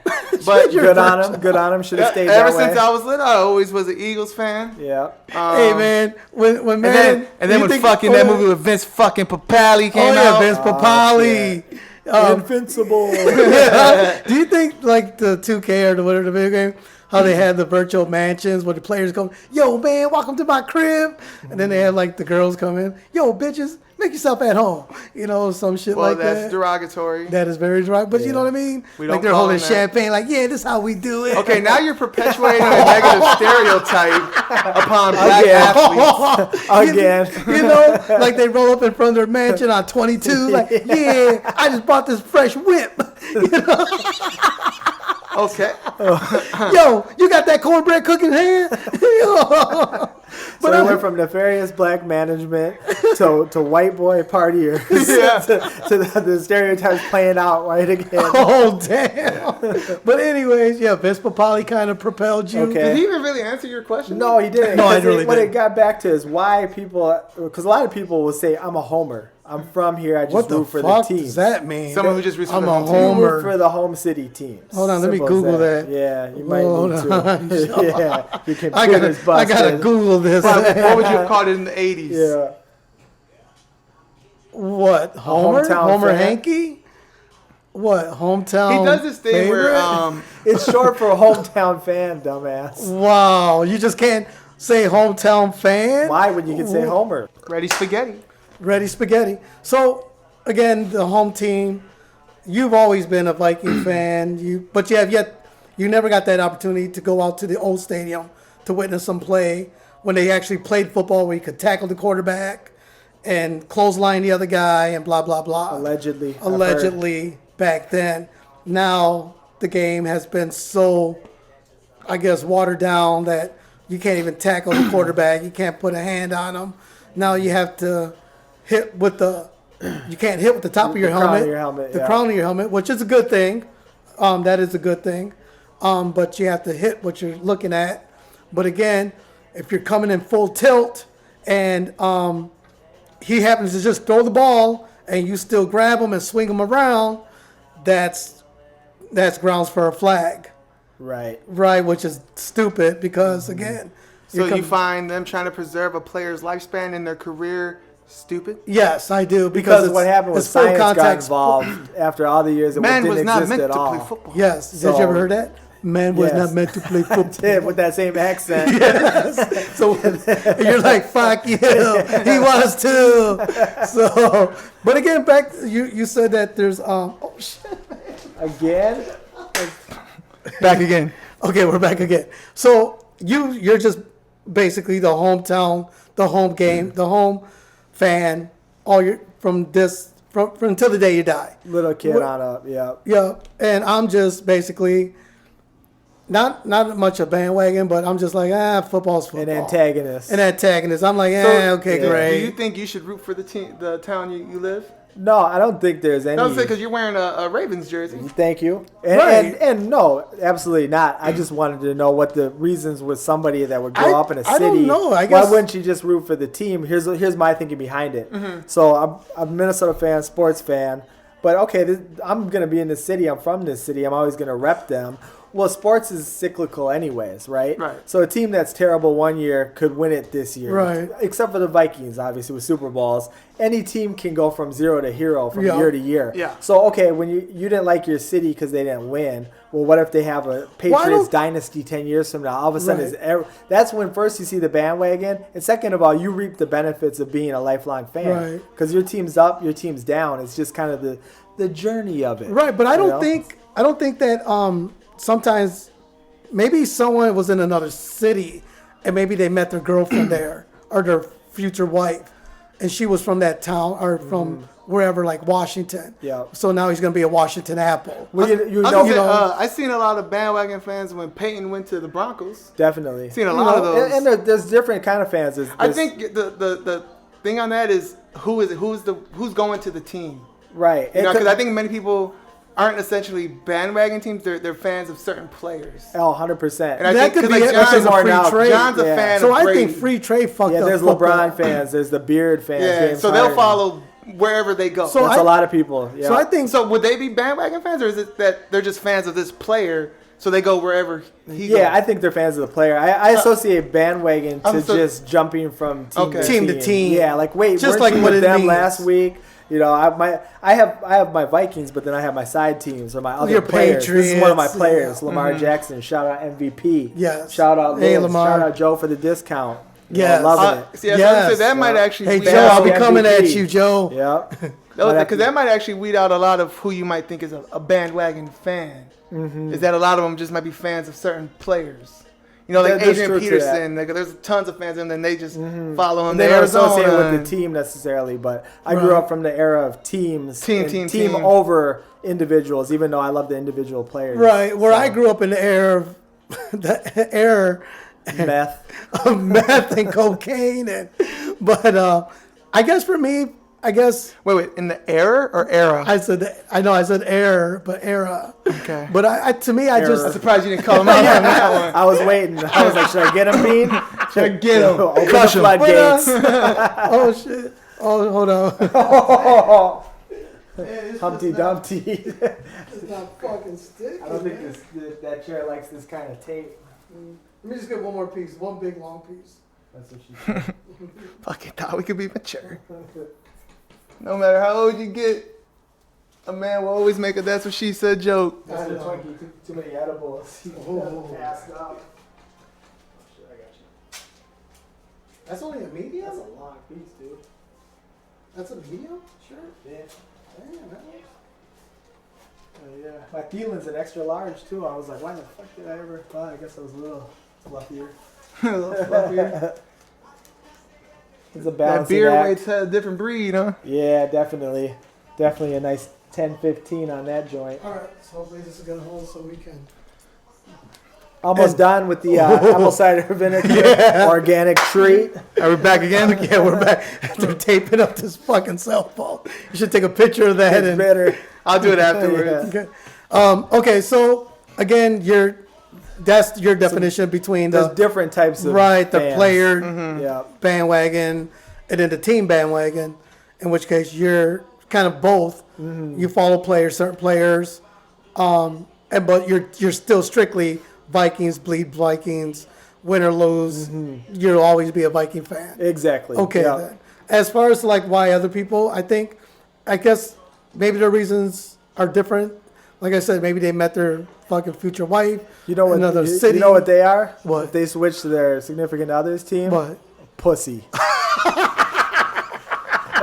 But Good on him. Good on him. Should have stayed ever that way. since I was little, I always was an Eagles fan. Yeah. Hey, man. When man. And then you when think- fucking that movie with Vince fucking Papali Oh, came yeah, out. Vince Papali. Invincible. Do you think, like, the 2K or the whatever the video game, how they had the virtual mansions where the players come, yo, man, welcome to my crib. And then they had, like, the girls come in, yo, bitches, make yourself at home. You know, some shit Well, like that's that. derogatory. That is very dry. But you know what I mean? We Like, don't they're call holding them that. champagne, like, yeah, this is how we do it. Okay, now you're perpetuating a negative stereotype upon black athletes. Again. You know, like they roll up in front of their mansion on 22, like, yeah, I just bought this fresh whip. Okay. Yo, you got that cornbread cooking hand? So we went from nefarious black management to white boy partiers Yeah. to the stereotypes playing out right again. Oh, damn. But anyways, yeah, Vince Papali kind of propelled you. Okay. Did he even really answer your question? No, he didn't. No, I 'Cause really what didn't. it got back to is why people, because a lot of people will say, I'm a homer. I'm from here. I just What the root for fuck the team. does that mean? Someone who just roots for I'm the a home team. You homer. root for the home city teams. Hold on, let me Simple as Google that. Yeah, you might Hold need on. to. Yeah, your I computer's gotta busted. Google this. What would you have called it in the 80s? Yeah. What? Homer? hometown Homer fan? Hankey? What? Hometown? He does this thing where favorite? It's short for hometown fan, dumbass. Wow, you just can't say hometown fan? Why would you can say homer? Ready Spaghetti. Ready spaghetti. So, again, the home team, you've always been a Viking fan, but you never got that opportunity to go out to the old stadium to witness them play when they actually played football where you could tackle the quarterback and clothesline the other guy and blah, blah, blah. Allegedly. I've heard. Allegedly back then. Now the game has been so, I guess, watered down that you can't even tackle the quarterback. You can't put a hand on him. Now you have to hit with you can't hit with the top of your The crown helmet. of your helmet, The yeah. crown of your helmet, which is a good thing. That is a good thing. But you have to hit what you're looking at. But again, if you're coming in full tilt and he happens to just throw the ball and you still grab him and swing him around, that's grounds for a flag, Right. right? Which is stupid because again, So you're you find them trying to preserve a player's lifespan in their career stupid? yes, I do Because it's- what happened was it's full science got contact sport. involved after all the years it Man didn't was not exist meant at to all. play football. Yes, did So- you ever heard that? Man was Yes. not meant to play football. Yeah, with that same accent. So you're like, fuck you. He was too. So, but again, back you said that there's oh shit. Again? Back again. Okay, we're back again. So you're just basically the hometown, the home game, the home fan, from until the day you die. Little kid on up, yeah. Yeah, and I'm just basically not much a bandwagon, but I'm just like, football's football. An antagonist. I'm like, okay, great. Do you think you should root for the town you live? No, I don't think there's any. I was saying because you're wearing a Ravens jersey. Thank you. And no, absolutely not. I just wanted to know what the reasons with somebody that would grow up in a city. I don't know. I guess. Why wouldn't you just root for the team? Here's my thinking behind it. So I'm a Minnesota fan, sports fan. But okay, I'm going to be in this city. I'm from this city. I'm always going to rep them. Well, sports is cyclical anyways, right? Right. So a team that's terrible one year could win it this year. Right. Except for the Vikings, obviously, with Super Bowls. Any team can go from zero to hero from year to year. Yeah. So, okay, when you didn't like your city because they didn't win, well, what if they have a Patriots dynasty 10 years from now? All of a sudden, that's when first you see the bandwagon. And second of all, you reap the benefits of being a lifelong fan. Right. Because your team's up, your team's down. It's just kind of the journey of it. Right, but I don't think that sometimes maybe someone was in another city and maybe they met their girlfriend there or their future wife and she was from that town or from wherever, like Washington. Yeah. So now he's going to be a Washington Apple. Well, I seen a lot of bandwagon fans when Peyton went to the Broncos. Definitely. Seen a lot of those. And there's different kind of fans. I think the thing on that is who's going to the team. Right. Because I think many people aren't essentially bandwagon teams. They're fans of certain players. Oh, 100%. And I that think could be John's a free trade. John's a fan so of I Brady. think free trade fucked up. Yeah, there's football. LeBron fans. There's the Beard fans. Yeah, James so they'll Harden. follow wherever they go. That's a lot of people. Yeah. So I think So would they be bandwagon fans, or is it that they're just fans of this player, so they go wherever he goes? I think they're fans of the player. I associate bandwagon to just jumping from team to team. Yeah, like wait, Just weren't like you what with it them means. last week? I have my Vikings, but then I have my side teams or my other Your players. This is one of my Patriots, players, yeah. Lamar Jackson. Shout out MVP. Yes. Shout out Hey, Lewis. Lamar. Shout out Joe for the discount. Yes. Loving it. See, I was gonna say that might actually Hey weed Joe, I'll be MVP. coming at you, Joe. Yep. because that might actually weed out a lot of who you might think is a bandwagon fan. Is that a lot of them just might be fans of certain players. Like There's Adrian truth to Peterson. There's tons of fans, and then they just follow him. They don't Arizona associate with and- the team necessarily, but I grew up from the era of teams. Team. Over individuals, even though I love the individual players. Right, where I grew up in the era of Meth. of meth and cocaine, but I guess for me, Wait, in the era or era? I said error, but era. Okay. But I I'm surprised you didn't call him out on that one. I was waiting. I was like, should I get him, Bean? Should I get him? Open Crush the him. floodgates. Oh shit! Oh, hold on. Humpty Dumpty. It's not fucking sticky. I don't think that chair likes this kind of tape. Let me just get one more piece, one big long piece. That's what she said. Fucking thought we could be mature. No matter how old you get, a man will always make a "that's what she said" joke. That's the Twinkie. Too many edibles. He passed out. Shit, I got you. That's only a medium? That's a long piece, dude. That's a medium? Sure. Yeah. Damn, that was... Yeah. My feeling's an extra large too. I was like, why the fuck did I ever? Well, I guess I was a little fluffier. A little fluffier. It's a That balancing beer act. weight's a different breed, huh? Yeah, definitely. Definitely a nice 10-15 on that joint. All right, so hopefully this is going to hold so we can... Almost done with the apple cider vinegar organic treat. Are we back again? Yeah, we're back. They're taping up this fucking cell phone. You should take a picture of that. It's better. I'll do it afterwards. Yeah. Okay. Okay, so again, that's your definition between There's the different types of the fans. player Yeah. bandwagon and then the team bandwagon, in which case you're kind of both. You follow players, certain players, but you're still strictly Vikings, bleed Vikings, win or lose. You'll always be a Viking fan. Exactly. Okay, Yeah. then. As far as like why other people, I guess maybe their reasons are different. Like I said, maybe they met their fucking future wife. You know what? in another You city. know what they are? What? If they switch to their significant other's team? What? Pussy.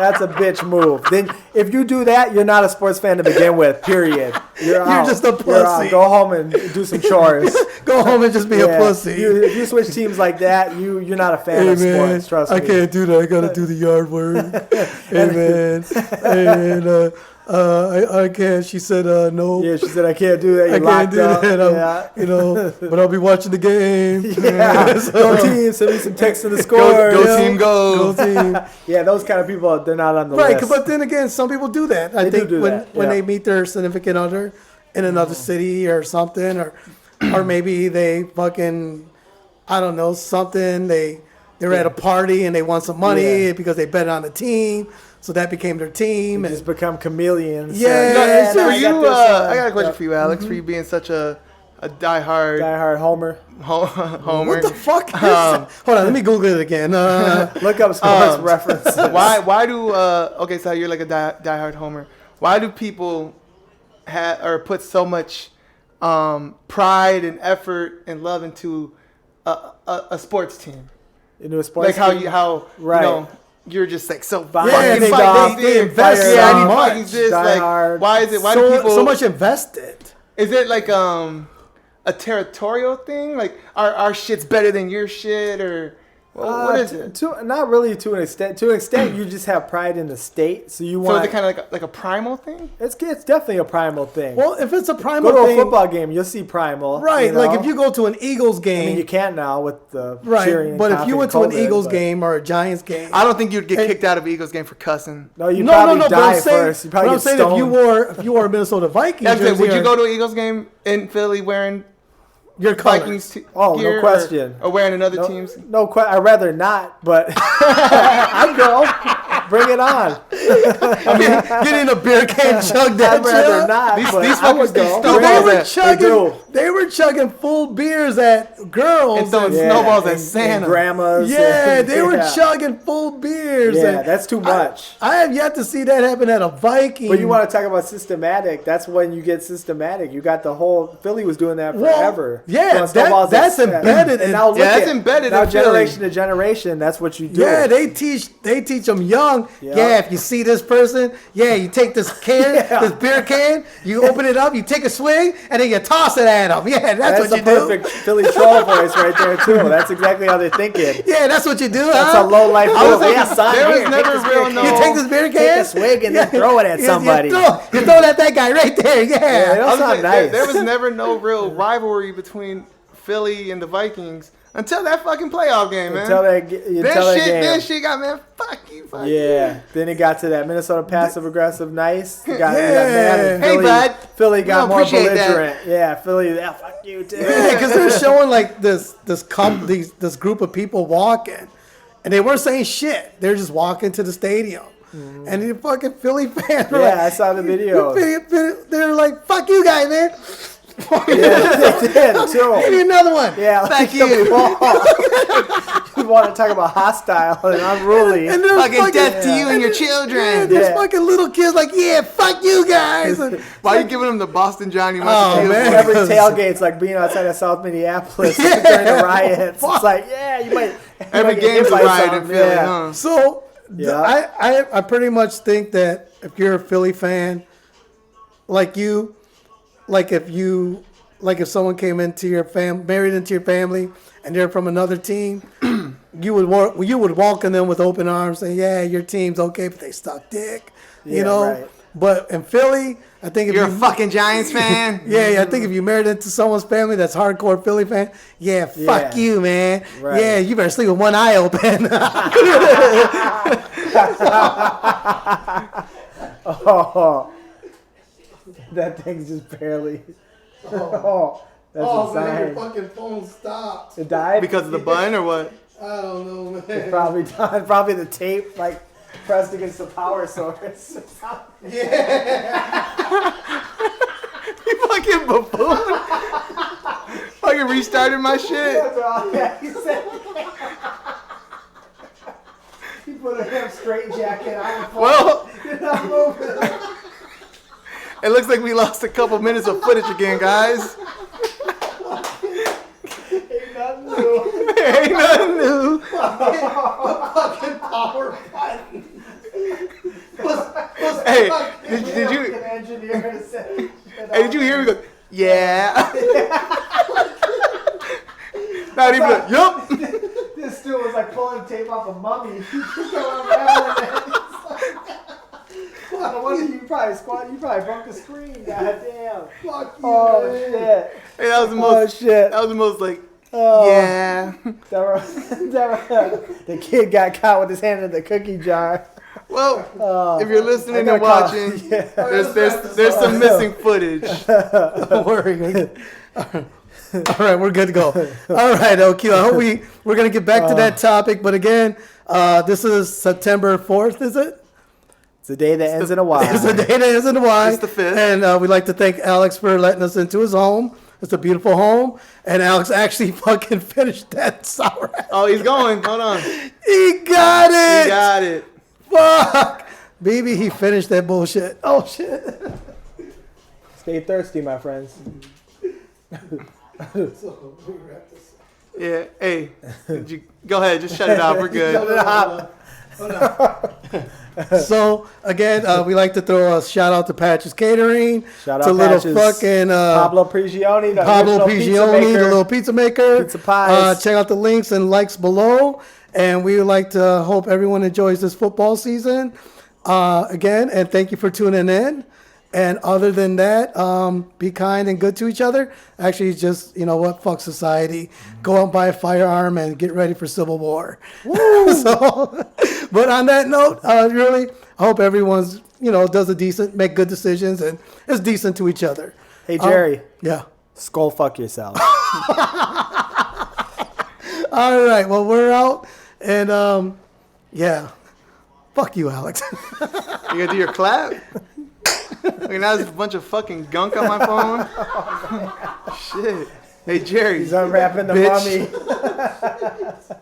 That's a bitch move. Then if you do that, you're not a sports fan to begin with. Period. You're out. just a You're out. pussy. Go home and do some chores. Go home and just be a pussy. If you switch teams like that, you're not a fan Hey of man, sports. Trust me. I can't do that. I gotta do the yard work. Hey man, and I can't. She said no. Yeah, she said I can't do that. You're I can't locked do up. that. Yeah. But I'll be watching the game. Yeah. Go team. Send me some text to the score. Go team, go. Go team. Yeah, those kind of people, they're not on the Right, list. but then again, some people do that. I They think do when that, when yeah. they meet their significant other in another city or something, or maybe they fucking, I don't know, something. They're at a party and they want some money Yeah. because they bet on the team, so that became their team. They And just become chameleons. Yeah, So, so For I you, got this, I got a question yeah. for you, Alex. For you being such a diehard Diehard Homer. homer. what the fuck? Is that? Hold on, let me Google it again. Look up sports references. Why do okay? So you're like a diehard homer. Why do people put so much pride and effort and love into a sports team? Into a sports Like how team. you you're just like so Yeah, fucking they invest yeah, so I need much. fucking this. Diehard. Like, why is it? Why do people so much invested? Is it like a territorial thing? Like our shit's better than your shit, or what is it? Not really to an extent. To an extent, you just have pride in the state, so you So want. is it kind of like a primal thing? It's definitely a primal thing. Well, if it's a primal Go to a thing, football game, you'll see primal. right? you know? Like if you go to an Eagles I game, mean, you can't now with the cheering. right? and But if you coughing went to an COVID, Eagles but- game or a Giants game, I don't think you'd get And- kicked out of Eagles game for cussing. No, you no, probably but die I'm saying, first. You probably but I'm get saying stoned. if you wore a Minnesota Vikings Yeah, I'm saying, jersey, would you or go to an Eagles game in Philly wearing your colors? Vikings Oh, no gear question. or wearing another team's? No, I'd rather not, but I'd go. Bring it on. Getting a beer can chugged that I'd rather shit. not. These but fuckers I would do go. stuff. They Snowballs were at- chugging. do. They were chugging full beers at girls. And throwing and- snowballs at and Santa. grandmas. yeah, they were Yeah. chugging full beers. Yeah, and that's too much. I have yet to see that happen at a Viking. But you want to talk about systematic? That's when you get systematic. You got the whole Philly was doing that Well, forever. yeah, Throwing snowballs that's at- embedded And in- now look Yeah, that's at- embedded now in Philly. generation to generation. That's what you do. Yeah, they teach them young. Yeah. Yeah, if you see this person, you take this can, Yeah. this beer can, you open it up, you take a swig, and then you toss it at them. Yeah, that's That's what a you do. perfect Philly troll voice right there too. That's exactly how they're thinking. Yeah, that's what you do. That's huh? a low life I was move. thinking, Yeah, son, there was here, never take this real beer no- can. You take this beer can, Take a swig and then throw it at somebody. You throw it at that guy right there. Yeah, Yeah. that's I was not like, nice. there was never no real rivalry between Philly and the Vikings until that fucking playoff game, man. Until that game. Then shit got, man, fuck you. Yeah. Then it got to that Minnesota passive aggressive nice. It got Yeah. mad and Hey, Philly, bud. Philly got We more appreciate that. belligerent. Yeah, Philly. Yeah, fuck you too. Yeah, because they're showing like this group of people walking, and they weren't saying shit. They're just walking to the stadium, and the fucking Philly fans. Were Yeah, like, I saw the video. They're like, "Fuck you guys, man." Yeah, they did too. Give me another one. Yeah, Thank like you. the ball. You want to talk about hostile and unruly? And they're Fucking death to you and your Yeah, children. there's Yeah. fucking little kids like, yeah, fuck you guys. And- Why are you giving them the Boston Johnny Oh, Muscle Shield? man. Every tailgate's like being outside of South Minneapolis during the riots. It's like, yeah, you might. Every get game's hit a by riot in something, Philly, yeah. huh? So Yeah. I pretty much think that if you're a Philly fan, like if someone came into your married into your family, and they're from another team, you would welcome them with open arms, saying, "Yeah, your team's okay," but they suck dick, you Yeah, know. right. But in Philly, I think if You're a you fucking Giants fan? yeah, I think if you married into someone's family that's hardcore Philly fan, yeah, fuck Yeah. you, man. Right. Yeah, you better sleep with one eye open. Oh, that thing's just barely. Oh, that's a sign. fucking phone stopped. It died Because of the bun or what? I don't know, man. Probably done. Probably the tape like pressed against the power source. You fucking buffoon. Fucking restarted my shit. Yeah, he said. He put a hip straight jacket on. Well, You're not moving. it looks like we lost a couple minutes of footage again, guys. Ain't nothing new. Ain't nothing new. Fucking power button. Hey, did you? Hey, did you hear me go? Yeah. Not even. Like, yup. This dude was like pulling tape off a mummy. No wonder you probably broke the screen. God damn. Fuck you, Oh man. shit. Hey, that was the Oh most. shit. That was the most like. Oh. Yeah. The kid got caught with his hand in the cookie jar. Well, if you're listening I and got watching, caught. Yeah. there's some missing footage. Don't worry. All right, we're good to go. All right, OQ. I hope we're going to get back to that topic. But again, this is September 4th, is it? It's the day that ends in a Y. It's the day that ends in a Y. It's the 5th. And we'd like to thank Alex for letting us into his home. It's a beautiful home. And Alex actually fucking finished that sour apple. Oh, he's going. Hold on. He got it. He got it. Fuck. Baby, he finished that bullshit. Oh, shit. Stay thirsty, my friends. Yeah. Hey, go ahead. Just shut it out. We're good. So, again, we like to throw a shout out to Patches Catering. Shout out to Patches. little fucking Pablo Prigioni, the little pizza maker. Pizza pies. Check out the links and likes below. And we would like to hope everyone enjoys this football season. Again, and thank you for tuning in. And other than that, be kind and good to each other. Actually, just, you know what, fuck society. Go out and buy a firearm and get ready for civil war. So, but on that note, really, I hope everyone's, make good decisions and is decent to each other. Hey, Jerry. Yeah. Skull fuck yourself. All right. Well, we're out. And, yeah. Fuck you, Alex. You gonna do your clap? Look, now there's a bunch of fucking gunk on my phone. Shit. Hey, Jerry. He's unwrapping the bitch. mummy.